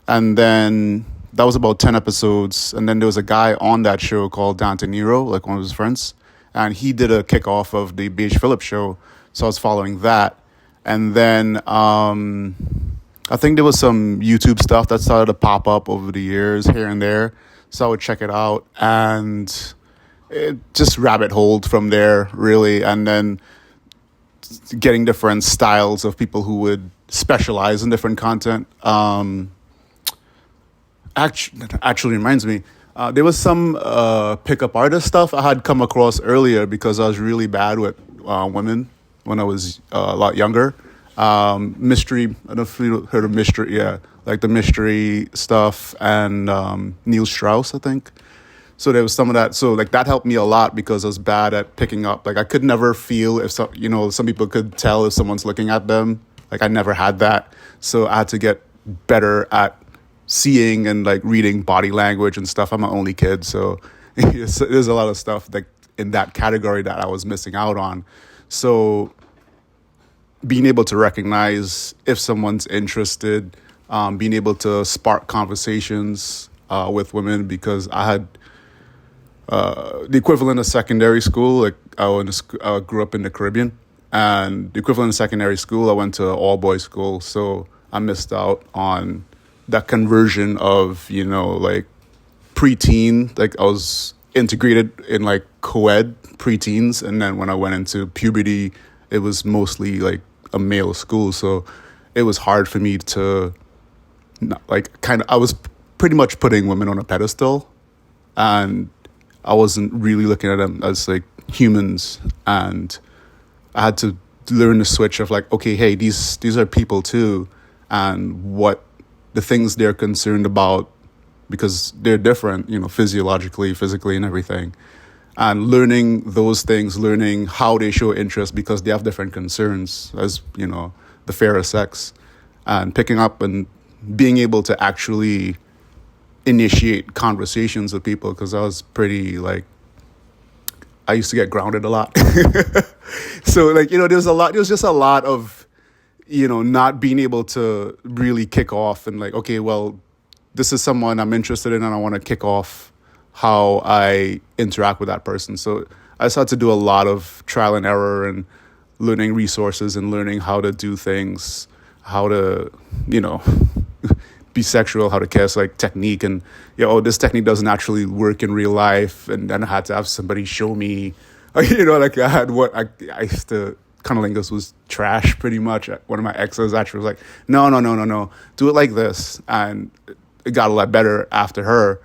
And then that was about 10 episodes. And then there was a guy on that show called Dante Nero, like one of his friends. And he did a kickoff of the B.H. Phillips show. So I was following that. And then I think there was some YouTube stuff that started to pop up over the years here and there. So I would check it out. And it just rabbit holed from there, really. And then getting different styles of people who would specialize in different content. Actually reminds me, there was some pickup artist stuff I had come across earlier because I was really bad with women when I was a lot younger. Mystery, I don't know if you heard of Mystery, yeah, like the Mystery stuff, and Neil Strauss, I think. So there was some of that. So like that helped me a lot because I was bad at picking up. Like I could never feel if some people could tell if someone's looking at them. Like I never had that. So I had to get better at seeing and like reading body language and stuff. I'm an only kid, so there's a lot of stuff like in that category that I was missing out on. So being able to recognize if someone's interested, being able to spark conversations with women, because I had the equivalent of secondary school. Like I grew up in the Caribbean, and the equivalent of secondary school, I went to all boys school, so I missed out on that conversion of like preteen. Like I was integrated in like co-ed preteens, and then when I went into puberty, it was mostly like a male school, so it was hard for me to not, like kind of I was pretty much putting women on a pedestal, and I wasn't really looking at them as like humans, and I had to learn the switch of like, okay, hey, these are people too, and what the things they're concerned about, because they're different, physiologically, physically, and everything. And learning those things, learning how they show interest because they have different concerns, as, the fairer sex, and picking up and being able to actually initiate conversations with people, because I was pretty, like, I used to get grounded a lot. So, like, there was just a lot of, not being able to really kick off and like, okay, well, this is someone I'm interested in and I want to kick off how I interact with that person. So I just had to do a lot of trial and error and learning resources and learning how to do things, how to, be sexual, how to kiss, like technique. And, this technique doesn't actually work in real life. And then I had to have somebody show me, like I had I used to, cunnilingus was trash pretty much. One of my exes actually was like, no, do it like this. And it got a lot better after her.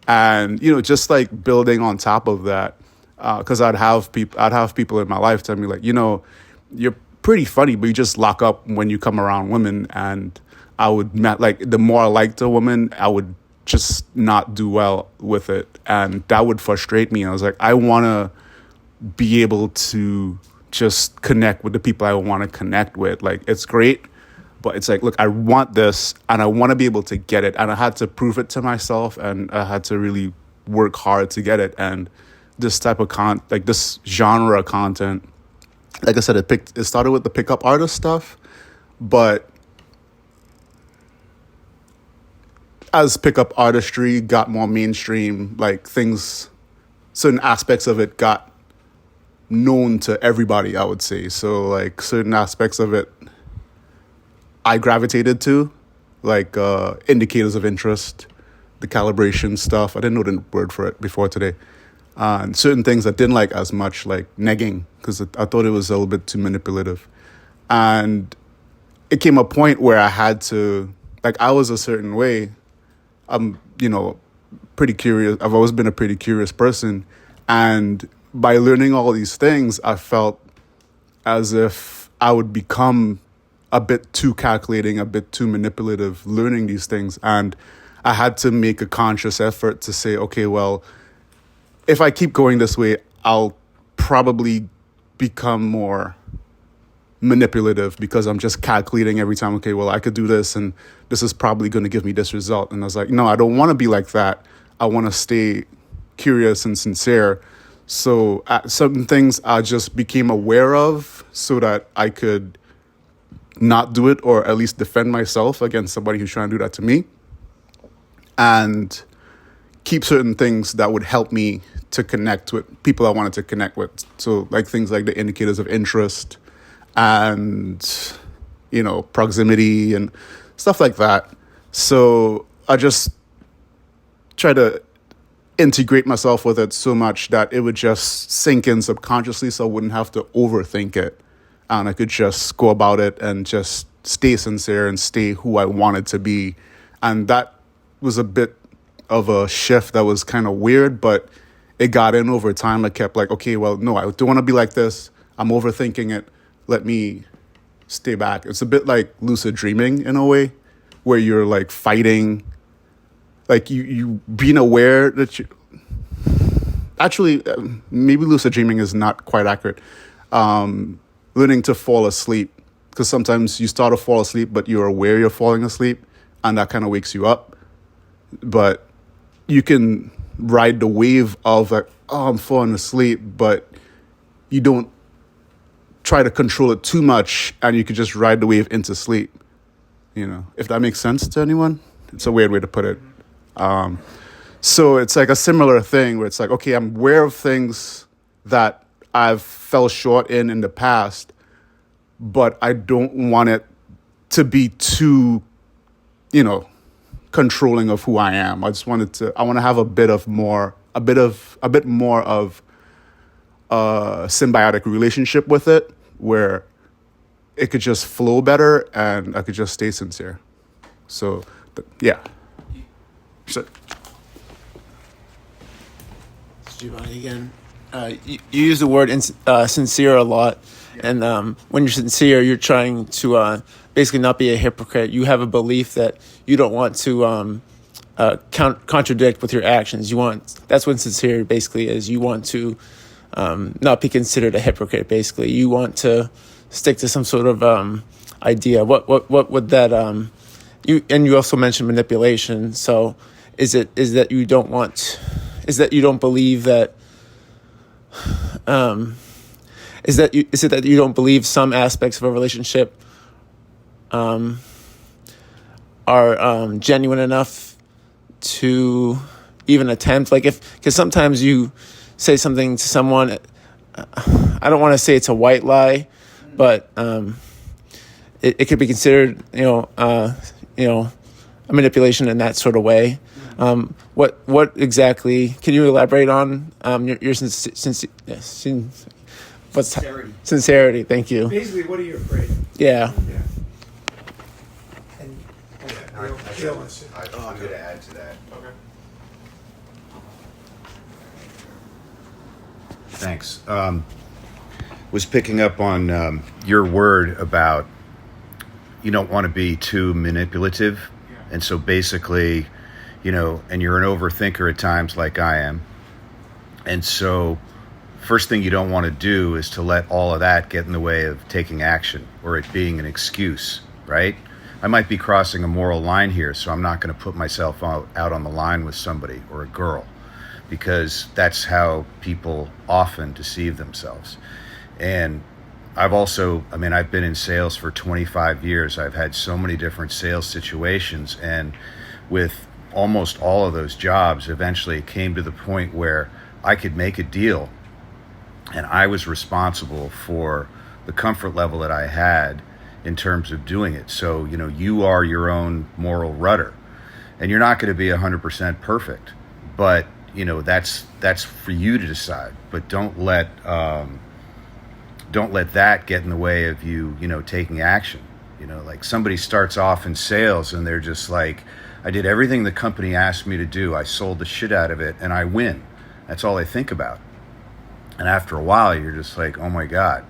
And, just like building on top of that, because I'd have people in my life tell me like, you're pretty funny, but you just lock up when you come around women. And I would, like, the more I liked a woman, I would just not do well with it. And that would frustrate me. I was like, I want to be able to just connect with the people I want to connect with. Like, it's great, but it's like, look, I want this and I want to be able to get it. And I had to prove it to myself, and I had to really work hard to get it. And this type of this genre of content, like I said, it started with the pickup artist stuff, but as pickup artistry got more mainstream, like certain aspects of it got known to everybody, I would say. So like certain aspects of it I gravitated to, like indicators of interest, the calibration stuff. I didn't know the word for it before today. And certain things I didn't like as much, like negging, because I thought it was a little bit too manipulative. And it came a point where I had to, like, I was a certain way. I'm, pretty curious. I've always been a pretty curious person. And by learning all these things, I felt as if I would become a bit too calculating, a bit too manipulative learning these things. And I had to make a conscious effort to say, okay, well, if I keep going this way, I'll probably become more manipulative because I'm just calculating every time, okay, well, I could do this and this is probably going to give me this result. And I was like, no, I don't want to be like that. I want to stay curious and sincere. So certain things I just became aware of so that I could not do it, or at least defend myself against somebody who's trying to do that to me, and keep certain things that would help me to connect with people I wanted to connect with. So like things like the indicators of interest and, proximity and stuff like that. So I just try to integrate myself with it so much that it would just sink in subconsciously, so I wouldn't have to overthink it. And I could just go about it and just stay sincere and stay who I wanted to be. And that was a bit of a shift that was kind of weird, but it got in over time. I kept like, okay, well, no, I don't want to be like this. I'm overthinking it. Let me stay back. It's a bit like lucid dreaming in a way, where you're like fighting, like you being aware that you actually, maybe lucid dreaming is not quite accurate. Learning to fall asleep, because sometimes you start to fall asleep, but you're aware you're falling asleep, and that kind of wakes you up. But you can ride the wave of like, oh, I'm falling asleep, but you don't try to control it too much, and you can just ride the wave into sleep. If that makes sense to anyone. It's a weird way to put it. So it's like a similar thing where it's like, okay, I'm aware of things that I've fell short in the past, but I don't want it to be too, controlling of who I am. I want to have a bit of more a bit more of a symbiotic relationship with it, where it could just flow better and I could just stay sincere. So, yeah. So, Giovanni again. You use the word sincere a lot, and when you're sincere, you're trying to basically not be a hypocrite. You have a belief that you don't want to contradict with your actions. That's what sincere basically is. You want to not be considered a hypocrite. Basically, you want to stick to some sort of idea. What would that you also mentioned manipulation. So is it that you don't believe that is it that you don't believe some aspects of a relationship are genuine enough to even attempt? Like, because sometimes you say something to someone, I don't want to say it's a white lie, but it could be considered a manipulation in that sort of way. What exactly can you elaborate on your sincerity? Thank you. Basically, what are you afraid of? Yeah. And I'm going to add to that. Okay. Thanks. Was picking up on your word about you don't want to be too manipulative. And so basically, and you're an overthinker at times like I am. And so first thing you don't want to do is to let all of that get in the way of taking action or it being an excuse, right? I might be crossing a moral line here, so I'm not going to put myself out on the line with somebody or a girl, because that's how people often deceive themselves. And I've been in sales for 25 years. I've had so many different sales situations, and with almost all of those jobs, eventually it came to the point where I could make a deal and I was responsible for the comfort level that I had in terms of doing it. So, you are your own moral rudder, and you're not going to be 100% perfect, but that's for you to decide. But don't let that get in the way of you taking action. Like somebody starts off in sales and they're just like, I did everything the company asked me to do. I sold the shit out of it and I win. That's all I think about. And after a while, you're just like, oh my God,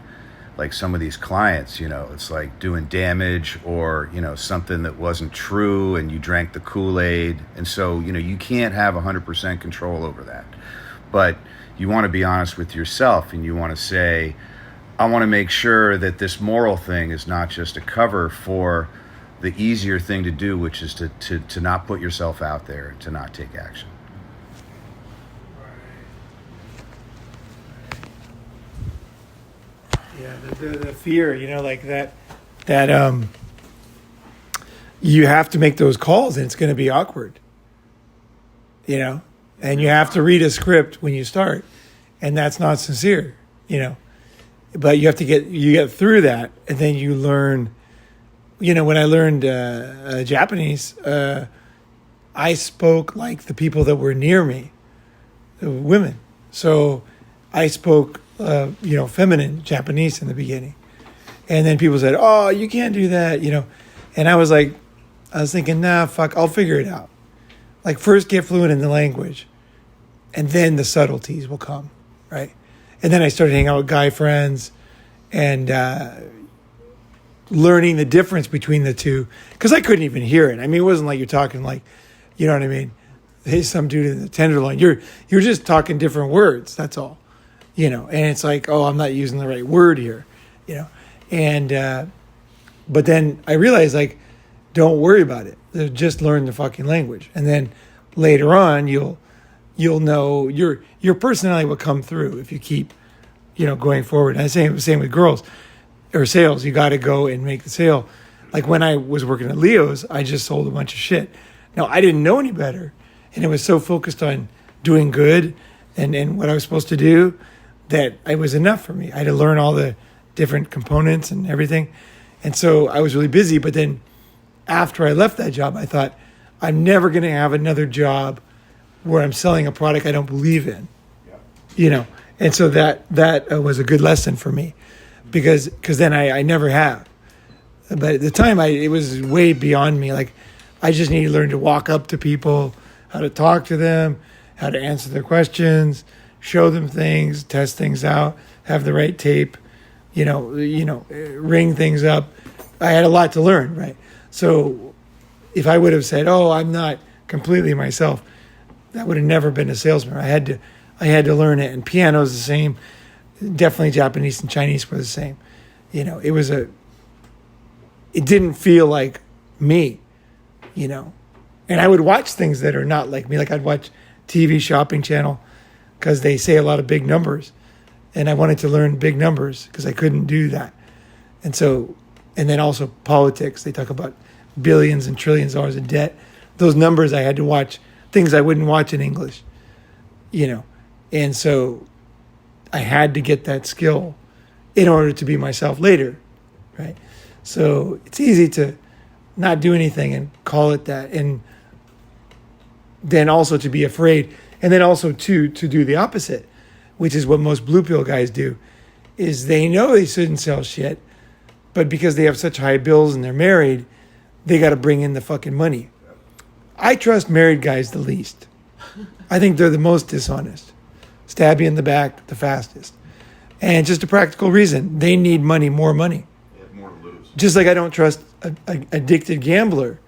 like some of these clients, it's like doing damage or, something that wasn't true and you drank the Kool-Aid. And so, you can't have 100% control over that. But you want to be honest with yourself and you want to say, I want to make sure that this moral thing is not just a cover for the easier thing to do, which is to not put yourself out there and to not take action. Yeah, the fear, like that you have to make those calls and it's going to be awkward, and you have to read a script when you start, and that's not sincere, but you have to get through that, and then you learn. When I learned Japanese, I spoke like the people that were near me, the women. So I spoke, feminine Japanese in the beginning. And then people said, oh, you can't do that, And I was thinking, nah, fuck, I'll figure it out. Like, first get fluent in the language, and then the subtleties will come, right? And then I started hanging out with guy friends and learning the difference between the two, because I couldn't even hear it. I mean, it wasn't like you're talking like, you know what I mean? Hey, some dude in the Tenderloin. You're just talking different words. That's all, And it's like, oh, I'm not using the right word here, And but then I realized, like, don't worry about it. Just learn the fucking language, and then later on you'll know your personality will come through if you keep, going forward. And I say the same with girls. Or sales, you got to go and make the sale. Like when I was working at Leo's, I just sold a bunch of shit. Now, I didn't know any better, and it was so focused on doing good and what I was supposed to do that it was enough for me. I had to learn all the different components and everything, and so I was really busy. But then after I left that job, I thought, I'm never going to have another job where I'm selling a product I don't believe in, you know. And so that was a good lesson for me, because then I never have. But at the time, it was way beyond me. Like, I just needed to learn to walk up to people, how to talk to them, how to answer their questions, show them things, test things out, have the right tape, ring things up. I had a lot to learn, right? So if I would have said, "Oh, I'm not completely myself," that would have never been a salesman. I had to learn it. And piano is the same. Definitely Japanese and Chinese were the same. It didn't feel like me, And I would watch things that are not like me. Like, I'd watch TV shopping channel because they say a lot of big numbers. And I wanted to learn big numbers because I couldn't do that. And then also politics. They talk about billions and trillions of dollars in debt. Those numbers, I had to watch things I wouldn't watch in English, And so I had to get that skill in order to be myself later, right? So it's easy to not do anything and call it that. And then also to be afraid. And then also to do the opposite, which is what most blue pill guys do, is they know they shouldn't sell shit, but because they have such high bills and they're married, they got to bring in the fucking money. I trust married guys the least. I think they're the most dishonest. Stab you in the back the fastest. And just a practical reason. They need money, more money. They have more to lose. Just like I don't trust a addicted gambler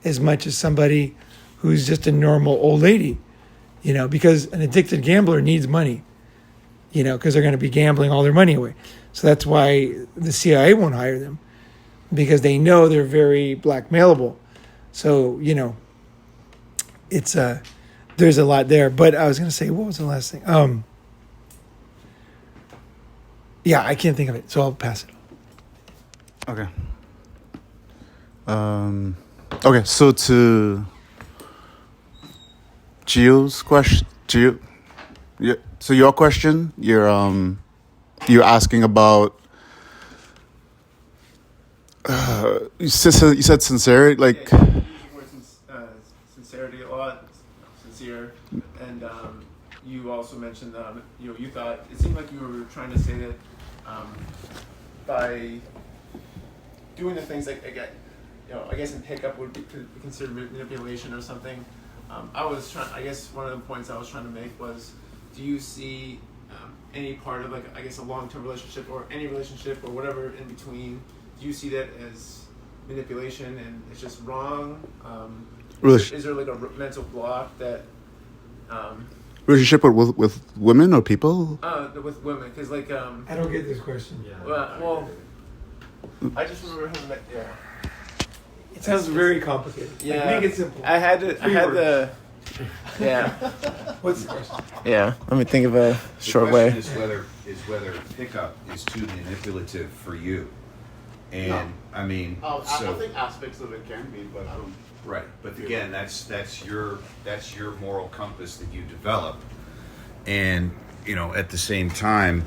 as much as somebody who's just a normal old lady, because an addicted gambler needs money, because they're going to be gambling all their money away. So that's why the CIA won't hire them, because they know they're very blackmailable. So, it's there's a lot there. But I was going to say, what was the last thing? Yeah, I can't think of it, so I'll pass it. Okay. Okay, so to Gio's question, so your question, you're asking about you said sincerity, like sincerity a lot, sincere, and you also mentioned you thought it seemed like you were trying to say that by doing the things like I guess in pickup would be considered manipulation or something. I guess one of the points I was trying to make was, do you see any part of a long-term relationship or any relationship or whatever in between, do you see that as manipulation and it's just wrong? Is there like a mental block that... relationship with women or people? With women, because I don't get this question. Well, I just remember having that. Yeah. It sounds very complicated. Yeah. Make it simple. I had the. Yeah. What's the question? Yeah. Let me think of a short way. The question is whether pickup is too manipulative for you. And No. I mean, I think aspects of it can be, but I don't. right. But again, that's your moral compass that you develop. And at the same time,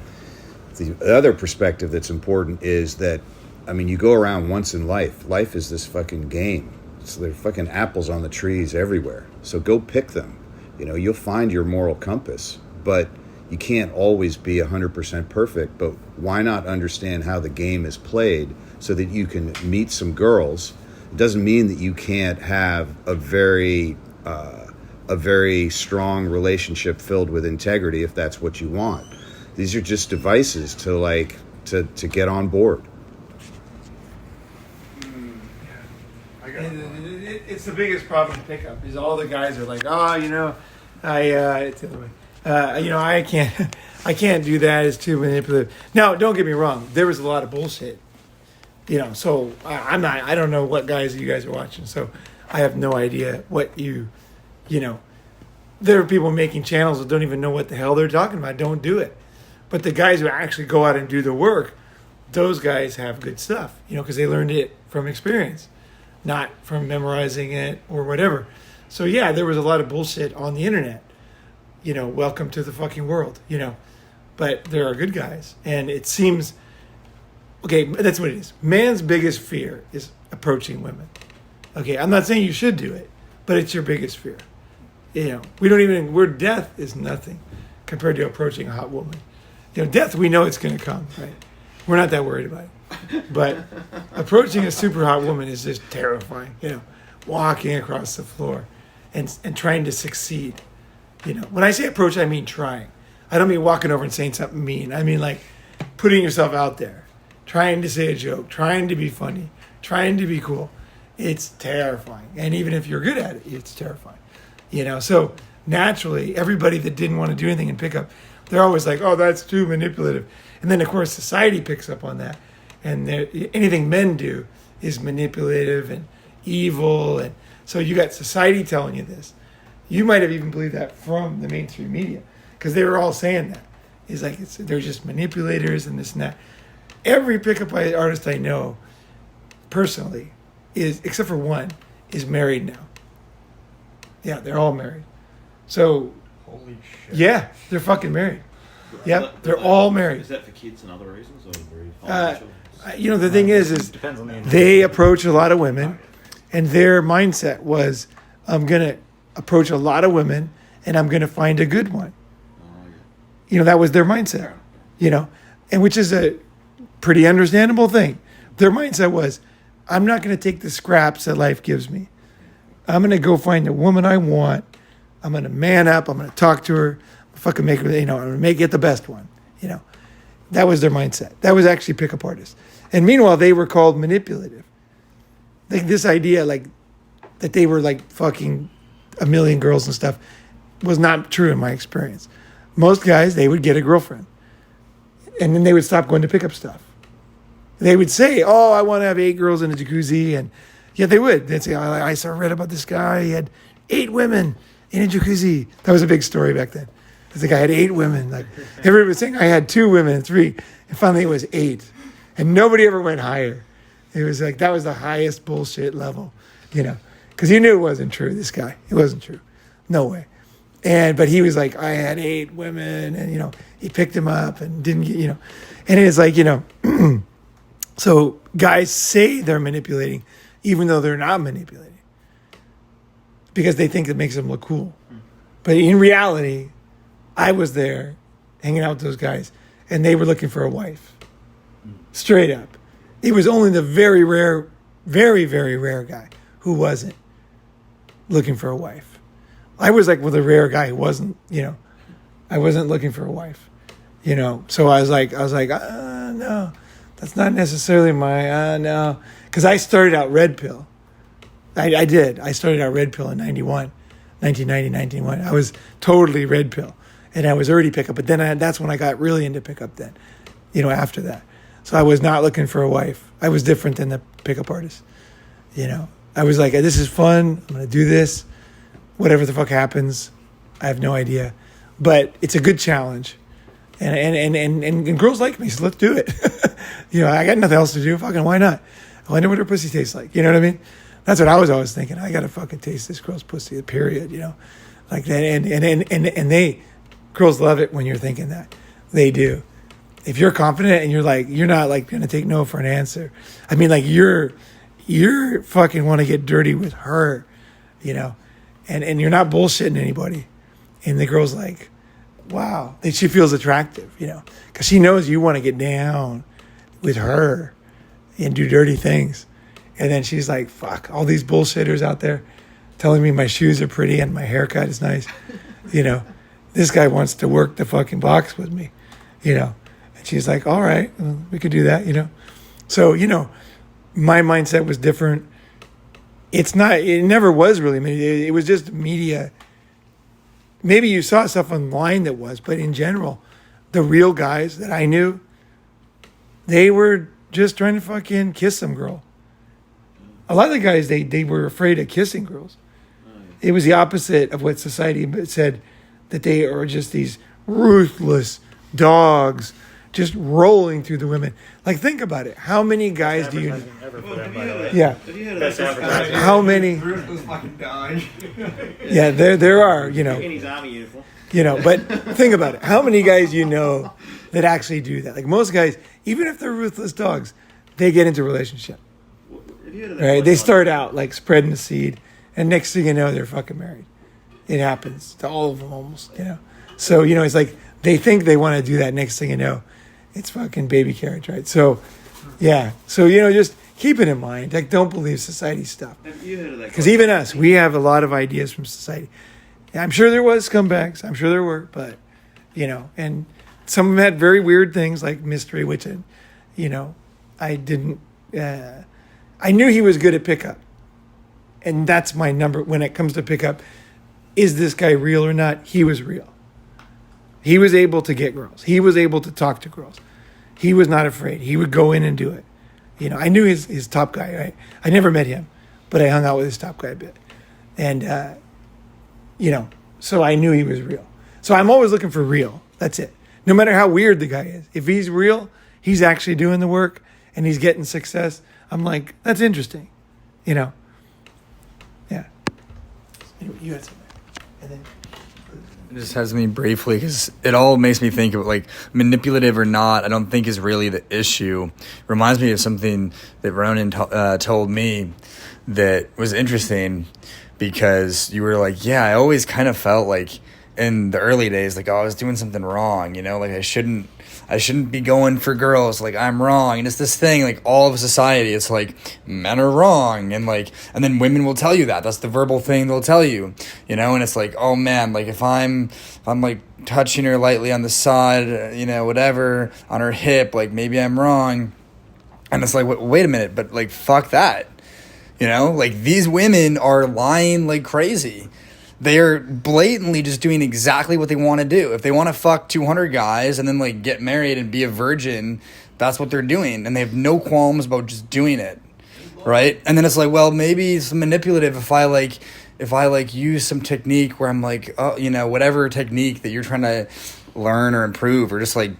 the other perspective that's important is that, you go around once in life. Life is this fucking game. So there are fucking apples on the trees everywhere. So go pick them. You'll find your moral compass. But you can't always be 100% perfect. But why not understand how the game is played so that you can meet some girls? It doesn't mean that you can't have a very strong relationship filled with integrity if that's what you want. These are just devices to get on board. It's the biggest problem in pickup is all the guys are like, it's the other way. I can't do that. It's too manipulative. Now, don't get me wrong. There was a lot of bullshit, so I don't know what guys you guys are watching. So I have no idea what there are people making channels that don't even know what the hell they're talking about. Don't do it. But the guys who actually go out and do the work, those guys have good stuff, because they learned it from experience, not from memorizing it or whatever. So yeah, there was a lot of bullshit on the internet. Welcome to the fucking world, But there are good guys. And it seems, okay, that's what it is. Man's biggest fear is approaching women. Okay, I'm not saying you should do it, but it's your biggest fear. we don't even, where death is nothing compared to approaching a hot woman. Death, we know it's going to come, right? We're not that worried about it. But approaching a super hot woman is just terrifying, walking across the floor and trying to succeed. When I say approach, I mean trying. I don't mean walking over and saying something mean. I mean like putting yourself out there, trying to say a joke, trying to be funny, trying to be cool. It's terrifying. And even if you're good at it, it's terrifying. So naturally, everybody that didn't want to do anything in pickup, they're always like, oh, that's too manipulative. And then, of course, society picks up on that. And anything men do is manipulative and evil. And so you got society telling you this. You might have even believed that from the mainstream media because they were all saying that. It's like they're just manipulators and this and that. Every pickup artist I know, personally, except for one, is married now. Yeah, they're all married. So, holy shit. Yeah, they're fucking married. Yep, they're all married. Is that for kids and other reasons, or the thing is they approach a lot of women, and their mindset was, I'm gonna approach a lot of women, and I'm gonna find a good one. That was their mindset. And which is a pretty understandable thing. Their mindset was, I'm not gonna take the scraps that life gives me. I'm gonna go find the woman I want. I'm gonna man up. I'm gonna talk to her. Fucking make her. I'm gonna get the best one. That was their mindset. That was actually pickup artists. And meanwhile, they were called manipulative. Like this idea, like that they were like fucking a million girls and stuff, was not true in my experience. Most guys, they would get a girlfriend, and then they would stop going to pickup stuff. They would say, "Oh, I want to have 8 girls in a jacuzzi," and yeah, they would. They'd say, "I read about this guy. He had 8 women in a jacuzzi." That was a big story back then. The guy had 8 women. Like everybody was saying, I had 2 women and 3, and finally it was 8, and nobody ever went higher. It was like that was the highest bullshit level, because he knew it wasn't true. This guy, it wasn't true, no way. But he was like, I had 8 women, and he picked him up and didn't get, and it's like so guys say they're manipulating, even though they're not manipulating, because they think it makes them look cool, but in reality. I was there hanging out with those guys, and they were looking for a wife. Straight up. It was only the very rare, very, very rare guy who wasn't looking for a wife. I was like with a rare guy who wasn't, I wasn't looking for a wife. So I was like, no, that's not necessarily my, no. Because I started out red pill. I did. I started out red pill in 1990, 91. I was totally red pill. And I was already pickup, but then that's when I got really into pickup then, after that. So I was not looking for a wife. I was different than the pickup artist. I was like, this is fun. I'm going to do this. Whatever the fuck happens, I have no idea. But it's a good challenge. And girls like me, so let's do it. I got nothing else to do. Fucking why not? I wonder what her pussy tastes like. You know what I mean? That's what I was always thinking. I got to fucking taste this girl's pussy, period, Like that. And they... Girls love it when you're thinking that. They do. If you're confident and you're not like going to take no for an answer. I mean, like you're fucking want to get dirty with her, and you're not bullshitting anybody. And the girl's like, wow. And she feels attractive, because she knows you want to get down with her and do dirty things. And then she's like, fuck, all these bullshitters out there telling me my shoes are pretty and my haircut is nice, This guy wants to work the fucking box with me, And she's like, all right, well, we could do that, So, my mindset was different. It never was really, it was just media. Maybe you saw stuff online that was, but in general, the real guys that I knew, they were just trying to fucking kiss some girl. A lot of the guys, they were afraid of kissing girls. It was the opposite of what society said, that they are just these ruthless dogs just rolling through the women. Like, think about it. How many guys do you know? Yeah. How many? Yeah, there are, In his army uniform. But think about it. How many guys that actually do that? Like, most guys, even if they're ruthless dogs, they get into a relationship. Right? They start out like spreading the seed, and next thing you know, they're fucking married. It happens to all of them almost, you know. So, you know, it's like they think they want to do that. Next thing you know, it's fucking baby carriage, right? So, yeah. So, you know, just keep it in mind. Like, don't believe society stuff. Because even us, we have a lot of ideas from society. Yeah, I'm sure there was scumbags. I'm sure there were. But, you know, and some of them had very weird things like mystery, which, you know, I didn't... I knew he was good at pickup. And that's my number when it comes to pickup. Is this guy real or not? He was real. He was able to get girls. He was able to talk to girls. He was not afraid. He would go in and do it. You know, I knew his top guy, right? I never met him, but I hung out with his top guy a bit. And, you know, so I knew he was real. So I'm always looking for real. That's it. No matter how weird the guy is. If he's real, he's actually doing the work and he's getting success. I'm like, that's interesting. You know? Yeah. Anyway, you had something. And then... It just has me briefly because it all makes me think of like manipulative or not. I don't think is really the issue. Reminds me of something that Ronin told me that was interesting because you were like, yeah, I always kind of felt like in the early days, like, oh, I was doing something wrong, you know, like I shouldn't be going for girls, like I'm wrong. And it's this thing, like all of society, it's like men are wrong. And like, and then women will tell you that. That's the verbal thing they'll tell you, you know, and it's like, oh man, like if I'm like touching her lightly on the side, you know, whatever, on her hip, like maybe I'm wrong. And it's like, wait a minute, but like, fuck that. You know, like these women are lying like crazy. They're blatantly just doing exactly what they want to do. If they want to fuck 200 guys and then like get married and be a virgin, that's what they're doing. And they have no qualms about just doing it. Right. And then it's like, well, maybe it's manipulative if I use some technique where I'm like, oh, you know, whatever technique that you're trying to learn or improve or just like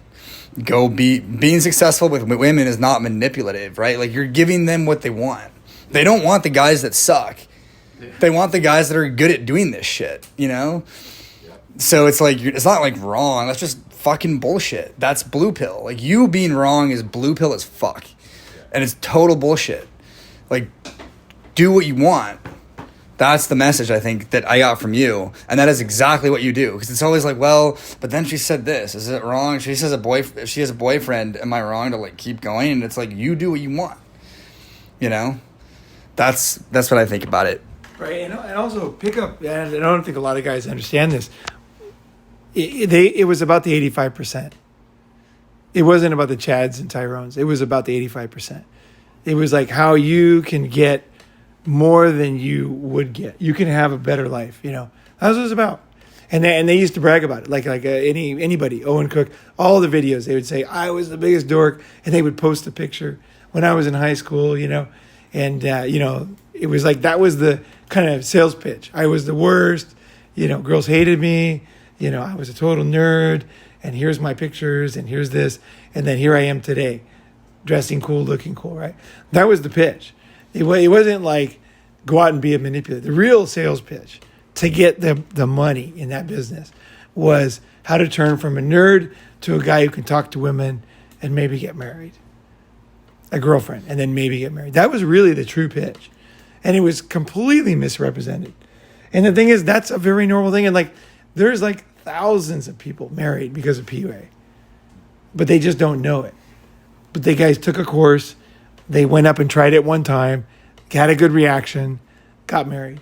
being successful with women is not manipulative. Right. Like you're giving them what they want. They don't want the guys that suck. They want the guys that are good at doing this shit, you know? So it's like, it's not like wrong. That's just fucking bullshit. That's blue pill. Like you being wrong is blue pill as fuck. And it's total bullshit. Like, do what you want. That's the message I think that I got from you. And that is exactly what you do. Because it's always like, well, but then she said this. Is it wrong? If she has a boyfriend, am I wrong to like keep going? And it's like, you do what you want. You know? That's what I think about it. Right, and also pickup, and I don't think a lot of guys understand this. It was about the 85%. It wasn't about the Chads and Tyrones. It was about the 85%. It was like how you can get more than you would get. You can have a better life, you know. That's what it was about. And they used to brag about it, like anybody, Owen Cook, all the videos. They would say, I was the biggest dork, and they would post a picture when I was in high school, you know. And, you know, it was like that was the kind of sales pitch. I was the worst. You know, girls hated me. You know, I was a total nerd. And here's my pictures. And here's this. And then here I am today, dressing cool, looking cool, right? That was the pitch. It wasn't like go out and be a manipulator. The real sales pitch to get the money in that business was how to turn from a nerd to a guy who can talk to women and maybe get married. A girlfriend, and then maybe get married. That was really the true pitch. And it was completely misrepresented. And the thing is, that's a very normal thing. And like, there's like thousands of people married because of PUA. But they just don't know it. But the guys took a course. They went up and tried it one time, had a good reaction, got married.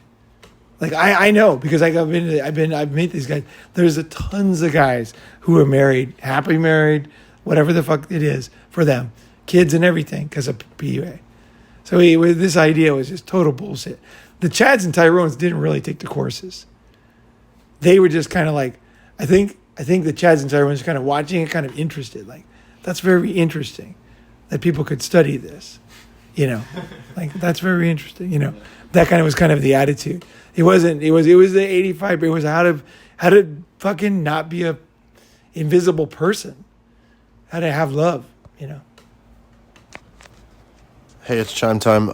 Like I know because I've met these guys. There's tons of guys who are married, happily married, whatever the fuck it is for them. Kids and everything because of PUA. So this idea was just total bullshit. The Chads and Tyrones didn't really take the courses. They were just kind of like, I think the Chads and Tyrones were kind of watching it, kind of interested. Like, that's very interesting that people could study this. You know, like that's very interesting. You know, that kind of was kind of the attitude. It was the 85. It was how to fucking not be a invisible person. How to have love. You know. Hey, it's chime time.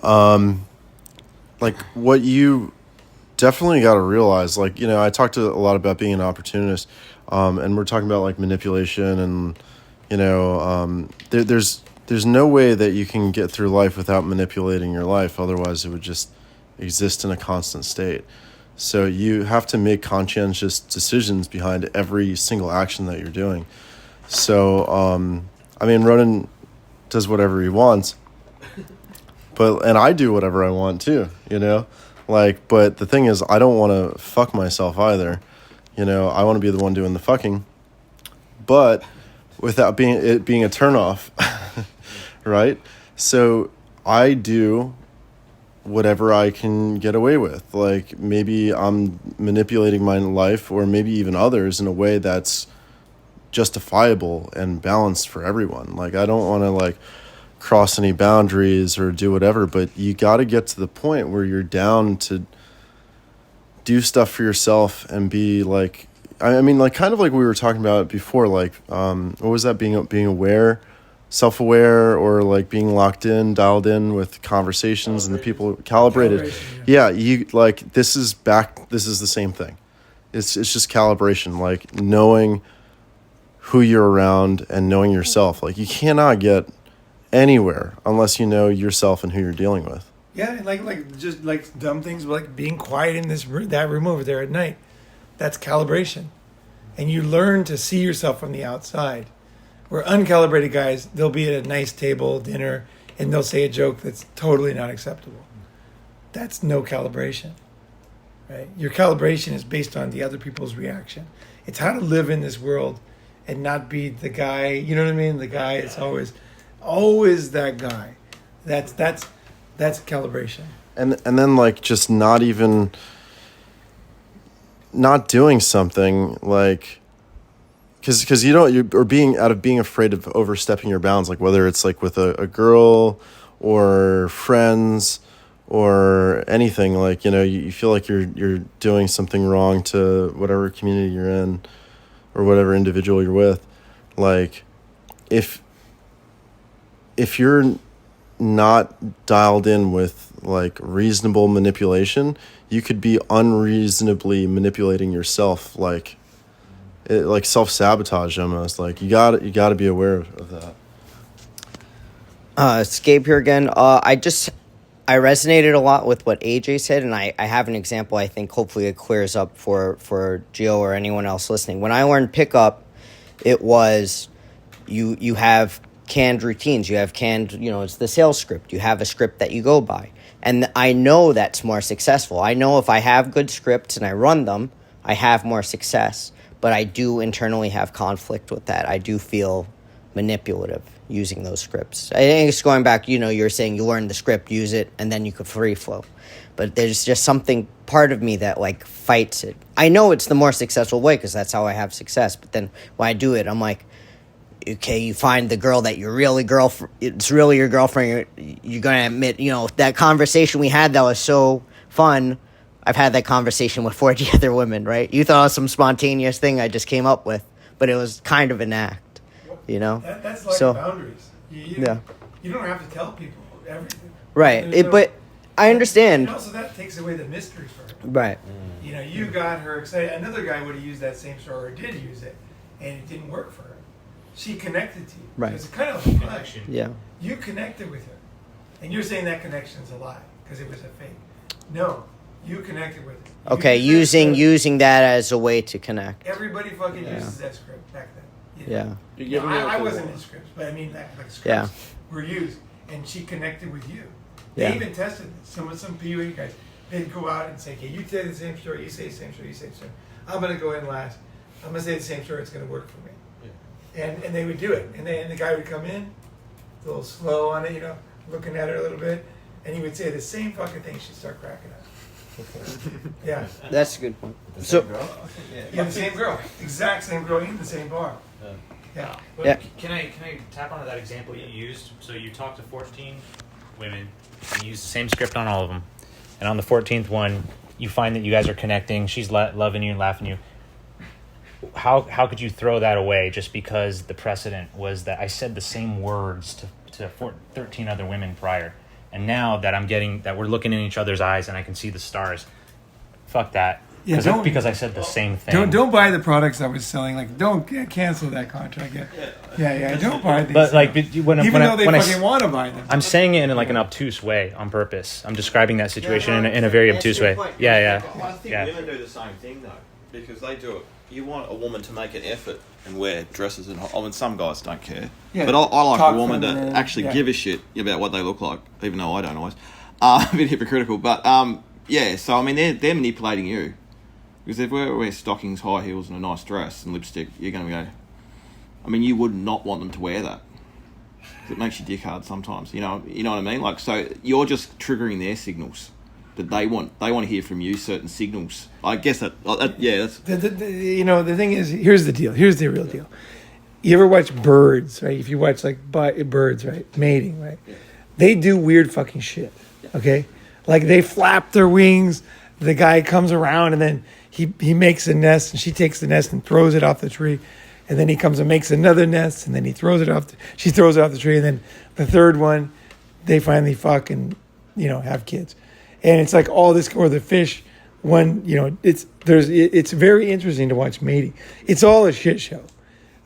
Like what you definitely got to realize, like, you know, I talked a lot about being an opportunist, and we're talking about like manipulation and, you know, there's no way that you can get through life without manipulating your life. Otherwise it would just exist in a constant state. So you have to make conscientious decisions behind every single action that you're doing. So, I mean, Ronin does whatever he wants, and I do whatever I want too, Like, but the thing is, I don't want to fuck myself either. I want to be the one doing the fucking, but without being a turnoff, right? So I do whatever I can get away with. Like, maybe I'm manipulating my life, or maybe even others, in a way that's justifiable and balanced for everyone. Like, I don't want to like cross any boundaries or do whatever, but you got to get to the point where you're down to do stuff for yourself and be like, I mean, like, kind of like we were talking about before, like, what was that, being aware, self-aware, or like being locked in, dialed in with conversations and the people calibrated. Yeah, you like, this is the same thing. It's just calibration, like knowing who you're around and knowing yourself. Like, you cannot get anywhere unless you know yourself and who you're dealing with. Yeah, and like just like dumb things like being quiet in that room over there at night. That's calibration. And you learn to see yourself from the outside. Where uncalibrated guys, they'll be at a nice table, dinner, and they'll say a joke that's totally not acceptable. That's no calibration, right? Your calibration is based on the other people's reaction. It's how to live in this world and not be the guy, you know what I mean? The guy is always that guy. That's calibration. And then like just not doing something, like, because you're being afraid of overstepping your bounds, like whether it's like with a girl or friends or anything, like, you feel like you're doing something wrong to whatever community you're in or whatever individual you're with. Like, if you're not dialed in with like reasonable manipulation, you could be unreasonably manipulating yourself, like self-sabotage almost. Like, you got to be aware of that. Escape here again. I resonated a lot with what AJ said, and I have an example. I think hopefully it clears up for Gio or anyone else listening. When I learned pickup, it was you have canned routines. You have canned, it's the sales script. You have a script that you go by. And I know that's more successful. I know if I have good scripts and I run them, I have more success. But I do internally have conflict with that. I do feel manipulative using those scripts. I think it's going back, you're saying you learn the script, use it, and then you could free flow. But there's just something, part of me that like fights it. I know it's the more successful way because that's how I have success. But then when I do it, I'm like, okay, you find the girl that you're really it's really your girlfriend. You're going to admit, that conversation we had that was so fun. I've had that conversation with 40 other women, right? You thought it was some spontaneous thing I just came up with, but it was kind of an act, That's like so, boundaries. You don't have to tell people everything. Right. But I understand. And also that takes away the mystery for her. Right. You got her excited. Another guy would have used that same story or did use it, and it didn't work for her. She connected to you. Right. It's kind of a connection. Yeah. You connected with her. And you're saying that connection's a lie because it was a fake. No. You connected with her. Okay, using that as a way to connect. Everybody fucking uses that script back then. Yeah. I wasn't in scripts, but I mean like scripts were used, and she connected with you. They even tested this. Some PUA guys, they'd go out and say, "Okay, you tell the same story, you say the same story, you say the same. I'm gonna go in last. I'm gonna say the same story. It's gonna work for me." And they would do it, and the guy would come in, a little slow on it, looking at her a little bit, and he would say the same fucking thing. She'd start cracking up. Yeah, that's a good point. The same girl? Yeah, the same girl, exact same girl in the same bar. Yeah. But can I tap onto that example you used? So you talked to 14 women, and you use the same script on all of them, and on the 14th one, you find that you guys are connecting. She's loving you and laughing you. How could you throw that away just because the precedent was that I said the same words to 13 other women prior, and now that I'm getting that we're looking in each other's eyes and I can see the stars, fuck that. Yeah, don't because I said the same thing. don't buy the products I was selling. Like, don't cancel that contract. Yeah. Don't buy these. But like when even I, though they when fucking want to buy them. I'm saying it in like an obtuse way on purpose. I'm describing that situation in a very obtuse way. Yeah. I think women do the same thing though, because they do it. You want a woman to make an effort and wear dresses, and I mean, some guys don't care. Yeah, but I like talk a woman to feminine, actually give a shit about what they look like, even though I don't always. A bit hypocritical, but yeah. So I mean, they're manipulating you, because if we wear stockings, high heels, and a nice dress and lipstick, you're going to go. I mean, you would not want them to wear that. It makes your dick hard sometimes. You know what I mean? Like, so you're just triggering their signals that they want to hear from you, certain signals. I guess that's the thing is, here's the deal. Here's the real deal. You ever watch birds, right? If you watch like birds, right, mating, right, they do weird fucking shit. Okay, like they flap their wings. The guy comes around and then he makes a nest, and she takes the nest and throws it off the tree, and then he comes and makes another nest, and then he throws it off. She throws it off the tree, and then the third one, they finally fuck and have kids. And it's like all this, or the fish one, it's very interesting to watch mating. It's all a shit show.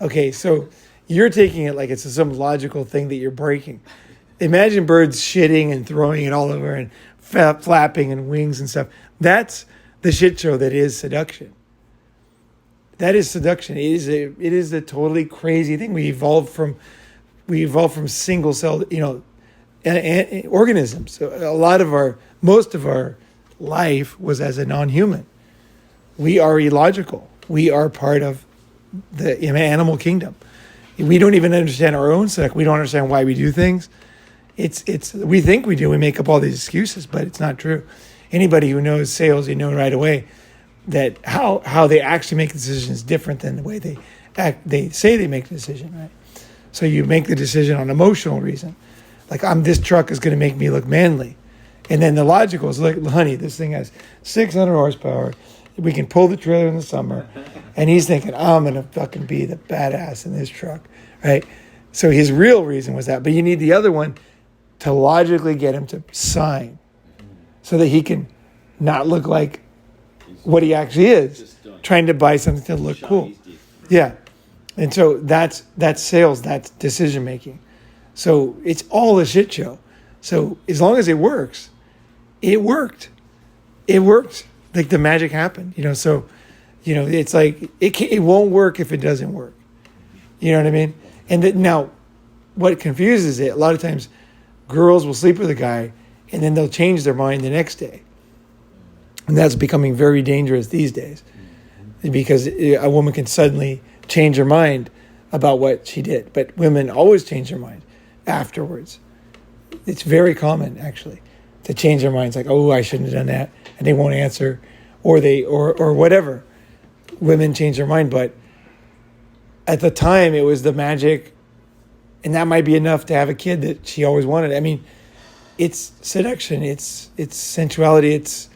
Okay, so you're taking it like it's some logical thing that you're breaking. Imagine birds shitting and throwing it all over and flapping and wings and stuff. That's the shit show that is seduction. That is seduction. It is a totally crazy thing. We evolved from single celled, organisms. So most of our life was as a non-human. We are illogical. We are part of the animal kingdom. We don't even understand our own sex. We don't understand why we do things. We think we do. We make up all these excuses, but it's not true. Anybody who knows sales, you know right away that how they actually make decisions is different than the way they act. They say they make the decision, right? So you make the decision on emotional reason. Like, this truck is going to make me look manly. And then the logical is, look, honey, this thing has 600 horsepower. We can pull the trailer in the summer. And he's thinking, I'm going to fucking be the badass in this truck, right? So his real reason was that. But you need the other one to logically get him to sign so that he can not look like what he actually is, trying to buy something to look cool. Yeah. And so that's sales, that's decision making. So it's all a shit show. So as long as it works, it worked. It worked. Like the magic happened, So, it's like it won't work if it doesn't work. You know what I mean? And now, what confuses it, a lot of times, girls will sleep with a guy, and then they'll change their mind the next day, and that's becoming very dangerous these days, because a woman can suddenly change her mind about what she did, but women always change their mind afterwards. It's very common, actually, to change their minds, like, oh, I shouldn't have done that, and they won't answer, or whatever. Women change their mind, but at the time it was the magic, and that might be enough to have a kid that she always wanted. I mean, it's seduction, it's sensuality, it's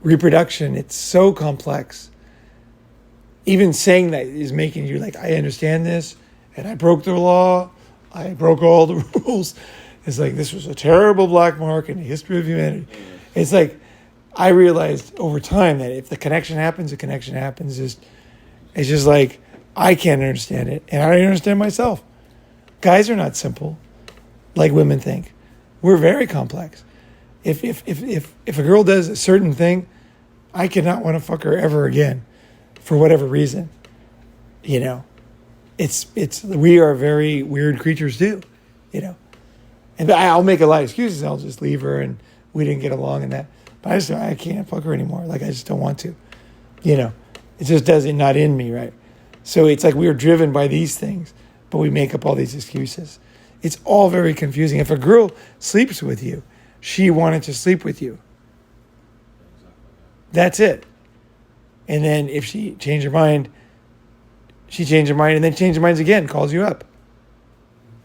reproduction. It's so complex. Even saying that is making you like, I understand this, and I broke the law, I broke all the rules. It's like, this was a terrible black mark in the history of humanity. It's like, I realized over time that if the connection happens, the connection happens. It's just like, I can't understand it, and I don't understand myself. Guys are not simple, like women think. We're very complex. If a girl does a certain thing, I cannot want to fuck her ever again, for whatever reason. We are very weird creatures too, And I'll make a lot of excuses. I'll just leave her, and we didn't get along and that. But I can't fuck her anymore. Like, I just don't want to. It just doesn't, not in me, right? So it's like we are driven by these things, but we make up all these excuses. It's all very confusing. If a girl sleeps with you, she wanted to sleep with you. That's it. And then if she changed her mind, and then changed her mind again, calls you up.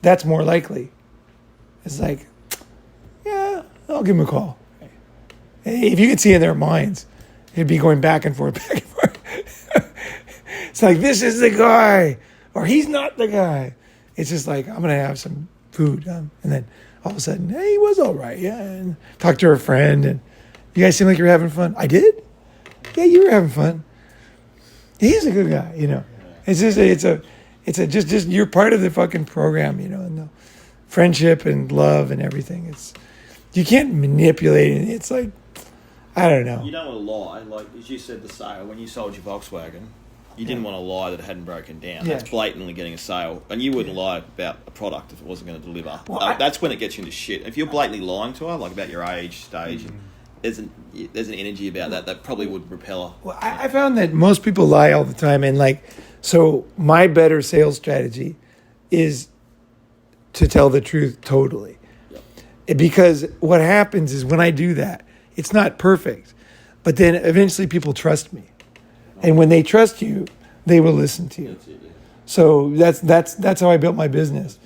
That's more likely. It's like, yeah, I'll give him a call. If you could see in their minds, it'd be going back and forth, back and forth. It's like, this is the guy, or he's not the guy. It's just like, I'm going to have some food. And then all of a sudden, hey, he was all right. Yeah. And talk to her friend. And you guys seem like you're having fun. I did? yeah, you were having fun. He's a good guy, you know. It's just you're part of the fucking program, you know, and the friendship and love and everything. It's you can't manipulate it. It's like I don't know. You don't want to lie, like as you said, the sale when you sold your Volkswagen, you didn't want to lie that it hadn't broken down. Yeah. That's blatantly getting a sale, and you wouldn't lie about a product if it wasn't going to deliver. Well, that's when it gets you into shit. If you're blatantly lying to her, like about your age, stage, there's an energy about that probably would repel her. Well, I found that most people lie all the time, and like, so my better sales strategy is to tell the truth totally. Because what happens is when I do that, it's not perfect, but then eventually people trust me, and when they trust you, they will listen to you. So that's how I built my business.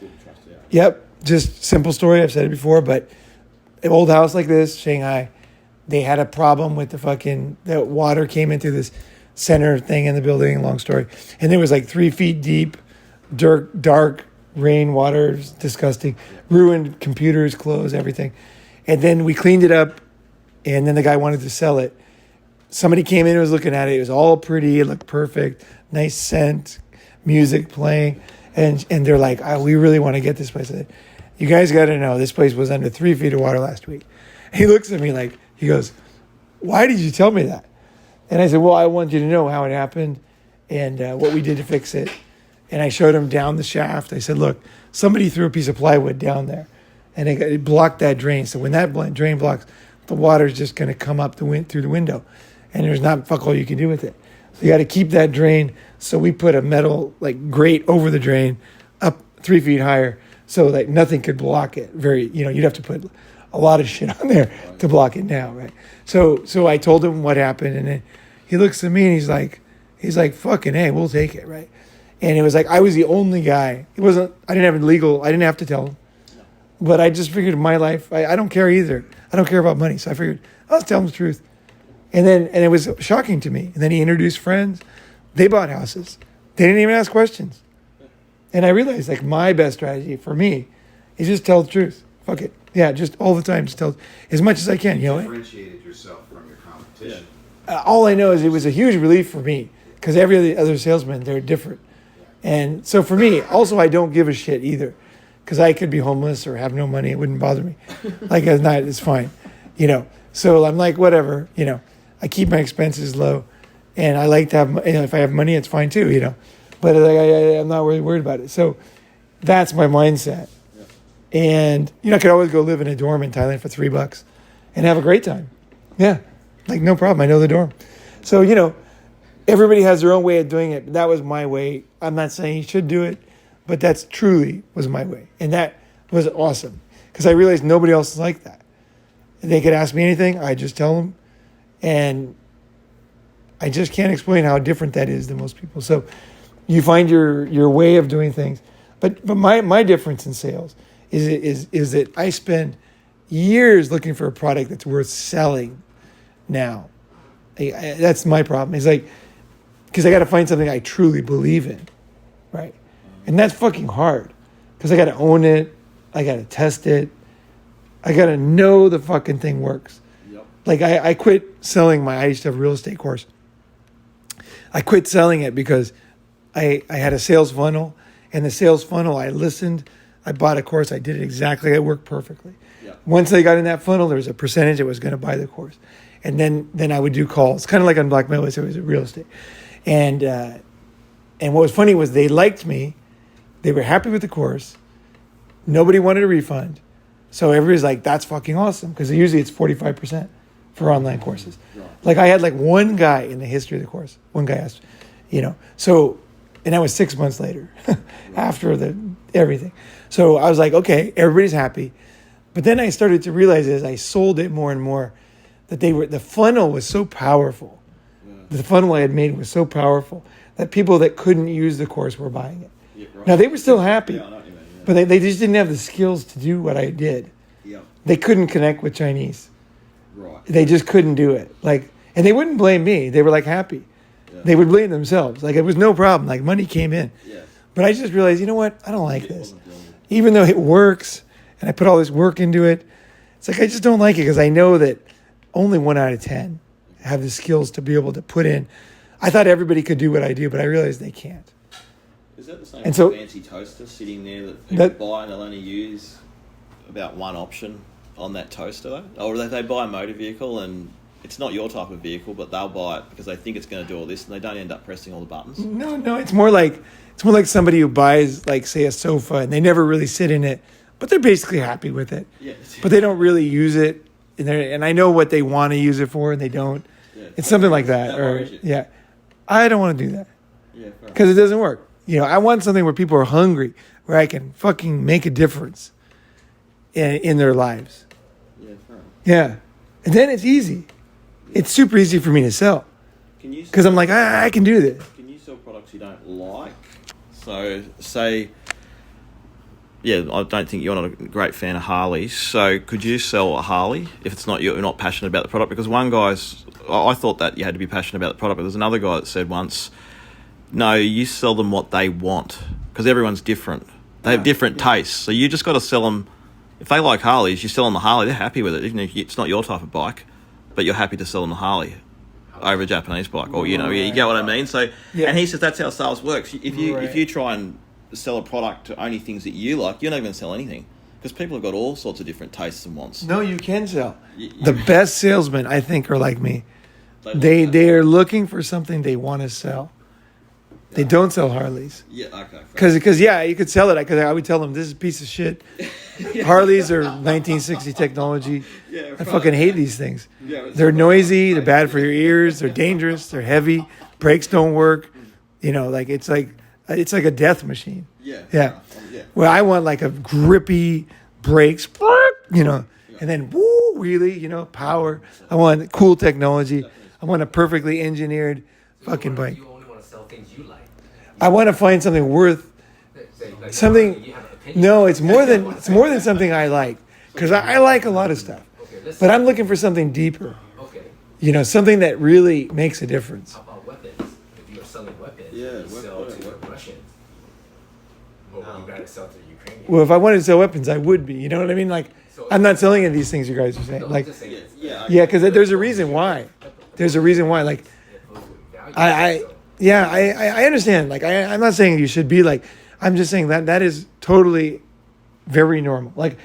Yep, just simple story. I've said it before, but an old house like this, Shanghai, they had a problem with the water came into this center thing in the building. Long story, and it was like 3 feet deep, dark rainwater, it was disgusting, ruined computers, clothes, everything. And then we cleaned it up, and then the guy wanted to sell it. Somebody came in and was looking at it. It was all pretty. It looked perfect. Nice scent, music playing. And they're like, we really want to get this place. I said, you guys got to know, this place was under 3 feet of water last week. He looks at me like, he goes, why did you tell me that? And I said, well, I want you to know how it happened and what we did to fix it. And I showed him down the shaft. I said, look, somebody threw a piece of plywood down there, and it blocked that drain. So when that drain blocks, the water's just going to come up through the window, and there's not fuck all you can do with it. So you got to keep that drain. So we put a metal like grate over the drain, up 3 feet higher, so that nothing could block it. You'd have to put a lot of shit on there to block it now, right? So I told him what happened, and then he looks at me and he's like, fucking hey, we'll take it, right? And it was like I was the only guy. I didn't have to tell him. But I just figured in my life, I don't care either. I don't care about money. So I figured, I'll tell him the truth. And it was shocking to me. And then he introduced friends. They bought houses. They didn't even ask questions. And I realized like my best strategy for me is just tell the truth. Fuck it. Yeah, just all the time, just tell as much as I can. You know, Differentiated yourself from your competition. All I know is it was a huge relief for me because every other salesman, they're different. And so for me, also, I don't give a shit either because I could be homeless or have no money. It wouldn't bother me. Like at night, it's fine, you know. So I'm like, whatever, you know. I keep my expenses low, and I like to have. If I have money, it's fine too, you know. But I'm not really worried about it. So that's my mindset. And I could always go live in a dorm in Thailand for $3 and have a great time. Yeah, like no problem. I know the dorm. So everybody has their own way of doing it. That was my way. I'm not saying you should do it, but that's truly was my way. And that was awesome because I realized nobody else is like that. They could ask me anything. I just tell them. And I just can't explain how different that is than most people. So you find your way of doing things. But my difference in sales is that I spend years looking for a product that's worth selling now. That's my problem. It's like, because I got to find something I truly believe in, right? And that's fucking hard because I got to own it. I got to test it. I got to know the fucking thing works. Yep. Like I quit selling I used to have a real estate course. I quit selling it because I had a sales funnel, and the sales funnel, I listened, I bought a course, I did it exactly, it worked perfectly. Yep. Once I got in that funnel, there was a percentage that was going to buy the course. And then I would do calls, kind of like on Black Metal, so it was real estate. And what was funny was they liked me. They were happy with the course. Nobody wanted a refund. So everybody's like, that's fucking awesome. Because usually it's 45% for online courses. Right. Like I had like one guy in the history of the course. One guy asked, so, and that was 6 months later after everything. So I was like, okay, everybody's happy. But then I started to realize as I sold it more and more that the funnel was so powerful. The funnel I had made was so powerful that people that couldn't use the course were buying it. Yeah, right. Now, they were still happy, but they just didn't have the skills to do what I did. Yeah. They couldn't connect with Chinese. Right. They just couldn't do it. And they wouldn't blame me. They were happy. Yeah. They would blame themselves. It was no problem. Money came in. Yeah. But I just realized, you know what? I don't like this. Even though it works and I put all this work into it, it's I just don't like it because I know that only 1 out of 10 have the skills to be able to put in. I thought everybody could do what I do, but I realized they can't. Is that the same And as so- a fancy toaster sitting there that people buy and they'll only use about one option on that toaster, though? Or they buy a motor vehicle and it's not your type of vehicle, but they'll buy it because they think it's going to do all this and they don't end up pressing all the buttons? No, it's more like somebody who buys, like, say, a sofa and they never really sit in it, but they're basically happy with it. Yeah. But they don't really use it, and I know what they want to use it for, and they don't. Yeah. It's something like that. That Or worries you. yeah, I don't want to do that Yeah, fair because it doesn't work. I want something where people are hungry, where I can fucking make a difference in their lives. enough. Yeah, fair enough. Yeah, and then it's easy. It's super easy for me to sell Can you because I'm like, I can do this. Can you sell products you don't like? So, say, yeah, I don't think you're not a great fan of Harleys. So, could you sell a Harley if it's not you're not passionate about the product? Because one guy's, I thought that you had to be passionate about the product, but there's another guy that said once, no, you sell them what they want because everyone's different. They have different tastes, so you just got to sell them. If they like Harleys, you sell them the Harley. They're happy with it, even if it's not your type of bike, but you're happy to sell them the Harley over a Japanese bike, or you get what I mean. So, and he says that's how sales works. If you try and sell a product to only things that you like, you're not going to sell anything because people have got all sorts of different tastes and wants. No, you can sell. The best salesmen, I think, are like me. They are looking for something they want to sell. They don't sell Harleys. Yeah, okay. Because you could sell it. Because I would tell them this is a piece of shit. Harleys are 1960 technology. I fucking hate these things. They're noisy. They're bad for your ears. They're dangerous. They're heavy. Brakes don't work. It's like a death machine. Yeah. Well, I want like a grippy brakes. And then wheelie. Power. I want cool technology. I want a perfectly engineered fucking bike. You only want to sell things you like. I want to find something worth something. No, it's more than something I like because I like a lot of stuff, but I'm looking for something deeper. Okay. Something that really makes a difference. How about weapons? If you're selling weapons, you sell to the Russians. But you gotta sell to the Ukrainians. Well, if I wanted to sell weapons, I would be. You know what I mean? Like, I'm not selling any of these things you guys are saying. Like, yeah, because there's a reason why. There's a reason why. Like, I understand. Like, I'm not saying you should be like. I'm just saying that is totally very normal. Like,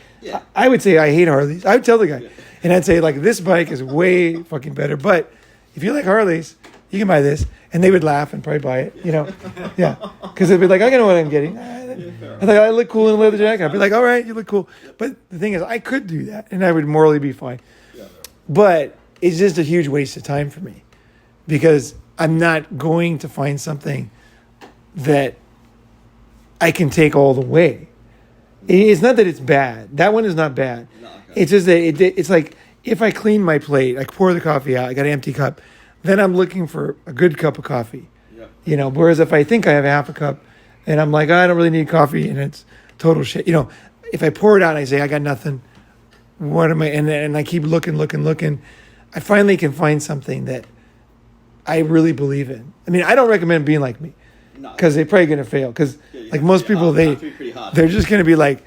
I would say I hate Harleys. I would tell the guy, and I'd say like this bike is way fucking better. But if you like Harleys, you can buy this, and they would laugh and probably buy it. Yeah, because they'd be like, I know what I'm getting. I thought I look cool in a leather jacket. I'd be like, all right, you look cool. But the thing is, I could do that, and I would morally be fine. But it's just a huge waste of time for me because I'm not going to find something that I can take all the way. It's not that it's bad. That one is not bad. No, okay. It's just that it's like if I clean my plate, I pour the coffee out, I got an empty cup, then I'm looking for a good cup of coffee. Yep. Whereas if I think I have half a cup and I'm like, I don't really need coffee and it's total shit. If I pour it out and I say, I got nothing, what am I? And I keep looking, I finally can find something that I really believe in. I mean, I don't recommend being like me. Because they're probably going to fail. Because like most people, they're just going to be like,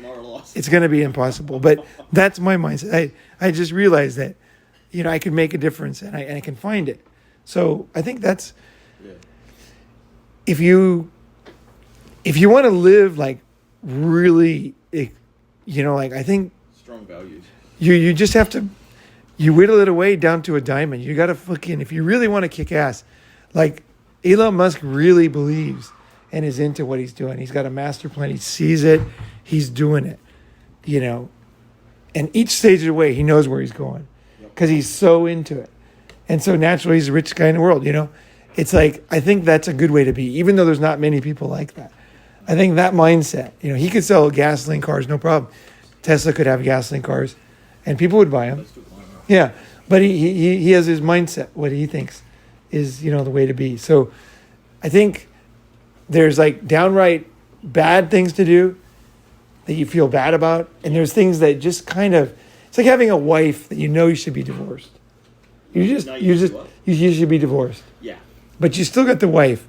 it's going to be impossible. But that's my mindset. I just realized that, I can make a difference and I can find it. So I think that's, if you want to live like really, I think strong values. You just have to, you whittle it away down to a diamond. You got to fucking, if you really want to kick ass, like, Elon Musk really believes and is into what he's doing. He's got a master plan. He sees it. He's doing it, And each stage of the way, he knows where he's going because he's so into it. And so naturally, he's the richest guy in the world, It's like, I think that's a good way to be, even though there's not many people like that. I think that mindset, he could sell gasoline cars, no problem. Tesla could have gasoline cars and people would buy them. Yeah. But he has his mindset, what he thinks is, the way to be. So I think there's like downright bad things to do that you feel bad about. And there's things that just kind of, it's like having a wife that you should be divorced. You should be divorced. Yeah. But you still got the wife.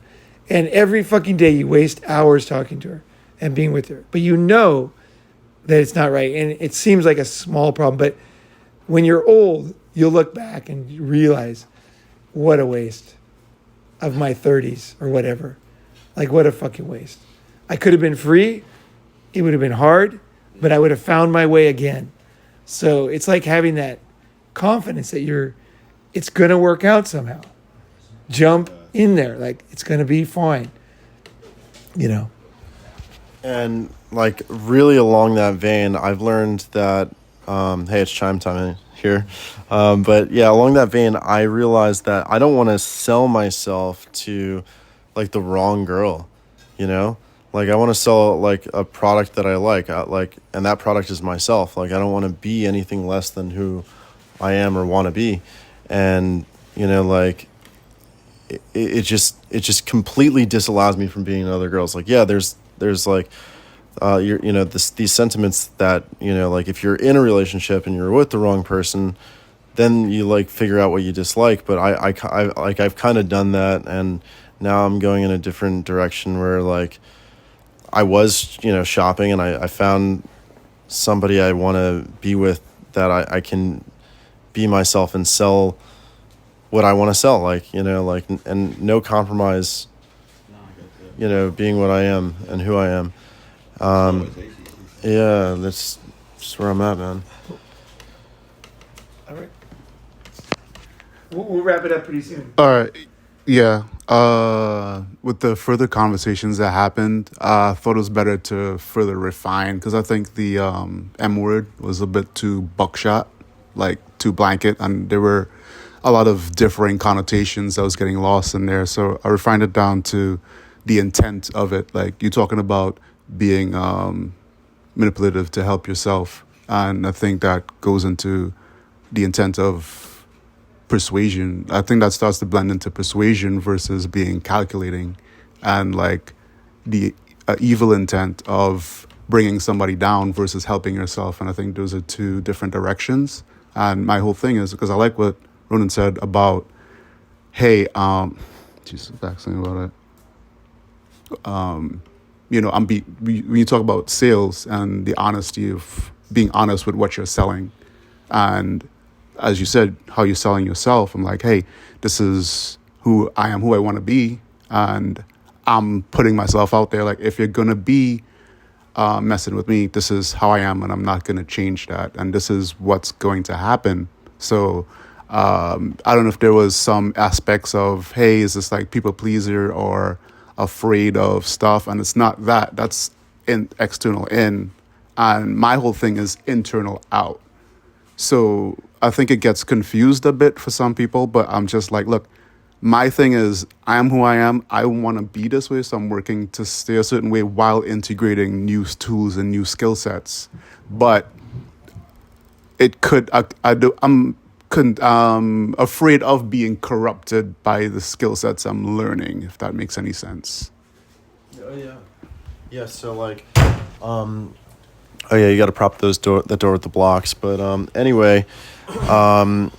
And every fucking day you waste hours talking to her and being with her. But you know that it's not right. And it seems like a small problem. But when you're old, you'll look back and you realize what a waste of my 30s or whatever. Like, what a fucking waste. I could have been free. It would have been hard, but I would have found my way again. So it's like having that confidence that it's going to work out somehow. Jump in there. Like, it's going to be fine. You know? And like really along that vein, I've learned that, hey, it's chime time here. But yeah, along that vein, I realized that I don't want to sell myself to like the wrong girl, you know? Like I want to sell like a product that I like, and that product is myself. Like I don't want to be anything less than who I am or want to be. And, you know, like it just completely disallows me from being other girls. Like, yeah, there's like, these sentiments that, you know, like if you're in a relationship and you're with the wrong person, then you like figure out what you dislike. But I've kind of done that, and now I'm going in a different direction where like I was, you know, shopping and I found somebody I want to be with that I can be myself and sell what I want to sell, like, you know, like, and no compromise, you know, being what I am and who I am. Yeah, that's where I'm at, man. All right. We'll wrap it up pretty soon. All right. Yeah. With the further conversations that happened, I thought it was better to further refine, because I think the M word was a bit too buckshot, like too blanket, and there were a lot of differing connotations that was getting lost in there. So I refined it down to the intent of it. Like you're talking about being manipulative to help yourself. And I think that goes into the intent of persuasion. I think that starts to blend into persuasion versus being calculating, and like the evil intent of bringing somebody down versus helping yourself. And I think those are two different directions. And my whole thing is, because I like what Ronin said about, hey, Jesus, back saying about it. You know, when you talk about sales and the honesty of being honest with what you're selling, and as you said, how you're selling yourself, I'm like, hey, this is who I am, who I want to be, and I'm putting myself out there. Like, if you're gonna be messing with me, this is how I am, and I'm not gonna change that, and this is what's going to happen. So I don't know if there was some aspects of, hey, is this like people pleaser or afraid of stuff? And it's not that. That's external in, and my whole thing is internal out. So I think it gets confused a bit for some people, but I'm just like, look, my thing is I am who I am. I want to be this way, so I'm working to stay a certain way while integrating new tools and new skill sets. But it could, I'm afraid of being corrupted by the skill sets I'm learning, if that makes any sense. Oh yeah. Yeah, so like oh yeah, you got to prop the door with the blocks, but anyway, I,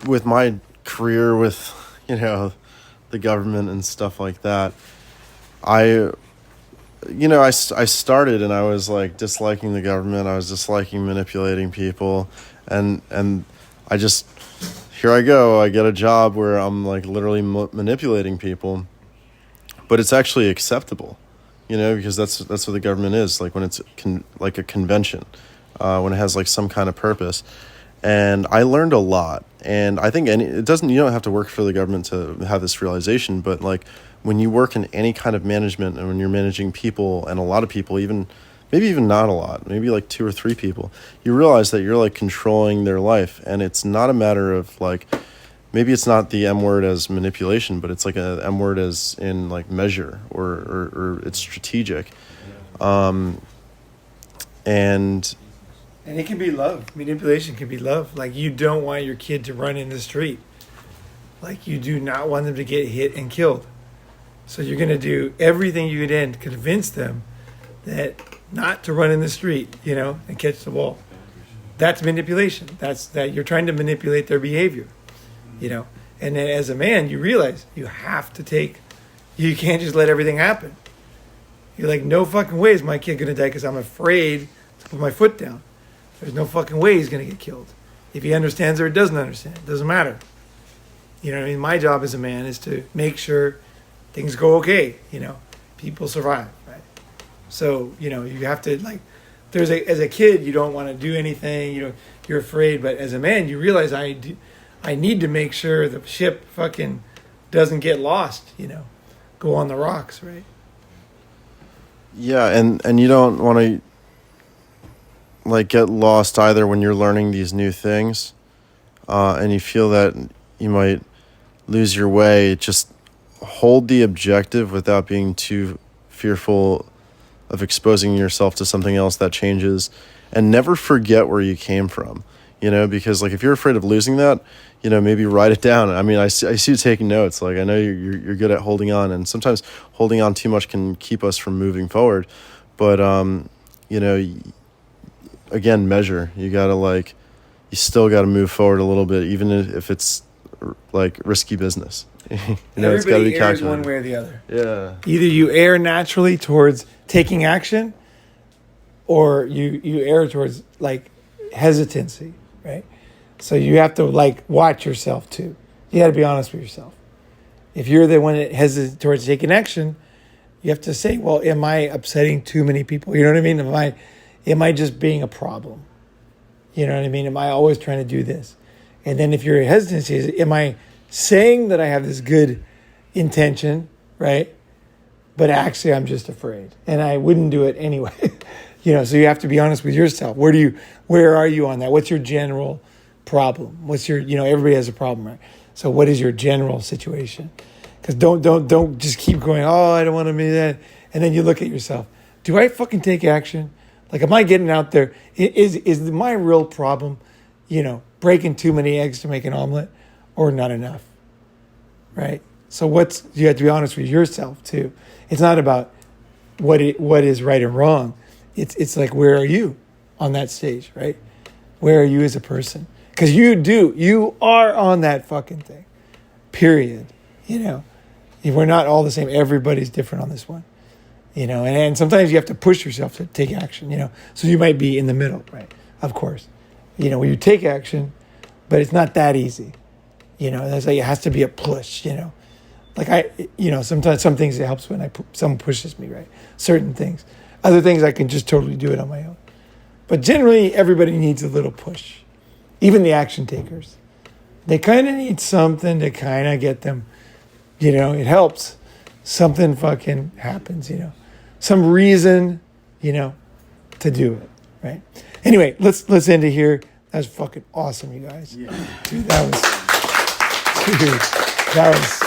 with my career with, you know, the government and stuff like that, I started and I was like disliking the government. I was disliking manipulating people, and I just, here I go. I get a job where I'm like literally manipulating people, but it's actually acceptable, you know, because that's what the government is, like when it's like a convention, when it has like some kind of purpose. And I learned a lot, and I think you don't have to work for the government to have this realization, but like when you work in any kind of management and when you're managing people, and a lot of people, maybe even not a lot, maybe like 2 or 3 people, you realize that you're like controlling their life. And it's not a matter of like, maybe it's not the M word as manipulation, but it's like a M word as in like measure, or it's strategic. And it can be love. Manipulation can be love. Like, you don't want your kid to run in the street. Like, you do not want them to get hit and killed. So you're going to do everything you can to convince them that not to run in the street, you know, and catch the ball. That's manipulation. That's that you're trying to manipulate their behavior, you know. And then as a man, you realize you have to you can't just let everything happen. You're like, no fucking way is my kid going to die because I'm afraid to put my foot down. There's no fucking way he's going to get killed. If he understands or doesn't understand, it doesn't matter. You know what I mean? My job as a man is to make sure things go okay, you know, people survive, right? So, you know, you have to like, as a kid, you don't want to do anything, you're afraid, but as a man, you realize I need to make sure the ship fucking doesn't get lost, you know, go on the rocks, right? Yeah, and you don't want to like get lost either when you're learning these new things, and you feel that you might lose your way. Just hold the objective without being too fearful of exposing yourself to something else that changes, and never forget where you came from. You know, because like if you're afraid of losing that, you know, maybe write it down. I mean, I see you taking notes. Like I know you're good at holding on, and sometimes holding on too much can keep us from moving forward. But you know, again, measure. You gotta you still gotta move forward a little bit, even if it's like risky business. You know, Everybody it's gotta be errs calculated. one way or the other. Yeah. Either you err naturally towards taking action, or you err towards like hesitancy, right? So you have to like watch yourself too. You got to be honest with yourself. If you're the one that hesitates towards taking action, you have to say, well, am I upsetting too many people? You know what I mean? Am I just being a problem? You know what I mean? Am I always trying to do this? And then if your hesitancy is, am I saying that I have this good intention, right? But actually I'm just afraid and I wouldn't do it anyway. You know, so you have to be honest with yourself. Where are you on that? What's your general problem? What's your, you know, everybody has a problem, right? So what is your general situation? Because don't just keep going, oh, I don't want to be that. And then you look at yourself. Do I fucking take action? Like, am I getting out there? Is my real problem, you know, breaking too many eggs to make an omelet or not enough, right? So you have to be honest with yourself too. It's not about what is right and wrong. It's like, where are you on that stage, right? Where are you as a person? Because you are on that fucking thing, period. You know, we're not all the same. Everybody's different on this one, you know, and sometimes you have to push yourself to take action, you know, so you might be in the middle, right? Of course, you know, where you take action, but it's not that easy, you know, that's like, it has to be a push, you know, like sometimes some things it helps when someone pushes me, right? Certain things, other things I can just totally do it on my own, but generally everybody needs a little push. Even the action takers, they kind of need something to kind of get them, you know, it helps. Something fucking happens, you know, some reason, you know, to do it, right? Anyway, let's end it here. That was fucking awesome, you guys. Yeah. Dude, that was